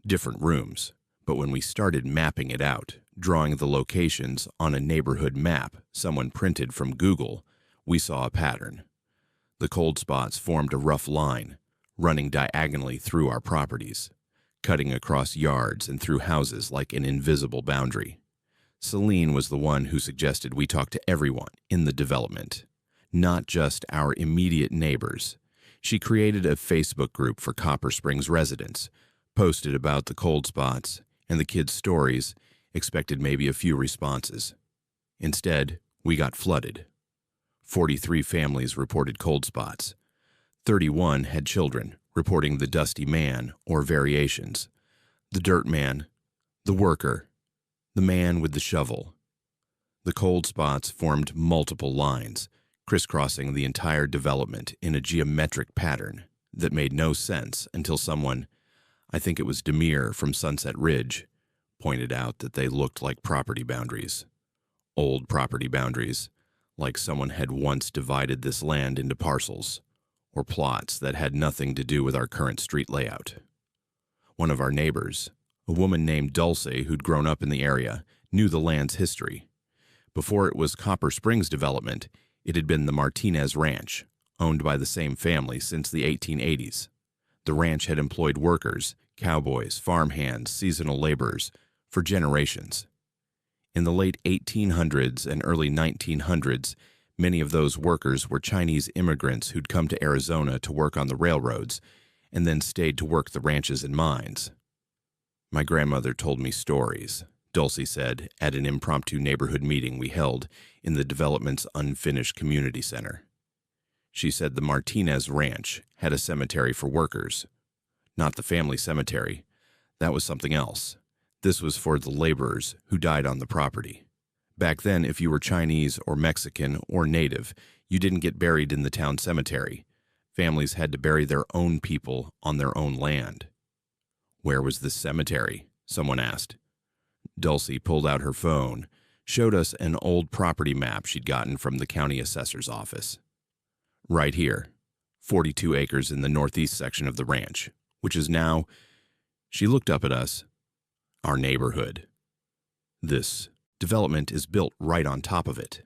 Different rooms, but when we started mapping it out, drawing the locations on a neighborhood map someone printed from Google, we saw a pattern. The cold spots formed a rough line, running diagonally through our properties, cutting across yards and through houses like an invisible boundary. Seligman was the one who suggested we talk to everyone in the development, not just our immediate neighbors. She created a Facebook group for Copper Springs residents, posted about the cold spots and the kids' stories, expected maybe a few responses. Instead, we got flooded. 43 families reported cold spots. 31 had children, reporting the dusty man or variations, the dirt man, the worker, the man with the shovel. The cold spots formed multiple lines, crisscrossing the entire development in a geometric pattern that made no sense until someone, I think it was Demir from Sunset Ridge, pointed out that they looked like property boundaries. Old property boundaries, like someone had once divided this land into parcels, or plots that had nothing to do with our current street layout. One of our neighbors, a woman named Dulce who'd grown up in the area, knew the land's history. Before it was Copper Springs development, it had been the Martinez Ranch, owned by the same family since the 1880s. The ranch had employed workers, cowboys, farmhands, seasonal laborers, for generations. In the late 1800s and early 1900s, many of those workers were Chinese immigrants who'd come to Arizona to work on the railroads and then stayed to work the ranches and mines. My grandmother told me stories, Dulcie said at an impromptu neighborhood meeting we held in the development's unfinished community center. She said the Martinez Ranch had a cemetery for workers. Not the family cemetery. That was something else. This was for the laborers who died on the property. Back then, if you were Chinese or Mexican or Native, you didn't get buried in the town cemetery. Families had to bury their own people on their own land. Where was this cemetery? Someone asked. Dulcie pulled out her phone, showed us an old property map she'd gotten from the county assessor's office. Right here, 42 acres in the northeast section of the ranch, which is now, she looked up at us, our neighborhood. This development is built right on top of it.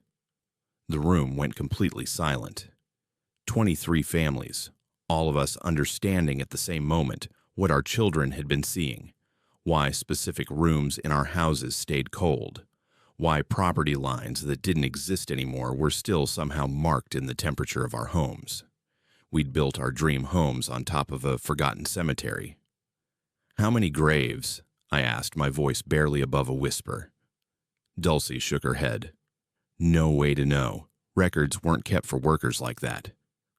The room went completely silent. 23 families, all of us understanding at the same moment what our children had been seeing, why specific rooms in our houses stayed cold, why property lines that didn't exist anymore were still somehow marked in the temperature of our homes. We'd built our dream homes on top of a forgotten cemetery. How many graves? I asked, my voice barely above a whisper. Dulcie shook her head. No way to know. Records weren't kept for workers like that.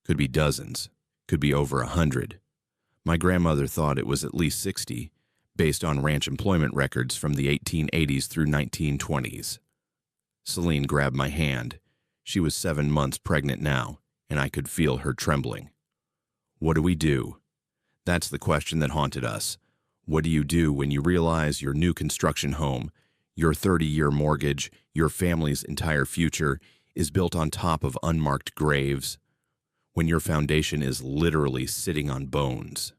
Could be dozens. Could be over 100. My grandmother thought it was at least 60, based on ranch employment records from the 1880s through 1920s. Celine grabbed my hand. She was 7 months pregnant now, and I could feel her trembling. What do we do? That's the question that haunted us. What do you do when you realize your new construction home, your 30-year mortgage, your family's entire future is built on top of unmarked graves? When your foundation is literally sitting on bones?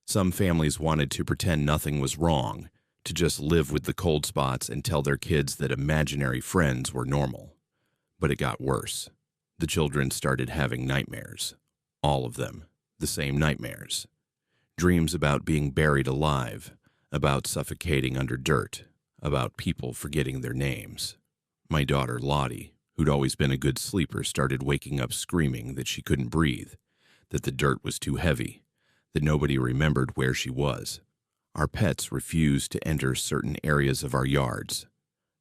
Some families wanted to pretend nothing was wrong, to just live with the cold spots and tell their kids that imaginary friends were normal. But it got worse. The children started having nightmares. All of them. The same nightmares. Dreams about being buried alive, about suffocating under dirt, about people forgetting their names. My daughter, Lottie, who'd always been a good sleeper, started waking up screaming that she couldn't breathe, that the dirt was too heavy, that nobody remembered where she was. Our pets refused to enter certain areas of our yards.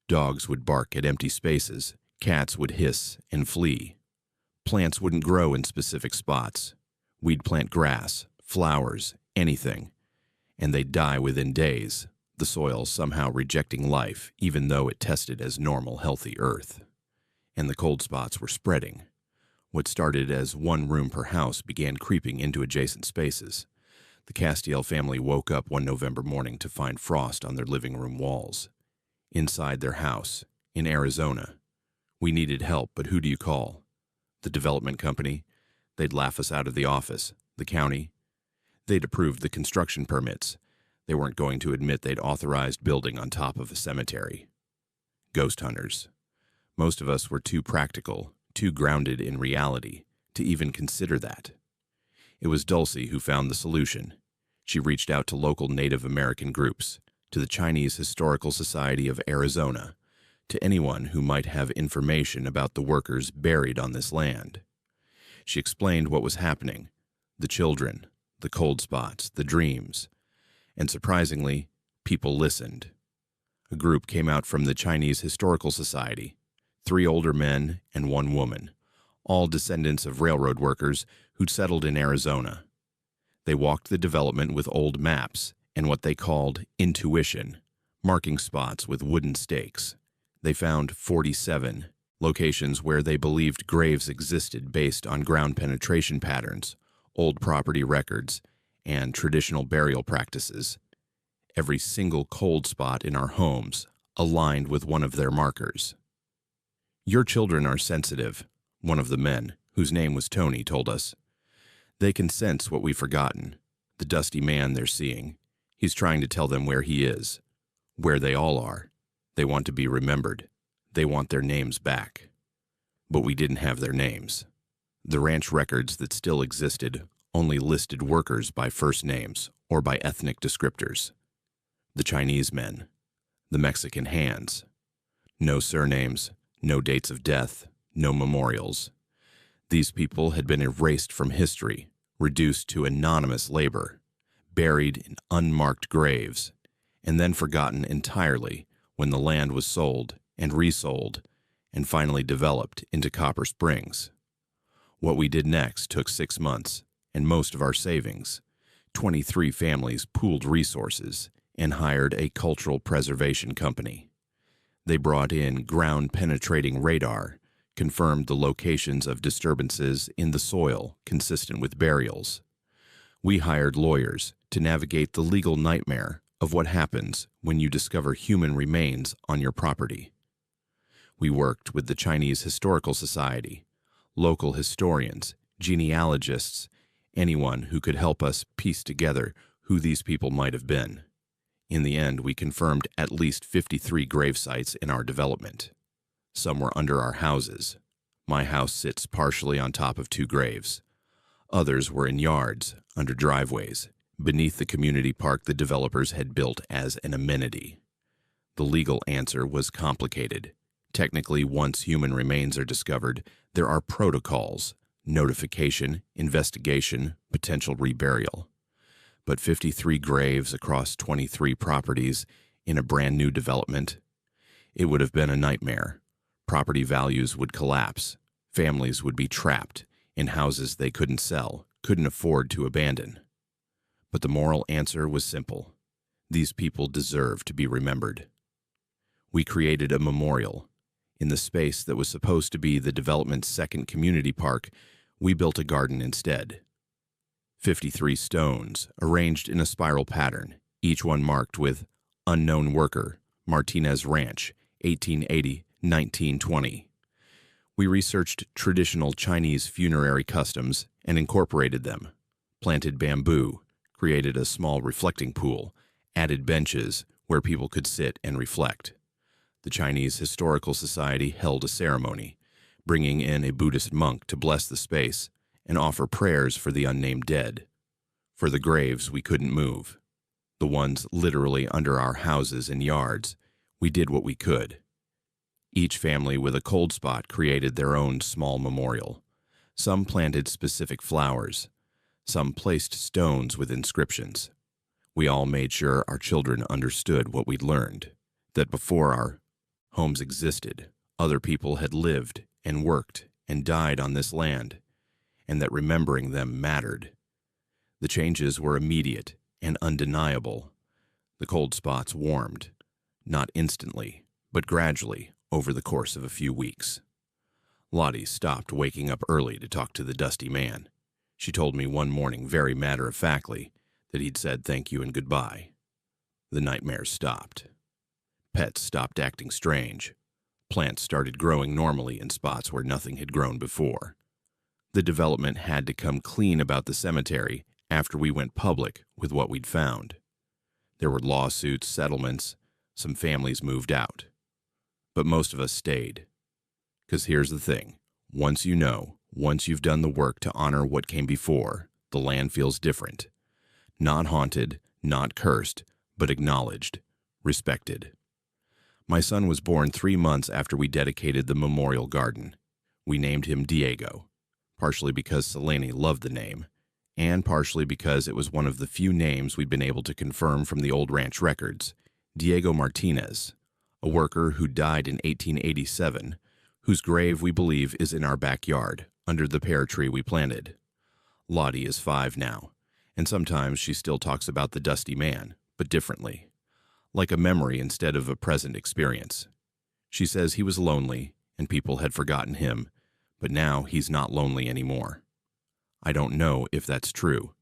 Dogs would bark at empty spaces, cats would hiss and flee. Plants wouldn't grow in specific spots. We'd plant grass, flowers, anything, and they'd die within days, the soil somehow rejecting life even though it tested as normal, healthy earth. And the cold spots were spreading. What started as one room per house began creeping into adjacent spaces. The Castiel family woke up one November morning to find frost on their living room walls. Inside their house, in Arizona. We needed help, but who do you call? The development company? They'd laugh us out of the office. The county? They'd approved the construction permits. They weren't going to admit they'd authorized building on top of a cemetery. Ghost hunters. Most of us were too practical, too grounded in reality, to even consider that. It was Dulcie who found the solution. She reached out to local Native American groups, to the Chinese Historical Society of Arizona, to anyone who might have information about the workers buried on this land. She explained what was happening, the children, the cold spots, the dreams, and surprisingly, people listened. A group came out from the Chinese Historical Society, 3 older men and 1 woman, all descendants of railroad workers who'd settled in Arizona. They walked the development with old maps and what they called intuition, marking spots with wooden stakes. They found 47 locations where they believed graves existed based on ground penetration patterns, old property records, and traditional burial practices. Every single cold spot in our homes aligned with one of their markers. Your children are sensitive, one of the men, whose name was Tony, told us. They can sense what we've forgotten, the dusty man they're seeing. He's trying to tell them where he is, where they all are. They want to be remembered. They want their names back. But we didn't have their names. The ranch records that still existed only listed workers by first names or by ethnic descriptors. The Chinese men, the Mexican hands. No surnames, no dates of death, no memorials. These people had been erased from history, reduced to anonymous labor, buried in unmarked graves, and then forgotten entirely when the land was sold and resold and finally developed into Copper Springs. What we did next took 6 months and most of our savings. 23 families pooled resources and hired a cultural preservation company. They brought in ground-penetrating radar, confirmed the locations of disturbances in the soil consistent with burials. We hired lawyers to navigate the legal nightmare of what happens when you discover human remains on your property. We worked with the Chinese Historical Society, local historians, genealogists, anyone who could help us piece together who these people might have been. In the end, we confirmed at least 53 grave sites in our development. Some were under our houses. My house sits partially on top of 2 graves. Others were in yards, under driveways, beneath the community park the developers had built as an amenity. The legal answer was complicated. Technically, once human remains are discovered, there are protocols: notification, investigation, potential reburial. But 53 graves across 23 properties in a brand new development? It would have been a nightmare. Property values would collapse. Families would be trapped in houses they couldn't sell, couldn't afford to abandon. But the moral answer was simple. These people deserve to be remembered. We created a memorial. In the space that was supposed to be the development's second community park, we built a garden instead. 53 stones, arranged in a spiral pattern, each one marked with Unknown Worker, Martinez Ranch, 1880-1920. We researched traditional Chinese funerary customs and incorporated them, planted bamboo, created a small reflecting pool, added benches where people could sit and reflect. The Chinese Historical Society held a ceremony, bringing in a Buddhist monk to bless the space and offer prayers for the unnamed dead. For the graves we couldn't move, the ones literally under our houses and yards, we did what we could. Each family with a cold spot created their own small memorial. Some planted specific flowers. Some placed stones with inscriptions. We all made sure our children understood what we'd learned, that before our homes existed, other people had lived and worked and died on this land, and that remembering them mattered. The changes were immediate and undeniable. The cold spots warmed, not instantly, but gradually over the course of a few weeks. Lottie stopped waking up early to talk to the dusty man. She told me one morning very matter-of-factly that he'd said thank you and goodbye. The nightmares stopped. Pets stopped acting strange. Plants started growing normally in spots where nothing had grown before. The development had to come clean about the cemetery after we went public with what we'd found. There were lawsuits, settlements, some families moved out. But most of us stayed. 'Cause here's the thing. Once you know, once you've done the work to honor what came before, the land feels different. Not haunted, not cursed, but acknowledged, respected. My son was born 3 months after we dedicated the memorial garden. We named him Diego, partially because Seligman loved the name, and partially because it was one of the few names we'd been able to confirm from the old ranch records. Diego Martinez, a worker who died in 1887, whose grave we believe is in our backyard, under the pear tree we planted. Lottie is 5 now, and sometimes she still talks about the dusty man, but differently. Like a memory instead of a present experience. She says he was lonely and people had forgotten him, but now he's not lonely anymore. I don't know if that's true.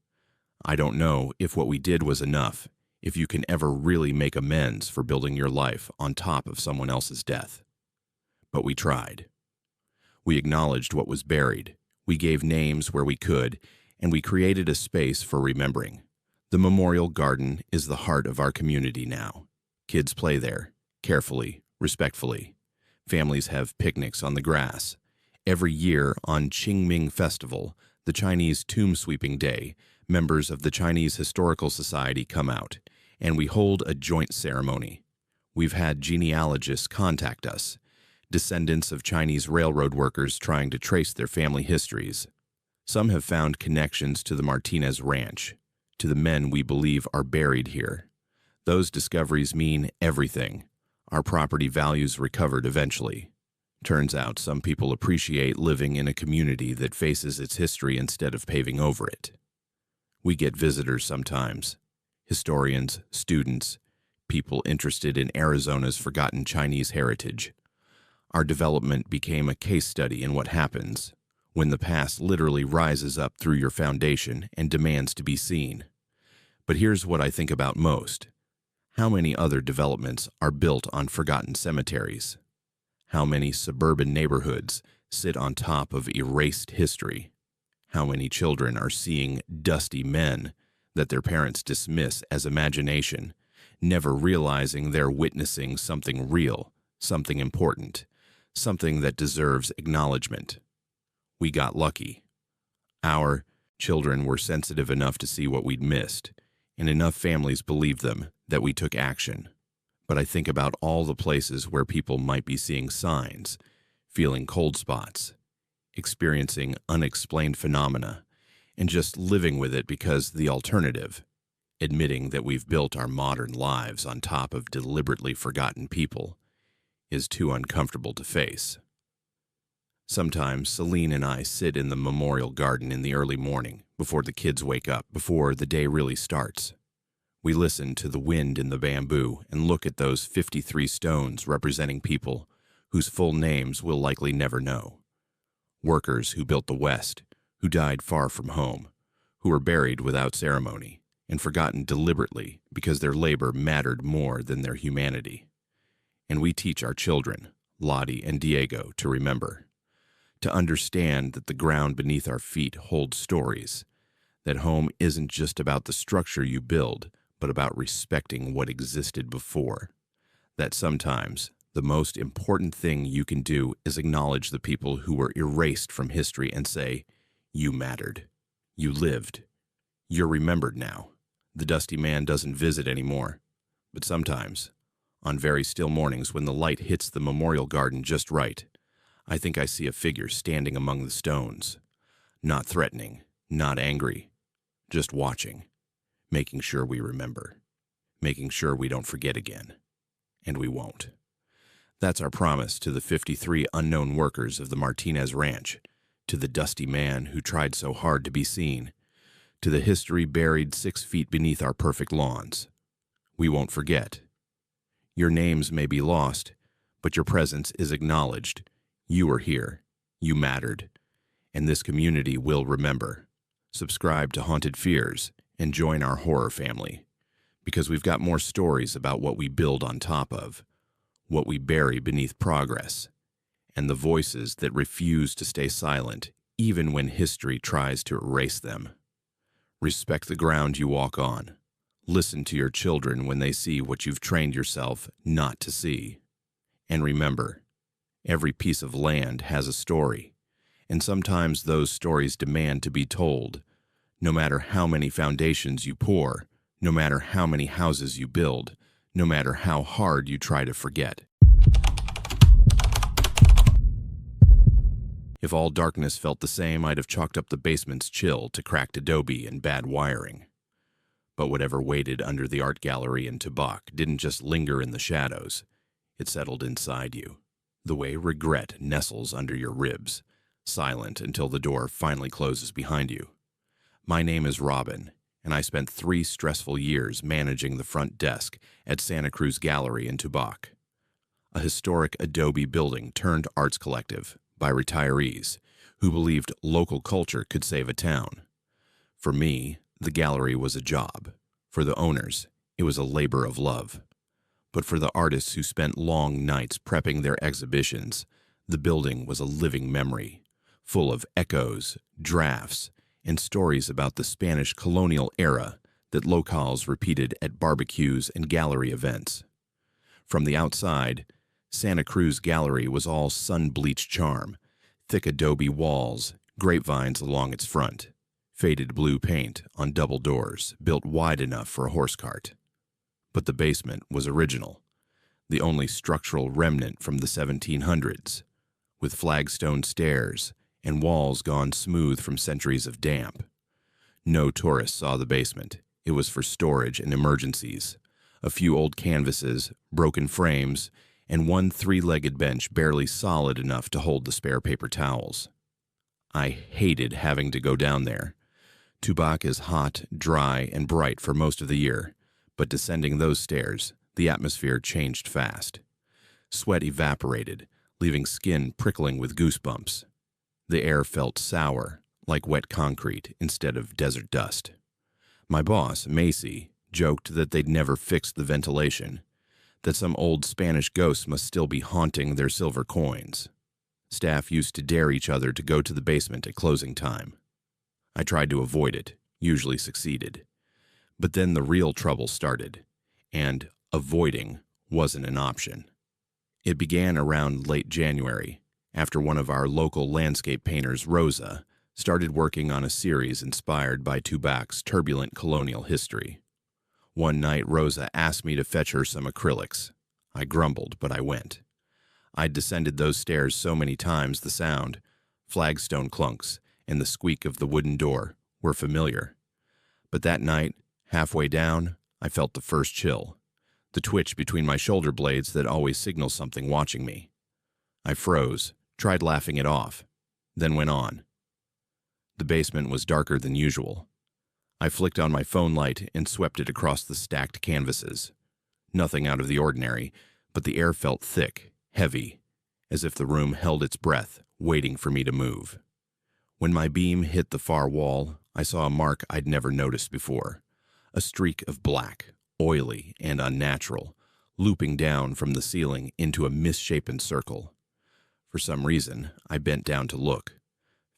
I don't know if what we did was enough, if you can ever really make amends for building your life on top of someone else's death. But we tried. We acknowledged what was buried, we gave names where we could, and we created a space for remembering. The memorial garden is the heart of our community now. Kids play there, carefully, respectfully. Families have picnics on the grass. Every year on Qingming Festival, the Chinese Tomb Sweeping Day, members of the Chinese Historical Society come out, and we hold a joint ceremony. We've had genealogists contact us, descendants of Chinese railroad workers trying to trace their family histories. Some have found connections to the Martinez Ranch, to the men we believe are buried here. Those discoveries mean everything. Our property values recovered eventually. Turns out some people appreciate living in a community that faces its history instead of paving over it. We get visitors sometimes, historians, students, people interested in Arizona's forgotten Chinese heritage. Our development became a case study in what happens when the past literally rises up through your foundation and demands to be seen. But here's what I think about most. How many other developments are built on forgotten cemeteries? How many suburban neighborhoods sit on top of erased history? How many children are seeing dusty men that their parents dismiss as imagination, never realizing they're witnessing something real, something important, something that deserves acknowledgement? We got lucky. Our children were sensitive enough to see what we'd missed, and enough families believed them that we took action. But I think about all the places where people might be seeing signs, feeling cold spots, experiencing unexplained phenomena, and just living with it because the alternative, admitting that we've built our modern lives on top of deliberately forgotten people, is too uncomfortable to face. Sometimes Celine and I sit in the memorial garden in the early morning, before the kids wake up, before the day really starts. We listen to the wind in the bamboo and look at those 53 stones representing people whose full names we'll likely never know. Workers who built the West, who died far from home, who were buried without ceremony and forgotten deliberately because their labor mattered more than their humanity. And we teach our children, Lottie and Diego, to remember, to understand that the ground beneath our feet holds stories, that home isn't just about the structure you build, but about respecting what existed before, that sometimes the most important thing you can do is acknowledge the people who were erased from history and say, you mattered, you lived, you're remembered now. The dusty man doesn't visit anymore, but sometimes, on very still mornings when the light hits the memorial garden just right, I think I see a figure standing among the stones, not threatening, not angry, just watching, making sure we remember, making sure we don't forget again, and we won't. That's our promise to the 53 unknown workers of the Martinez Ranch, to the dusty man who tried so hard to be seen, to the history buried 6 feet beneath our perfect lawns. We won't forget. Your names may be lost, but your presence is acknowledged. You were here, you mattered, and this community will remember. Subscribe to Haunted Fears and join our horror family, because we've got more stories about what we build on top of, what we bury beneath progress, and the voices that refuse to stay silent even when history tries to erase them. Respect the ground you walk on. Listen to your children when they see what you've trained yourself not to see. And remember, every piece of land has a story, and sometimes those stories demand to be told. No matter how many foundations you pour, no matter how many houses you build, no matter how hard you try to forget. If all darkness felt the same, I'd have chalked up the basement's chill to cracked adobe and bad wiring. But whatever waited under the art gallery in Tubac didn't just linger in the shadows. It settled inside you, the way regret nestles under your ribs, silent until the door finally closes behind you. My name is Robin, and I spent 3 stressful years managing the front desk at Santa Cruz Gallery in Tubac, a historic adobe building turned arts collective by retirees who believed local culture could save a town. For me, the gallery was a job. For the owners, it was a labor of love. But for the artists who spent long nights prepping their exhibitions, the building was a living memory, full of echoes, drafts, and stories about the Spanish colonial era that locals repeated at barbecues and gallery events. From the outside, Santa Cruz Gallery was all sun-bleached charm, thick adobe walls, grapevines along its front, faded blue paint on double doors built wide enough for a horse cart. But the basement was original, the only structural remnant from the 1700s, with flagstone stairs and walls gone smooth from centuries of damp. No tourists saw the basement. It was for storage and emergencies. A few old canvases, broken frames, and one three-legged bench barely solid enough to hold the spare paper towels. I hated having to go down there. Tubac is hot, dry, and bright for most of the year, but descending those stairs, the atmosphere changed fast. Sweat evaporated, leaving skin prickling with goosebumps. The air felt sour, like wet concrete instead of desert dust. My boss, Macy, joked that they'd never fixed the ventilation, that some old Spanish ghosts must still be haunting their silver coins. Staff used to dare each other to go to the basement at closing time. I tried to avoid it, usually succeeded. But then the real trouble started, and avoiding wasn't an option. It began around late January, after one of our local landscape painters, Rosa, started working on a series inspired by Tubac's turbulent colonial history. One night, Rosa asked me to fetch her some acrylics. I grumbled, but I went. I'd descended those stairs so many times the sound, flagstone clunks, and the squeak of the wooden door were familiar. But that night, halfway down, I felt the first chill, the twitch between my shoulder blades that always signals something watching me. I froze, tried laughing it off, then went on. The basement was darker than usual. I flicked on my phone light and swept it across the stacked canvases. Nothing out of the ordinary, but the air felt thick, heavy, as if the room held its breath, waiting for me to move. When my beam hit the far wall, I saw a mark I'd never noticed before. A streak of black, oily and unnatural, looping down from the ceiling into a misshapen circle. For some reason, I bent down to look,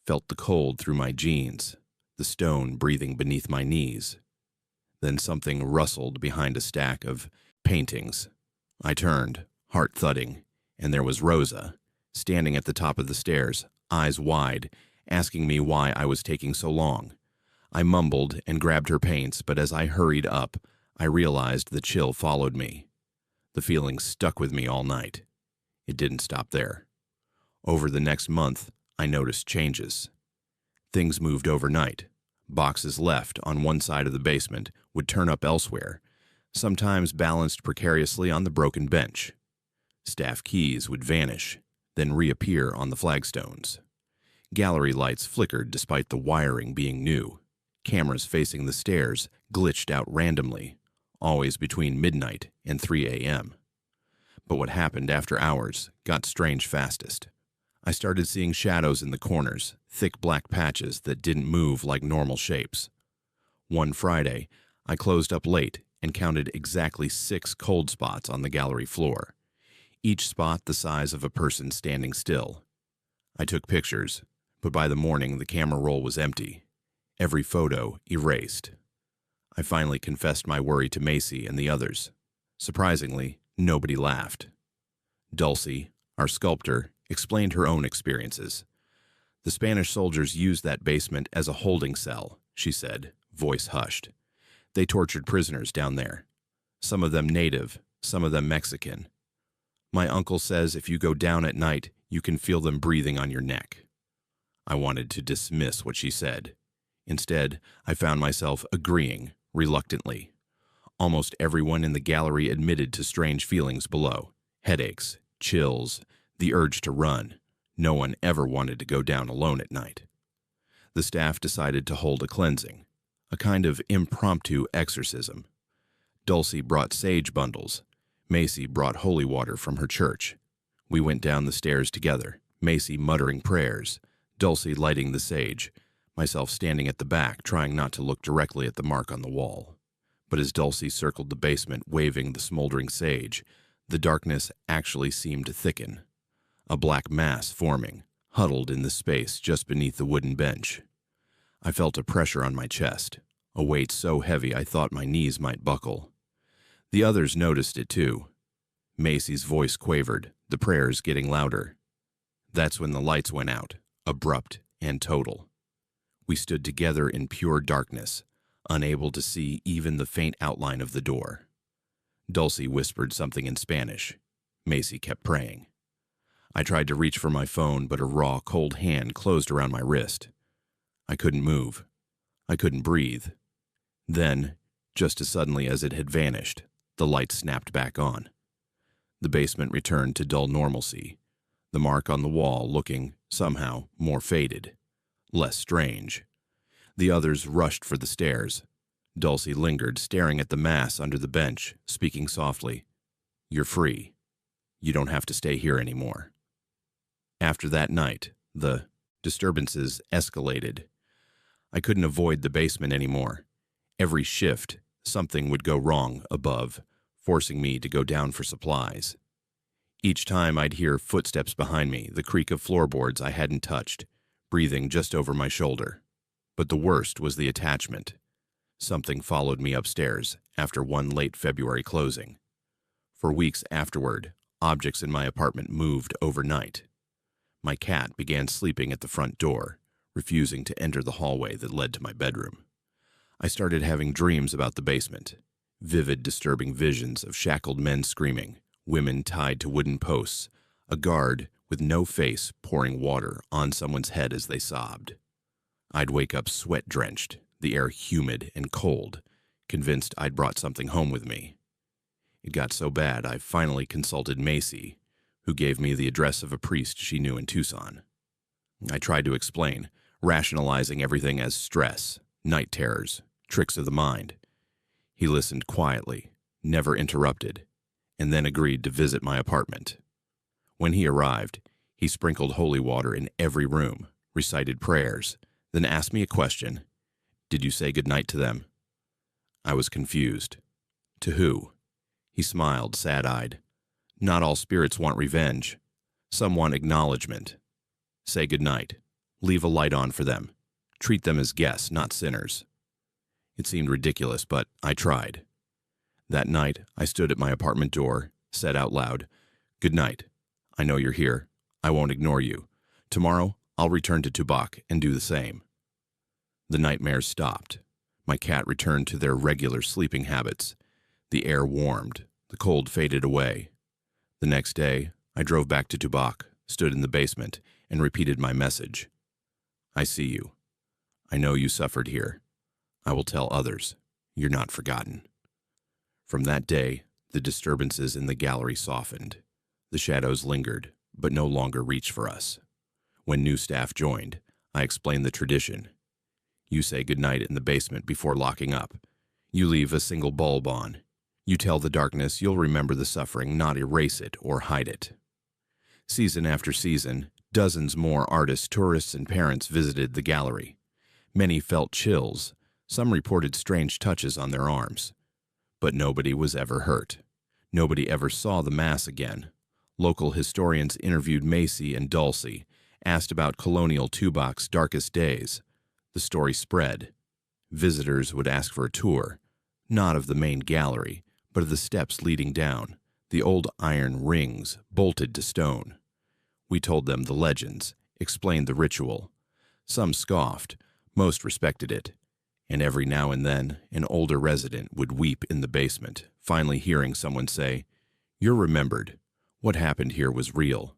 felt the cold through my jeans, the stone breathing beneath my knees. Then something rustled behind a stack of paintings. I turned, heart thudding, and there was Rosa, standing at the top of the stairs, eyes wide, asking me why I was taking so long. I mumbled and grabbed her paints, but as I hurried up, I realized the chill followed me. The feeling stuck with me all night. It didn't stop there. Over the next month, I noticed changes. Things moved overnight. Boxes left on one side of the basement would turn up elsewhere, sometimes balanced precariously on the broken bench. Staff keys would vanish, then reappear on the flagstones. Gallery lights flickered despite the wiring being new. Cameras facing the stairs glitched out randomly, always between midnight and 3 a.m. But what happened after hours got strange fastest. I started seeing shadows in the corners, thick black patches that didn't move like normal shapes. One Friday, I closed up late and counted exactly 6 cold spots on the gallery floor, each spot the size of a person standing still. I took pictures, but by the morning the camera roll was empty, every photo erased. I finally confessed my worry to Macy and the others. Surprisingly, nobody laughed. Dulcie, our sculptor, explained her own experiences. The Spanish soldiers used that basement as a holding cell, she said, voice hushed. They tortured prisoners down there. Some of them native, some of them Mexican. My uncle says if you go down at night, you can feel them breathing on your neck. I wanted to dismiss what she said. Instead, I found myself agreeing, reluctantly. Almost everyone in the gallery admitted to strange feelings below. Headaches, chills, the urge to run. No one ever wanted to go down alone at night. The staff decided to hold a cleansing, a kind of impromptu exorcism. Dulcie brought sage bundles. Macy brought holy water from her church. We went down the stairs together, Macy muttering prayers, Dulcie lighting the sage, myself standing at the back trying not to look directly at the mark on the wall. But as Dulcie circled the basement waving the smoldering sage, the darkness actually seemed to thicken. A black mass forming, huddled in the space just beneath the wooden bench. I felt a pressure on my chest, a weight so heavy I thought my knees might buckle. The others noticed it too. Macy's voice quavered, the prayers getting louder. That's when the lights went out, abrupt and total. We stood together in pure darkness, unable to see even the faint outline of the door. Dulcie whispered something in Spanish. Macy kept praying. I tried to reach for my phone, but a raw, cold hand closed around my wrist. I couldn't move. I couldn't breathe. Then, just as suddenly as it had vanished, the light snapped back on. The basement returned to dull normalcy, the mark on the wall looking, somehow, more faded, less strange. The others rushed for the stairs. Dulcie lingered, staring at the mass under the bench, speaking softly. "You're free. You don't have to stay here anymore." After that night, the disturbances escalated. I couldn't avoid the basement anymore. Every shift, something would go wrong above, forcing me to go down for supplies. Each time I'd hear footsteps behind me, the creak of floorboards I hadn't touched, breathing just over my shoulder. But the worst was the attachment. Something followed me upstairs after one late February closing. For weeks afterward, objects in my apartment moved overnight. My cat began sleeping at the front door, refusing to enter the hallway that led to my bedroom. I started having dreams about the basement, vivid, disturbing visions of shackled men screaming, women tied to wooden posts, a guard with no face pouring water on someone's head as they sobbed. I'd wake up sweat-drenched, the air humid and cold, convinced I'd brought something home with me. It got so bad I finally consulted Macy, who gave me the address of a priest she knew in Tucson. I tried to explain, rationalizing everything as stress, night terrors, tricks of the mind. He listened quietly, never interrupted, and then agreed to visit my apartment. When he arrived, he sprinkled holy water in every room, recited prayers, then asked me a question. "Did you say goodnight to them?" I was confused. "To who?" He smiled, sad-eyed. "Not all spirits want revenge. Some want acknowledgement. Say goodnight. Leave a light on for them. Treat them as guests, not sinners." It seemed ridiculous, but I tried. That night, I stood at my apartment door, said out loud, "Good night. I know you're here. I won't ignore you. Tomorrow, I'll return to Tubac and do the same." The nightmares stopped. My cat returned to their regular sleeping habits. The air warmed. The cold faded away. The next day, I drove back to Tubac, stood in the basement, and repeated my message. "I see you. I know you suffered here. I will tell others. You're not forgotten." From that day, the disturbances in the gallery softened. The shadows lingered, but no longer reached for us. When new staff joined, I explained the tradition. You say goodnight in the basement before locking up. You leave a single bulb on. You tell the darkness you'll remember the suffering, not erase it or hide it. Season after season, dozens more artists, tourists, and parents visited the gallery. Many felt chills. Some reported strange touches on their arms. But nobody was ever hurt. Nobody ever saw the mass again. Local historians interviewed Macy and Dulcie, asked about colonial Tubac's darkest days. The story spread. Visitors would ask for a tour, not of the main gallery, but of the steps leading down, the old iron rings bolted to stone. We told them the legends, explained the ritual. Some scoffed, most respected it, and every now and then an older resident would weep in the basement, finally hearing someone say, "You're remembered. What happened here was real."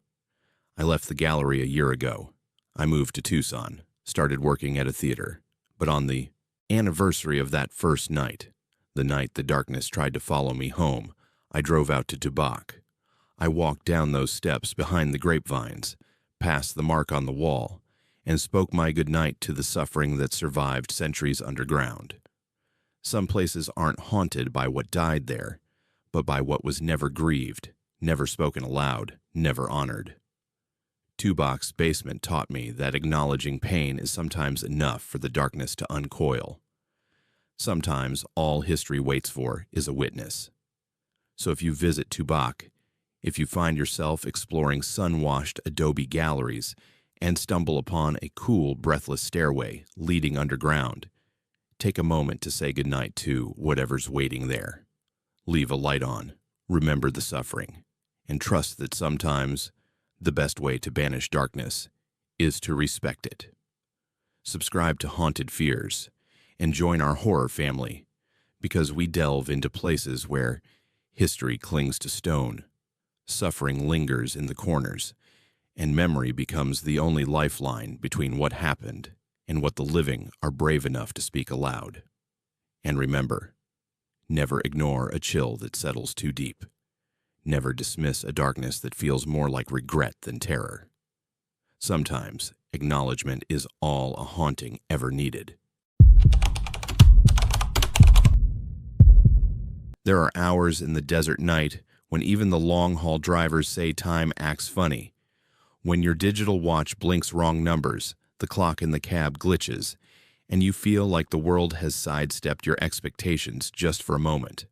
I left the gallery a year ago. I moved to Tucson, started working at a theater, but on the anniversary of that first night, the night the darkness tried to follow me home, I drove out to Tubac. I walked down those steps behind the grapevines, past the mark on the wall, and spoke my goodnight to the suffering that survived centuries underground. Some places aren't haunted by what died there, but by what was never grieved, never spoken aloud, never honored. Tubac's basement taught me that acknowledging pain is sometimes enough for the darkness to uncoil. Sometimes all history waits for is a witness. So if you visit Tubac, if you find yourself exploring sun-washed adobe galleries and stumble upon a cool, breathless stairway leading underground, take a moment to say goodnight to whatever's waiting there. Leave a light on, remember the suffering, and trust that sometimes the best way to banish darkness is to respect it. Subscribe to Haunted Fears and join our horror family, because we delve into places where history clings to stone, suffering lingers in the corners, and memory becomes the only lifeline between what happened and what the living are brave enough to speak aloud. And remember, never ignore a chill that settles too deep. Never dismiss a darkness that feels more like regret than terror. Sometimes acknowledgement is all a haunting ever needed. There are hours in the desert night when even the long-haul drivers say time acts funny. When your digital watch blinks wrong numbers, the clock in the cab glitches, and you feel like the world has sidestepped your expectations just for a moment.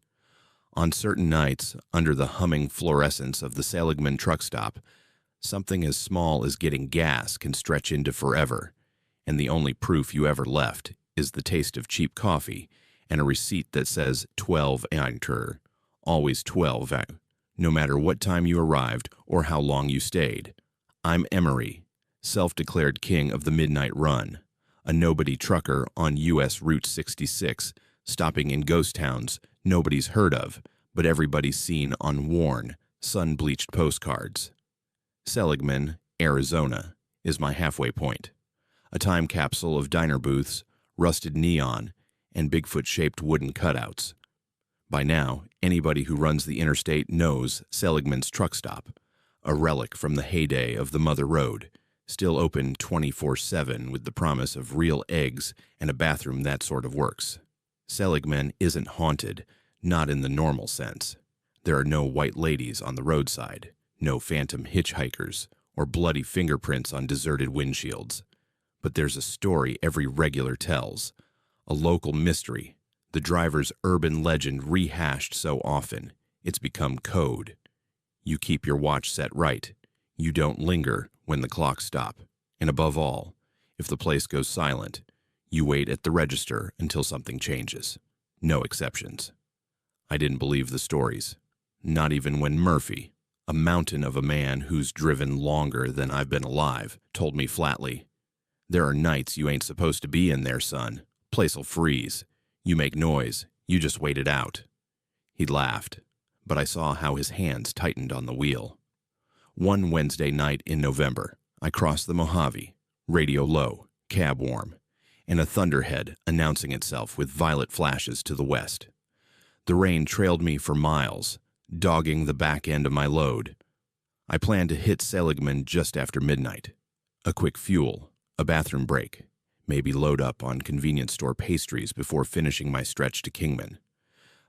On certain nights, under the humming fluorescence of the Seligman truck stop, something as small as getting gas can stretch into forever, and the only proof you ever left is the taste of cheap coffee and a receipt that says 12 Eintur, always 12, no matter what time you arrived or how long you stayed. I'm Emery, self-declared king of the midnight run, a nobody trucker on U.S. Route 66, stopping in ghost towns nobody's heard of, but everybody's seen on worn, sun-bleached postcards. Seligman, Arizona, is my halfway point, a time capsule of diner booths, rusted neon, and Bigfoot-shaped wooden cutouts. By now, anybody who runs the interstate knows Seligman's truck stop, a relic from the heyday of the Mother Road, still open 24/7 with the promise of real eggs and a bathroom that sort of works. Seligman isn't haunted, not in the normal sense. There are no white ladies on the roadside, no phantom hitchhikers, or bloody fingerprints on deserted windshields. But there's a story every regular tells, a local mystery, the driver's urban legend rehashed so often, it's become code. You keep your watch set right. You don't linger when the clocks stop. And above all, if the place goes silent, you wait at the register until something changes. No exceptions. I didn't believe the stories, not even when Murphy, a mountain of a man who's driven longer than I've been alive, told me flatly, "There are nights you ain't supposed to be in there, son. Place'll freeze. You make noise. You just wait it out." He laughed, but I saw how his hands tightened on the wheel. One Wednesday night in November, I crossed the Mojave, radio low, cab warm, and a thunderhead announcing itself with violet flashes to the west. The rain trailed me for miles, dogging the back end of my load. I planned to hit Seligman just after midnight. A quick fuel, a bathroom break, maybe load up on convenience store pastries before finishing my stretch to Kingman.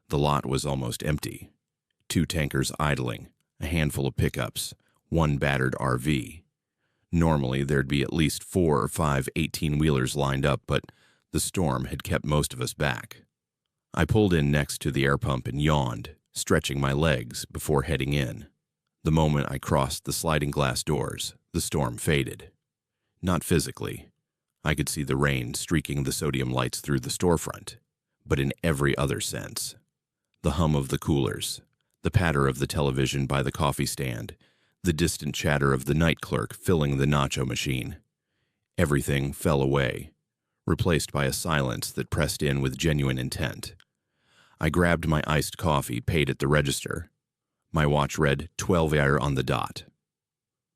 The lot was almost empty. 2 tankers idling, a handful of pickups, 1 battered RV. Normally, there'd be at least 4 or 5 18-wheelers lined up, but the storm had kept most of us back. I pulled in next to the air pump and yawned, stretching my legs before heading in. The moment I crossed the sliding glass doors, the storm faded. Not physically. I could see the rain streaking the sodium lights through the storefront, but in every other sense. The hum of the coolers, the patter of the television by the coffee stand, the distant chatter of the night clerk filling the nacho machine. Everything fell away, replaced by a silence that pressed in with genuine intent. I grabbed my iced coffee, paid at the register. My watch read 12 hour on the dot.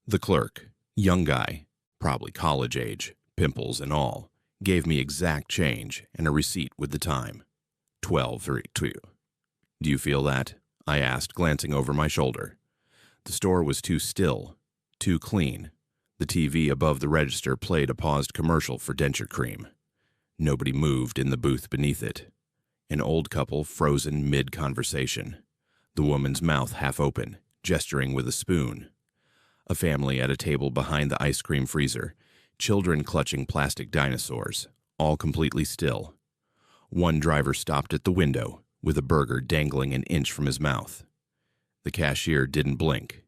The clerk, young guy, probably college age, pimples and all, gave me exact change and a receipt with the time. 12:32. "Do you feel that?" I asked, glancing over my shoulder. The store was too still, too clean. The TV above the register played a paused commercial for denture cream. Nobody moved in the booth beneath it. An old couple frozen mid-conversation, the woman's mouth half open, gesturing with a spoon. A family at a table behind the ice cream freezer, children clutching plastic dinosaurs, all completely still. One driver stopped at the window, with a burger dangling an inch from his mouth. The cashier didn't blink.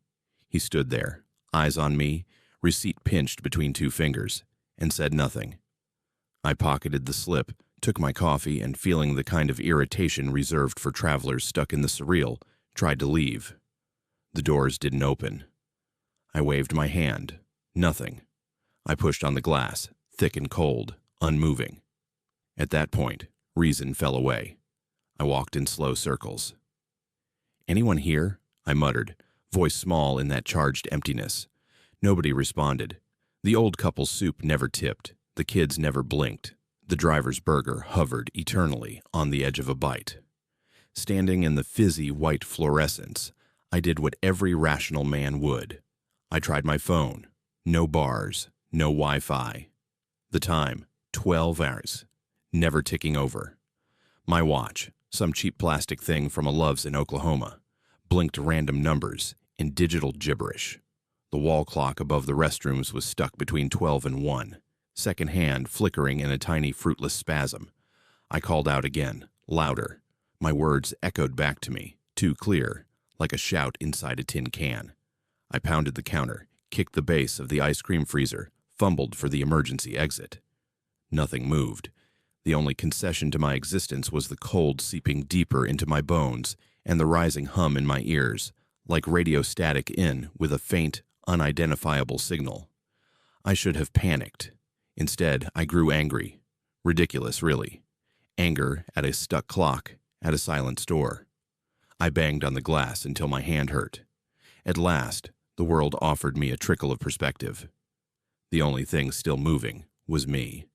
He stood there, eyes on me, receipt pinched between 2 fingers, and said nothing. I pocketed the slip, took my coffee, and feeling the kind of irritation reserved for travelers stuck in the surreal, tried to leave. The doors didn't open. I waved my hand. Nothing. I pushed on the glass, thick and cold, unmoving. At that point, reason fell away. I walked in slow circles. "Anyone here?" I muttered, voice small in that charged emptiness. Nobody responded. The old couple's soup never tipped. The kids never blinked. The driver's burger hovered eternally on the edge of a bite. Standing in the fizzy white fluorescence, I did what every rational man would. I tried my phone. No bars, no Wi-Fi. The time, 12 hours, never ticking over. My watch, some cheap plastic thing from a Love's in Oklahoma, blinked random numbers in digital gibberish. The wall clock above the restrooms was stuck between 12 and 1, second hand flickering in a tiny fruitless spasm. I called out again, louder. My words echoed back to me, too clear, like a shout inside a tin can. I pounded the counter, kicked the base of the ice cream freezer, fumbled for the emergency exit. Nothing moved. The only concession to my existence was the cold seeping deeper into my bones and the rising hum in my ears, like radio static in with a faint, unidentifiable signal. I should have panicked. Instead, I grew angry. Ridiculous, really. Anger at a stuck clock, at a silent store. I banged on the glass until my hand hurt. At last, the world offered me a trickle of perspective. The only thing still moving was me.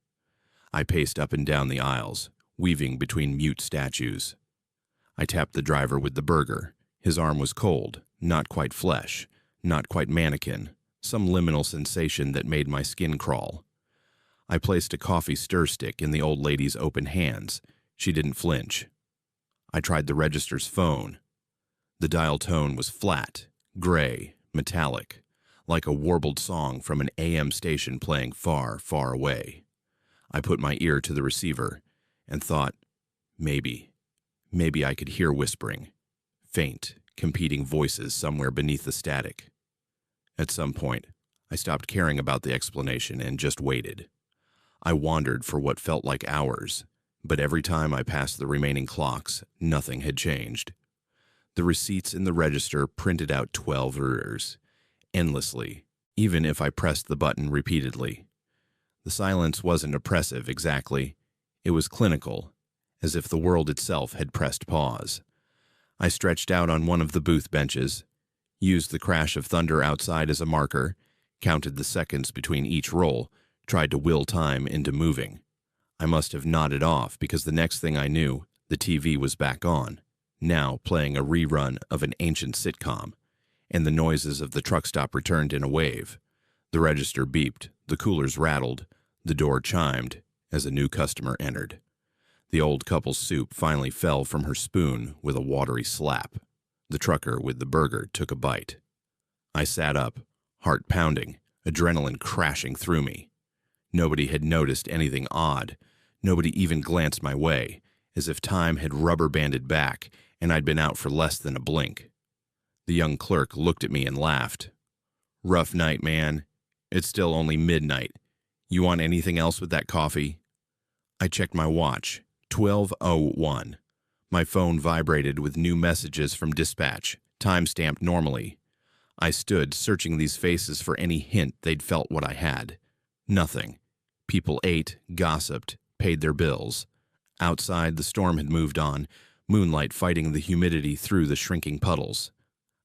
I paced up and down the aisles, weaving between mute statues. I tapped the driver with the burger. His arm was cold, not quite flesh, not quite mannequin, some liminal sensation that made my skin crawl. I placed a coffee stir stick in the old lady's open hands. She didn't flinch. I tried the register's phone. The dial tone was flat, gray, metallic, like a warbled song from an AM station playing far, far away. I put my ear to the receiver and thought, maybe I could hear whispering, faint, competing voices somewhere beneath the static. At some point, I stopped caring about the explanation and just waited. I wandered for what felt like hours, but every time I passed the remaining clocks, nothing had changed. The receipts in the register printed out 12 errors, endlessly, even if I pressed the button repeatedly. The silence wasn't oppressive exactly. It was clinical, as if the world itself had pressed pause. I stretched out on one of the booth benches, used the crash of thunder outside as a marker, counted the seconds between each roll, tried to will time into moving. I must have nodded off because the next thing I knew, the TV was back on, now playing a rerun of an ancient sitcom, and the noises of the truck stop returned in a wave. The register beeped, the coolers rattled, the door chimed as a new customer entered. The old couple's soup finally fell from her spoon with a watery slap. The trucker with the burger took a bite. I sat up, heart pounding, adrenaline crashing through me. Nobody had noticed anything odd. Nobody even glanced my way, as if time had rubber-banded back and I'd been out for less than a blink. The young clerk looked at me and laughed. "Rough night, man. It's still only midnight. You want anything else with that coffee?" I checked my watch. 12:01. My phone vibrated with new messages from dispatch, time-stamped normally. I stood searching these faces for any hint they'd felt what I had. Nothing. People ate, gossiped, paid their bills. Outside, the storm had moved on, moonlight fighting the humidity through the shrinking puddles.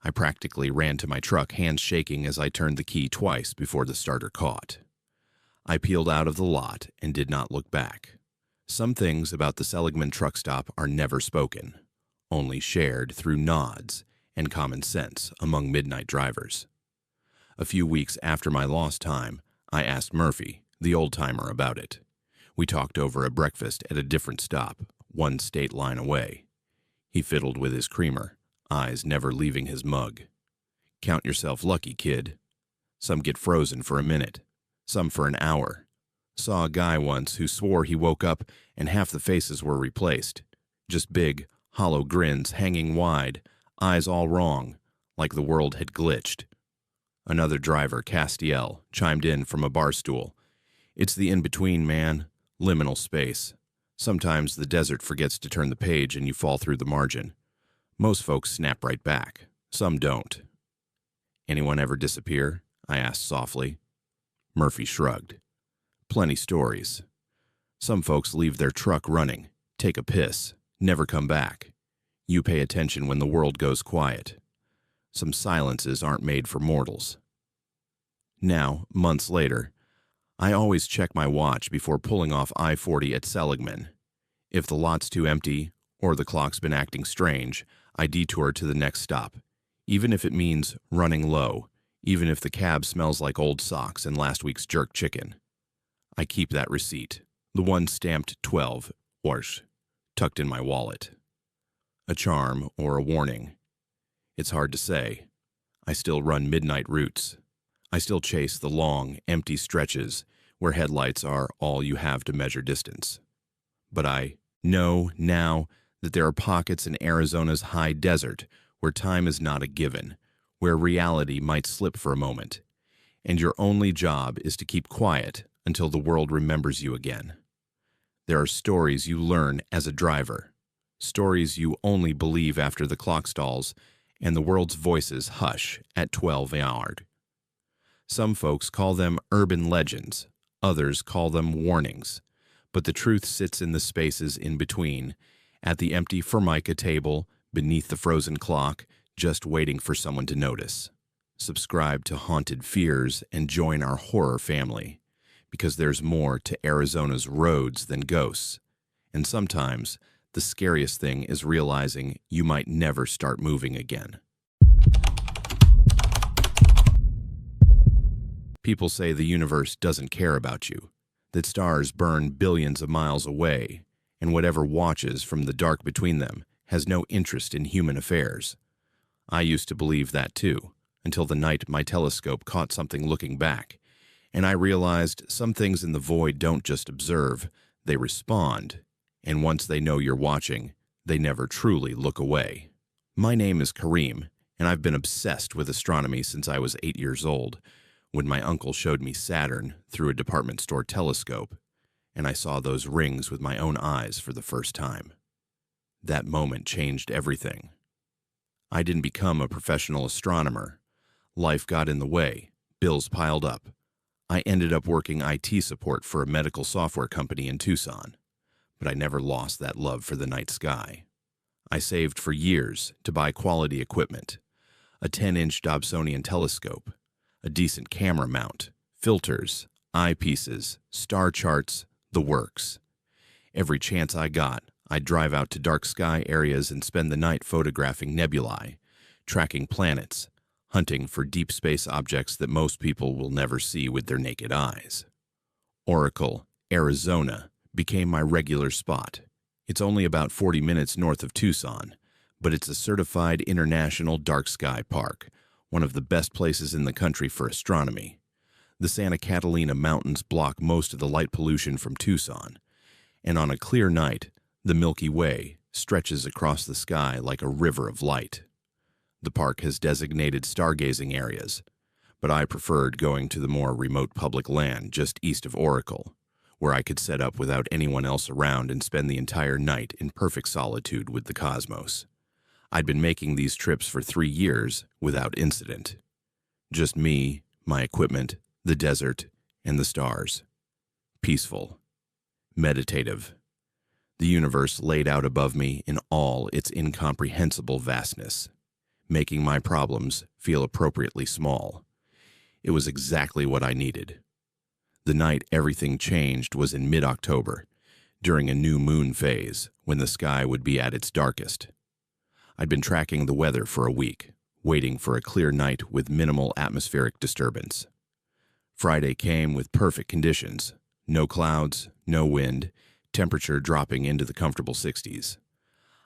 I practically ran to my truck, hands shaking as I turned the key twice before the starter caught. I peeled out of the lot and did not look back. Some things about the Seligman truck stop are never spoken, only shared through nods and common sense among midnight drivers. A few weeks after my lost time, I asked Murphy, the old-timer, about it. We talked over a breakfast at a different stop, one state line away. He fiddled with his creamer, eyes never leaving his mug. "Count yourself lucky, kid. Some get frozen for a minute, some for an hour. Saw a guy once who swore he woke up and half the faces were replaced. Just big, hollow grins hanging wide, eyes all wrong, like the world had glitched." Another driver, Castiel, chimed in from a bar stool. "It's the in-between, man. Liminal space. Sometimes the desert forgets to turn the page and you fall through the margin. Most folks snap right back. Some don't." "Anyone ever disappear?" I asked softly. Murphy shrugged. "Plenty stories. Some folks leave their truck running, take a piss, never come back. You pay attention when the world goes quiet. Some silences aren't made for mortals." Now, months later, I always check my watch before pulling off I-40 at Seligman. If the lot's too empty or the clock's been acting strange, I detour to the next stop, even if it means running low, even if the cab smells like old socks and last week's jerk chicken. I keep that receipt, the one stamped 12, Warsh, tucked in my wallet. A charm or a warning. It's hard to say. I still run midnight routes. I still chase the long, empty stretches where headlights are all you have to measure distance. But I know now that there are pockets in Arizona's high desert where time is not a given, where reality might slip for a moment, and your only job is to keep quiet until the world remembers you again. There are stories you learn as a driver, stories you only believe after the clock stalls and the world's voices hush at 12 a.m. Some folks call them urban legends, others call them warnings, but the truth sits in the spaces in between, at the empty Formica table, beneath the frozen clock, just waiting for someone to notice. Subscribe to Haunted Fears and join our horror family, because there's more to Arizona's roads than ghosts, and sometimes the scariest thing is realizing you might never start moving again. People say the universe doesn't care about you, that stars burn billions of miles away, and whatever watches from the dark between them has no interest in human affairs. I used to believe that too, until the night my telescope caught something looking back, and I realized some things in the void don't just observe, they respond, and once they know you're watching, they never truly look away. My name is Kareem, and I've been obsessed with astronomy since I was 8 years old, when my uncle showed me Saturn through a department store telescope, and I saw those rings with my own eyes for the first time. That moment changed everything. I didn't become a professional astronomer. Life got in the way, bills piled up. I ended up working IT support for a medical software company in Tucson, but I never lost that love for the night sky. I saved for years to buy quality equipment, a 10-inch Dobsonian telescope, a decent camera mount, filters, eyepieces, star charts, the works. Every chance I got, I'd drive out to dark sky areas and spend the night photographing nebulae, tracking planets, hunting for deep space objects that most people will never see with their naked eyes. Oracle, Arizona, became my regular spot. It's only about 40 minutes north of Tucson, but it's a certified international dark sky park, one of the best places in the country for astronomy. The Santa Catalina Mountains block most of the light pollution from Tucson, and on a clear night, the Milky Way stretches across the sky like a river of light. The park has designated stargazing areas, but I preferred going to the more remote public land just east of Oracle, where I could set up without anyone else around and spend the entire night in perfect solitude with the cosmos. I'd been making these trips for 3 years without incident. Just me, my equipment, the desert, and the stars. Peaceful. Meditative. The universe laid out above me in all its incomprehensible vastness, making my problems feel appropriately small. It was exactly what I needed. The night everything changed was in mid-October, during a new moon phase, when the sky would be at its darkest. I'd been tracking the weather for a week, waiting for a clear night with minimal atmospheric disturbance. Friday came with perfect conditions, no clouds, no wind, temperature dropping into the comfortable 60s.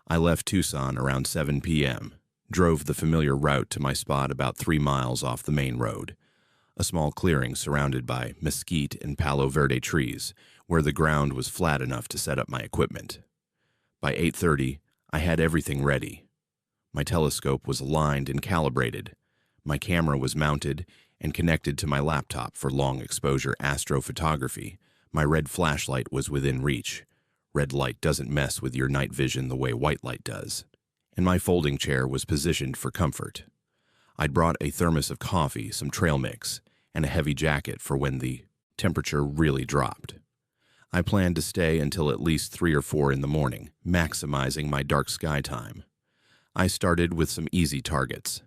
I left Tucson around 7 p.m., drove the familiar route to my spot about 3 miles off the main road, a small clearing surrounded by mesquite and palo verde trees, where the ground was flat enough to set up my equipment. By 8:30, I had everything ready. My telescope was aligned and calibrated. My camera was mounted and connected to my laptop for long-exposure astrophotography. My red flashlight was within reach. Red light doesn't mess with your night vision the way white light does. And my folding chair was positioned for comfort. I'd brought a thermos of coffee, some trail mix, and a heavy jacket for when the temperature really dropped. I planned to stay until at least 3 or 4 in the morning, maximizing my dark sky time. I started with some easy targets.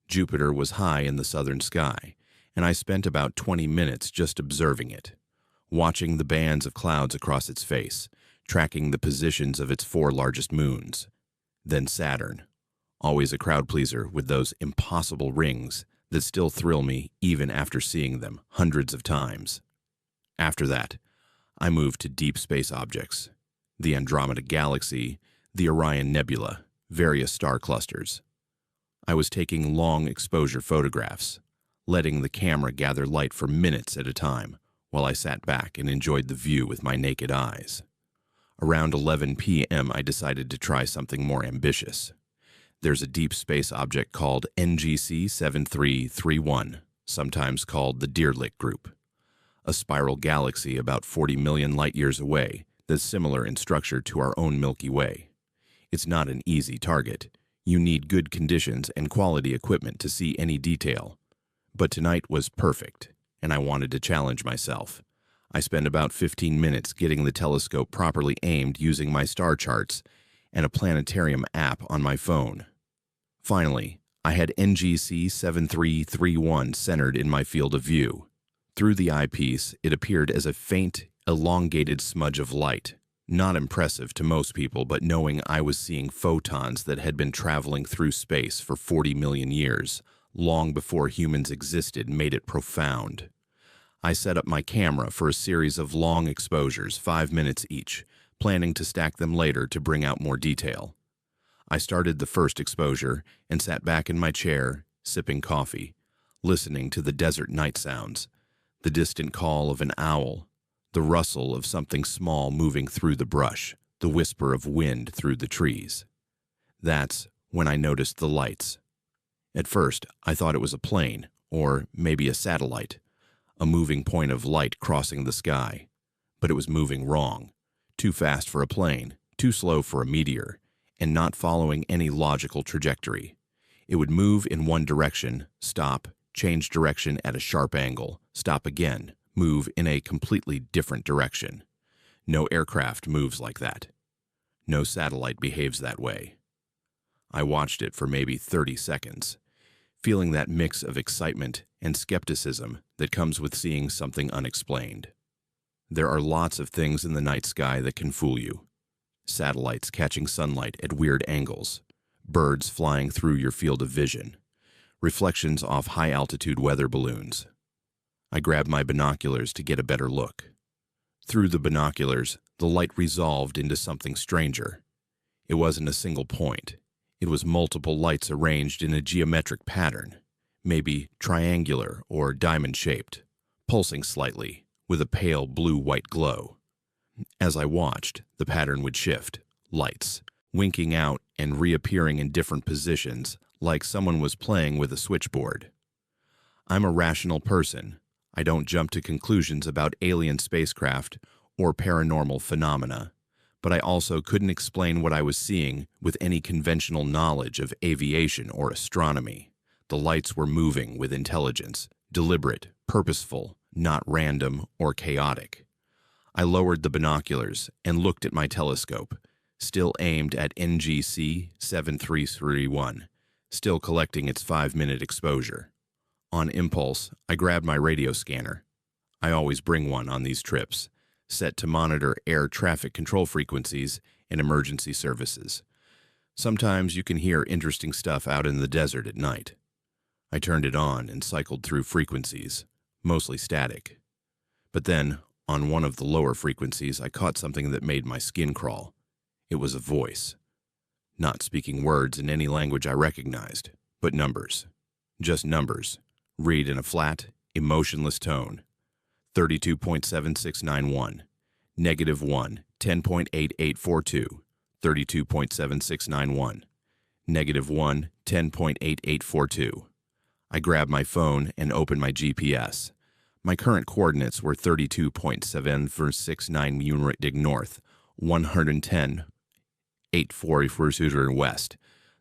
Jupiter was high in the southern sky, and I spent about 20 minutes just observing it, watching the bands of clouds across its face, tracking the positions of its 4 largest moons. Then Saturn, always a crowd pleaser with those impossible rings that still thrill me even after seeing them hundreds of times. After that, I moved to deep space objects, the Andromeda Galaxy, the Orion Nebula, various star clusters. I was taking long exposure photographs, letting the camera gather light for minutes at a time while I sat back and enjoyed the view with my naked eyes. Around 11 p.m., I decided to try something more ambitious. There's a deep space object called NGC 7331, sometimes called the Deerlick Group, a spiral galaxy about 40 million light-years away that's similar in structure to our own Milky Way. It's not an easy target. You need good conditions and quality equipment to see any detail. But tonight was perfect, and I wanted to challenge myself. I spent about 15 minutes getting the telescope properly aimed using my star charts and a planetarium app on my phone. Finally, I had NGC 7331 centered in my field of view. Through the eyepiece, it appeared as a faint, elongated smudge of light. Not impressive to most people, but knowing I was seeing photons that had been traveling through space for 40 million years, long before humans existed, made it profound. I set up my camera for a series of long exposures, 5 minutes each, planning to stack them later to bring out more detail. I started the first exposure and sat back in my chair, sipping coffee, listening to the desert night sounds, the distant call of an owl, the rustle of something small moving through the brush, the whisper of wind through the trees. That's when I noticed the lights. At first, I thought it was a plane, or maybe a satellite, a moving point of light crossing the sky. But it was moving wrong, too fast for a plane, too slow for a meteor, and not following any logical trajectory. It would move in one direction, stop, change direction at a sharp angle, stop again, move in a completely different direction. No aircraft moves like that. No satellite behaves that way. I watched it for maybe 30 seconds, feeling that mix of excitement and skepticism that comes with seeing something unexplained. There are lots of things in the night sky that can fool you. Satellites catching sunlight at weird angles, birds flying through your field of vision, reflections off high-altitude weather balloons. I grabbed my binoculars to get a better look. Through the binoculars, the light resolved into something stranger. It wasn't a single point. It was multiple lights arranged in a geometric pattern, maybe triangular or diamond-shaped, pulsing slightly, with a pale blue-white glow. As I watched, the pattern would shift, lights, winking out and reappearing in different positions, like someone was playing with a switchboard. I'm a rational person. I don't jump to conclusions about alien spacecraft or paranormal phenomena, but I also couldn't explain what I was seeing with any conventional knowledge of aviation or astronomy. The lights were moving with intelligence, deliberate, purposeful, not random or chaotic. I lowered the binoculars and looked at my telescope, still aimed at NGC 7331, still collecting its 5-minute exposure. On impulse, I grabbed my radio scanner. I always bring one on these trips, set to monitor air traffic control frequencies and emergency services. Sometimes you can hear interesting stuff out in the desert at night. I turned it on and cycled through frequencies, mostly static. But then, on one of the lower frequencies, I caught something that made my skin crawl. It was a voice. Not speaking words in any language I recognized, but numbers. Just numbers. Read in a flat, emotionless tone. 32.7691. -1, 10.8842. 32.7691. -1, 10.8842. I grabbed my phone and opened my GPS. My current coordinates were 32.7469 unit north, 110.844 west.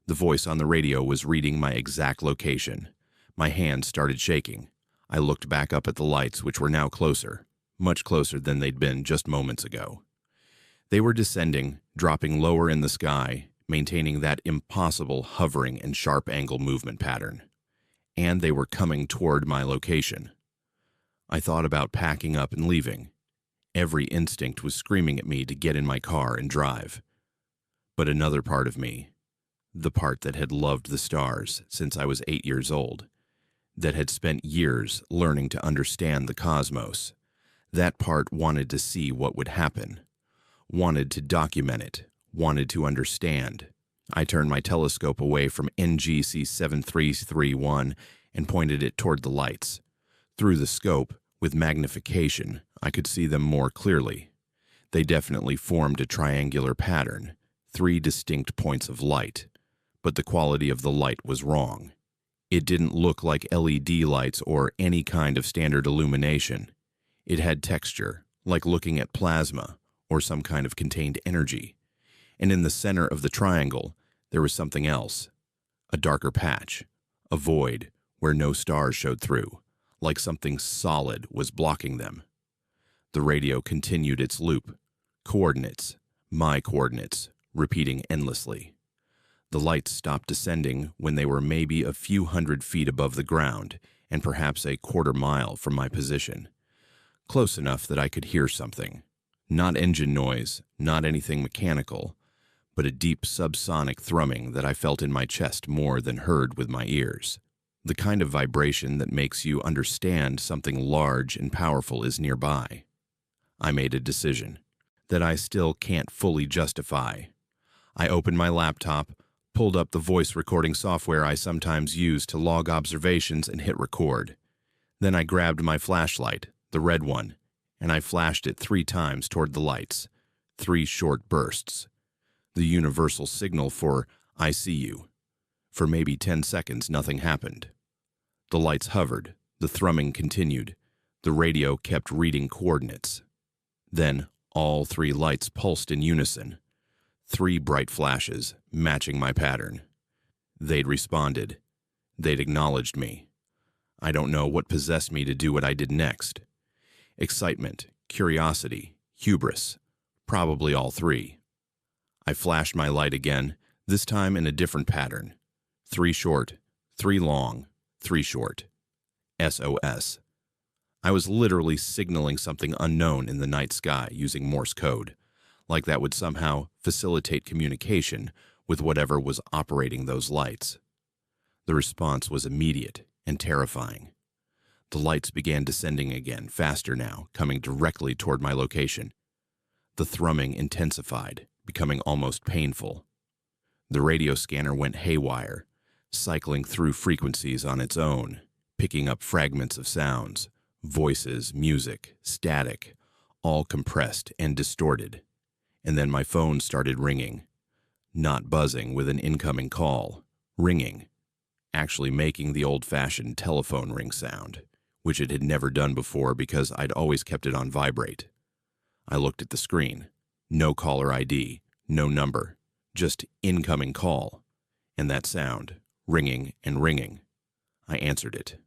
The voice on the radio was reading my exact location. My hands started shaking. I looked back up at the lights, which were now closer, much closer than they'd been just moments ago. They were descending, dropping lower in the sky, maintaining that impossible hovering and sharp angle movement pattern. and they were coming toward my location. I thought about packing up and leaving. Every instinct was screaming at me to get in my car and drive. But another part of me, the part that had loved the stars since I was 8 years old, that had spent years learning to understand the cosmos, that part wanted to see what would happen, wanted to document it, wanted to understand. I turned my telescope away from NGC 7331 and pointed it toward the lights. Through the scope, with magnification, I could see them more clearly. They definitely formed a triangular pattern, 3 distinct points of light, but the quality of the light was wrong. It didn't look like LED lights or any kind of standard illumination. It had texture, like looking at plasma or some kind of contained energy. And in the center of the triangle, there was something else, a darker patch, a void where no stars showed through, like something solid was blocking them. The radio continued its loop, coordinates, my coordinates, repeating endlessly. The lights stopped descending when they were maybe a few hundred feet above the ground and perhaps a quarter mile from my position. Close enough that I could hear something. Not engine noise, not anything mechanical, but a deep subsonic thrumming that I felt in my chest more than heard with my ears. The kind of vibration that makes you understand something large and powerful is nearby. I made a decision that I still can't fully justify. I opened my laptop, pulled up the voice recording software I sometimes use to log observations, and hit record. Then I grabbed my flashlight, the red one, and I flashed it 3 times toward the lights, 3 short bursts. The universal signal for "I see you." For maybe 10 seconds, nothing happened. The lights hovered, the thrumming continued, the radio kept reading coordinates. Then all 3 lights pulsed in unison, 3 bright flashes, matching my pattern. They'd responded. They'd acknowledged me. I don't know what possessed me to do what I did next. Excitement, curiosity, hubris, probably all 3. I flashed my light again, this time in a different pattern. 3 short, 3 long, 3 short. SOS. I was literally signaling something unknown in the night sky using Morse code, like that would somehow facilitate communication with whatever was operating those lights. The response was immediate and terrifying. The lights began descending again, faster now, coming directly toward my location. The thrumming intensified, becoming almost painful. The radio scanner went haywire, cycling through frequencies on its own, picking up fragments of sounds, voices, music, static, all compressed and distorted. And then my phone started ringing. Not buzzing with an incoming call, ringing, actually making the old-fashioned telephone ring sound, which it had never done before because I'd always kept it on vibrate. I looked at the screen. No caller ID, no number, just incoming call. And that sound, ringing and ringing. I answered it.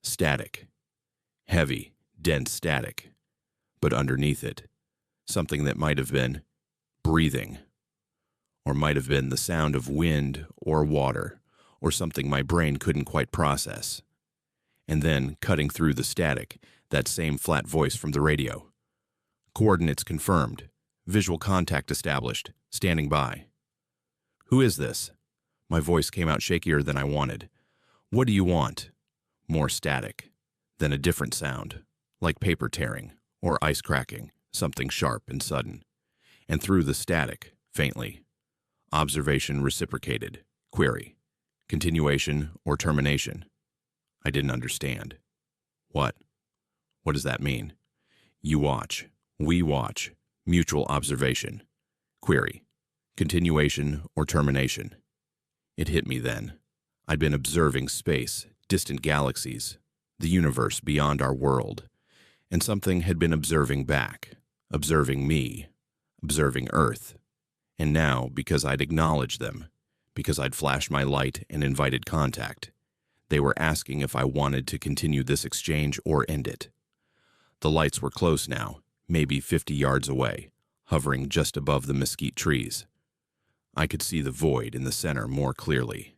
Static. Heavy, dense static. But underneath it, something that might have been breathing, or might have been the sound of wind or water, or something my brain couldn't quite process. And then, cutting through the static, that same flat voice from the radio. Coordinates confirmed. Visual contact established. Standing by. Who is this? My voice came out shakier than I wanted. What do you want? More static. Then a different sound, like paper tearing or ice cracking, something sharp and sudden. And through the static, faintly. Observation reciprocated. Query. Continuation or termination? I didn't understand. What? What does that mean? You watch. We watch. Mutual observation. Query. Continuation or termination? It hit me then. I'd been observing space, distant galaxies, the universe beyond our world, and something had been observing back, observing me, observing Earth. And now, because I'd acknowledged them, because I'd flashed my light and invited contact, they were asking if I wanted to continue this exchange or end it. The lights were close now, maybe 50 yards away, hovering just above the mesquite trees. I could see the void in the center more clearly.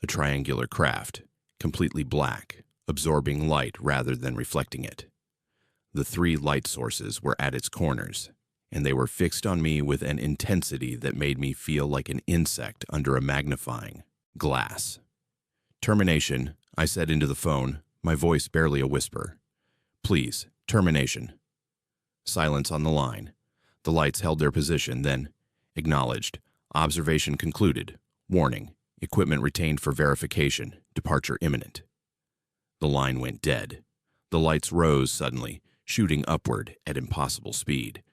A triangular craft, completely black, absorbing light rather than reflecting it. The 3 light sources were at its corners, and they were fixed on me with an intensity that made me feel like an insect under a magnifying glass. "Termination," I said into the phone, my voice barely a whisper. "Please, termination." Silence on the line. The lights held their position, then, "Acknowledged. Observation concluded. Warning. Equipment retained for verification. Departure imminent." The line went dead. The lights rose suddenly, shooting upward at impossible speed,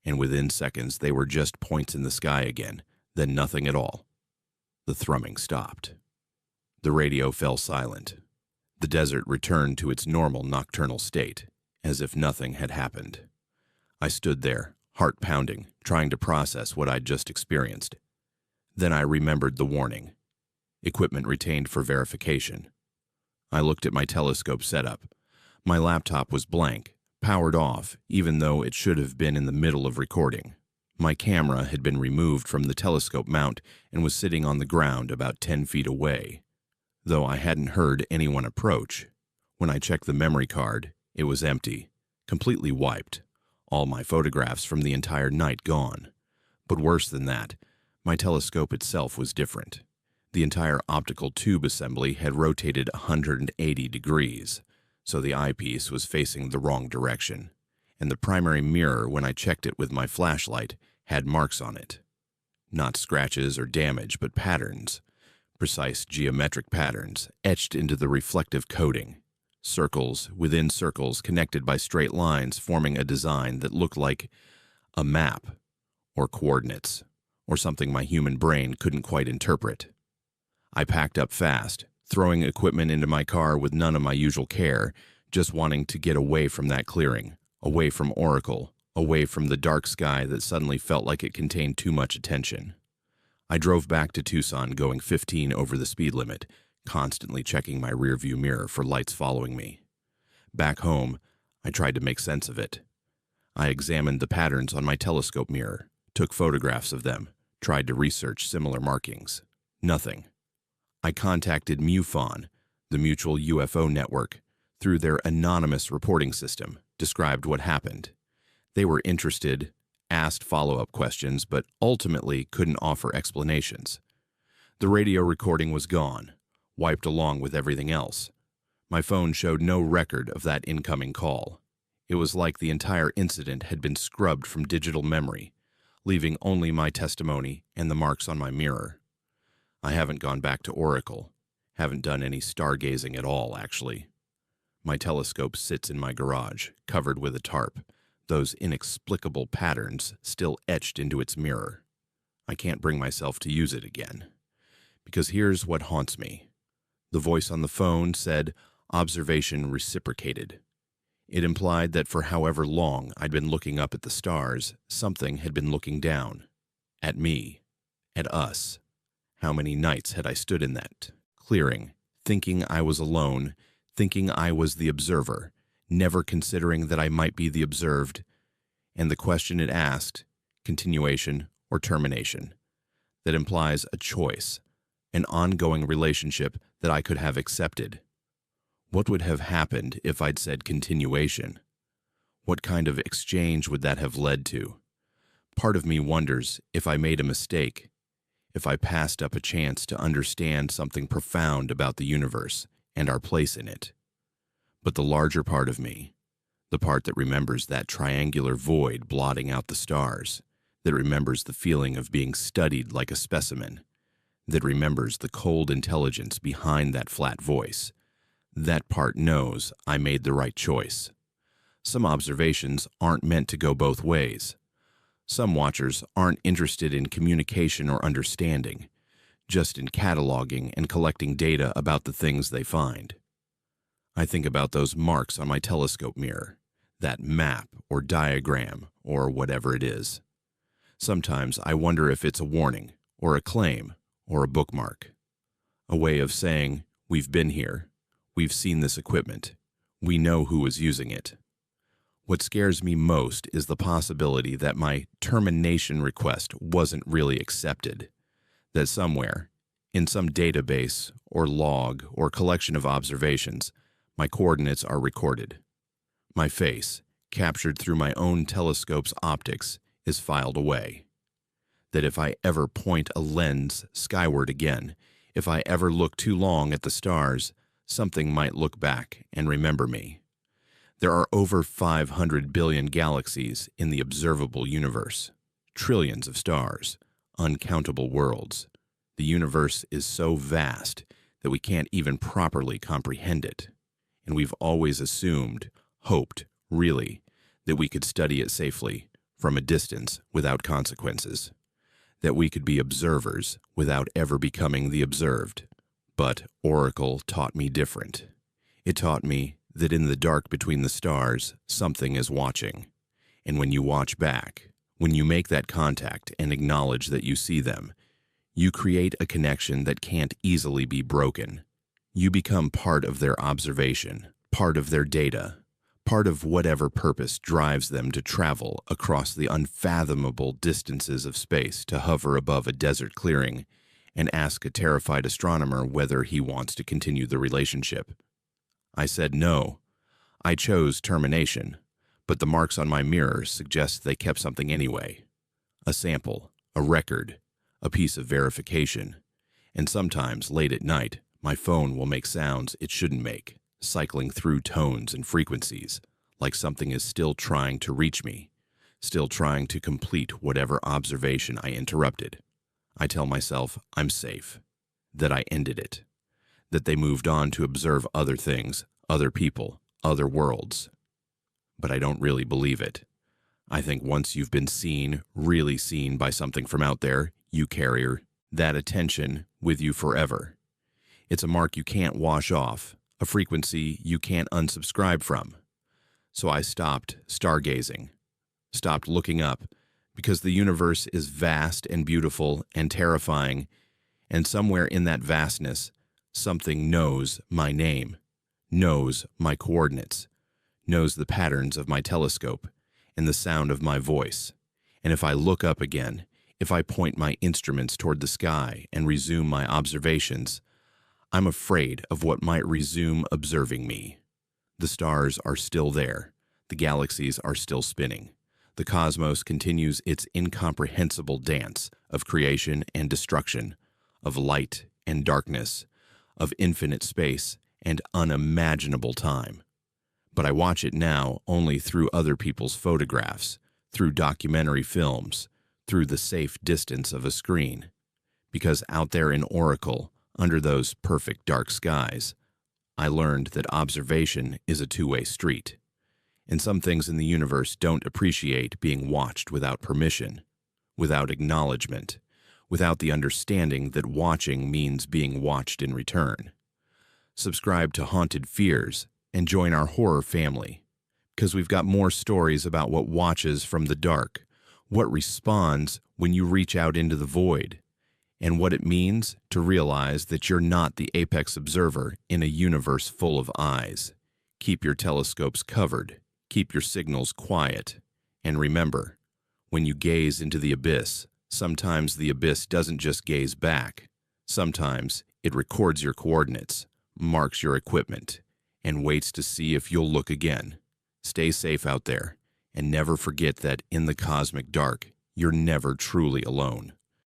and within seconds they were just points in the sky again, then nothing at all. The thrumming stopped. The radio fell silent. The desert returned to its normal nocturnal state, as if nothing had happened. I stood there, heart pounding, trying to process what I'd just experienced. Then I remembered the warning. Equipment retained for verification. I looked at my telescope setup. My laptop was blank, powered off, even though it should have been in the middle of recording. My camera had been removed from the telescope mount and was sitting on the ground about 10 feet away, though I hadn't heard anyone approach. When I checked the memory card, it was empty, completely wiped, all my photographs from the entire night gone. But worse than that, my telescope itself was different. The entire optical tube assembly had rotated 180 degrees, so the eyepiece was facing the wrong direction, and the primary mirror, when I checked it with my flashlight, had marks on it. Not scratches or damage, but patterns. Precise geometric patterns etched into the reflective coating. Circles within circles connected by straight lines forming a design that looked like a map, or coordinates, or something my human brain couldn't quite interpret. I packed up fast, throwing equipment into my car with none of my usual care, just wanting to get away from that clearing, away from Oracle, away from the dark sky that suddenly felt like it contained too much attention. I drove back to Tucson going 15 over the speed limit, constantly checking my rearview mirror for lights following me. Back home, I tried to make sense of it. I examined the patterns on my telescope mirror, took photographs of them, tried to research similar markings. Nothing. I contacted MUFON, the Mutual UFO Network, through their anonymous reporting system, described what happened. They were interested, asked follow-up questions, but ultimately couldn't offer explanations. The radio recording was gone, wiped along with everything else. My phone showed no record of that incoming call. It was like the entire incident had been scrubbed from digital memory, leaving only my testimony and the marks on my mirror. I haven't gone back to Oracle, haven't done any stargazing at all, actually. My telescope sits in my garage, covered with a tarp, those inexplicable patterns still etched into its mirror. I can't bring myself to use it again. Because here's what haunts me. The voice on the phone said, "Observation reciprocated." It implied that for however long I'd been looking up at the stars, something had been looking down. At me. At us. How many nights had I stood in that clearing, thinking I was alone, thinking I was the observer, never considering that I might be the observed, and the question it asked, continuation or termination, that implies a choice, an ongoing relationship that I could have accepted. What would have happened if I'd said continuation? What kind of exchange would that have led to? Part of me wonders if I made a mistake, if I passed up a chance to understand something profound about the universe and our place in it. But the larger part of me, the part that remembers that triangular void blotting out the stars, that remembers the feeling of being studied like a specimen, that remembers the cold intelligence behind that flat voice, that part knows I made the right choice. Some observations aren't meant to go both ways. Some watchers aren't interested in communication or understanding, just in cataloging and collecting data about the things they find. I think about those marks on my telescope mirror, that map or diagram or whatever it is. Sometimes I wonder if it's a warning or a claim or a bookmark, a way of saying, we've been here, we've seen this equipment, we know who is using it. What scares me most is the possibility that my termination request wasn't really accepted, that somewhere, In some database or log or collection of observations, my coordinates are recorded. My face, captured through my own telescope's optics, is filed away. That if I ever point a lens skyward again, if I ever look too long at the stars, something might look back and remember me. There are over 500 billion galaxies in the observable universe, trillions of stars, uncountable worlds. The universe is so vast that we can't even properly comprehend it. And we've always assumed, hoped, really, that we could study it safely, from a distance, without consequences. That we could be observers without ever becoming the observed. But Oracle taught me different. It taught me that in the dark between the stars, something is watching. And when you watch back, when you make that contact and acknowledge that you see them, you create a connection that can't easily be broken. You become part of their observation, part of their data, part of whatever purpose drives them to travel across the unfathomable distances of space to hover above a desert clearing and ask a terrified astronomer whether he wants to continue the relationship. I said no. I chose termination, but the marks on my mirror suggest they kept something anyway. A sample, a record, a piece of verification. And sometimes, late at night, my phone will make sounds it shouldn't make, cycling through tones and frequencies, like something is still trying to reach me, still trying to complete whatever observation I interrupted. I tell myself I'm safe, that I ended it, that they moved on to observe other things, other people, other worlds. But I don't really believe it. I think once you've been seen, really seen by something from out there, you carry that attention with you forever. It's a mark you can't wash off, a frequency you can't unsubscribe from. So I stopped stargazing, stopped looking up, because the universe is vast and beautiful and terrifying, and somewhere in that vastness, something knows my name, knows my coordinates, knows the patterns of my telescope and the sound of my voice. And if I look up again, if I point my instruments toward the sky and resume my observations, I'm afraid of what might resume observing me. The stars are still there. The galaxies are still spinning. The cosmos continues its incomprehensible dance of creation and destruction, of light and darkness, of infinite space and unimaginable time. But I watch it now only through other people's photographs, through documentary films, through the safe distance of a screen. Because out there in Oracle, under those perfect dark skies, I learned that observation is a two-way street. And some things in the universe don't appreciate being watched without permission, without acknowledgement, without the understanding that watching means being watched in return. Subscribe to Haunted Fears and join our horror family, because we've got more stories about what watches from the dark, what responds when you reach out into the void, and what it means to realize that you're not the apex observer in a universe full of eyes. Keep your telescopes covered. Keep your signals quiet. And remember, when you gaze into the abyss, sometimes the abyss doesn't just gaze back. Sometimes it records your coordinates, marks your equipment, and waits to see if you'll look again. Stay safe out there, and never forget that in the cosmic dark, you're never truly alone.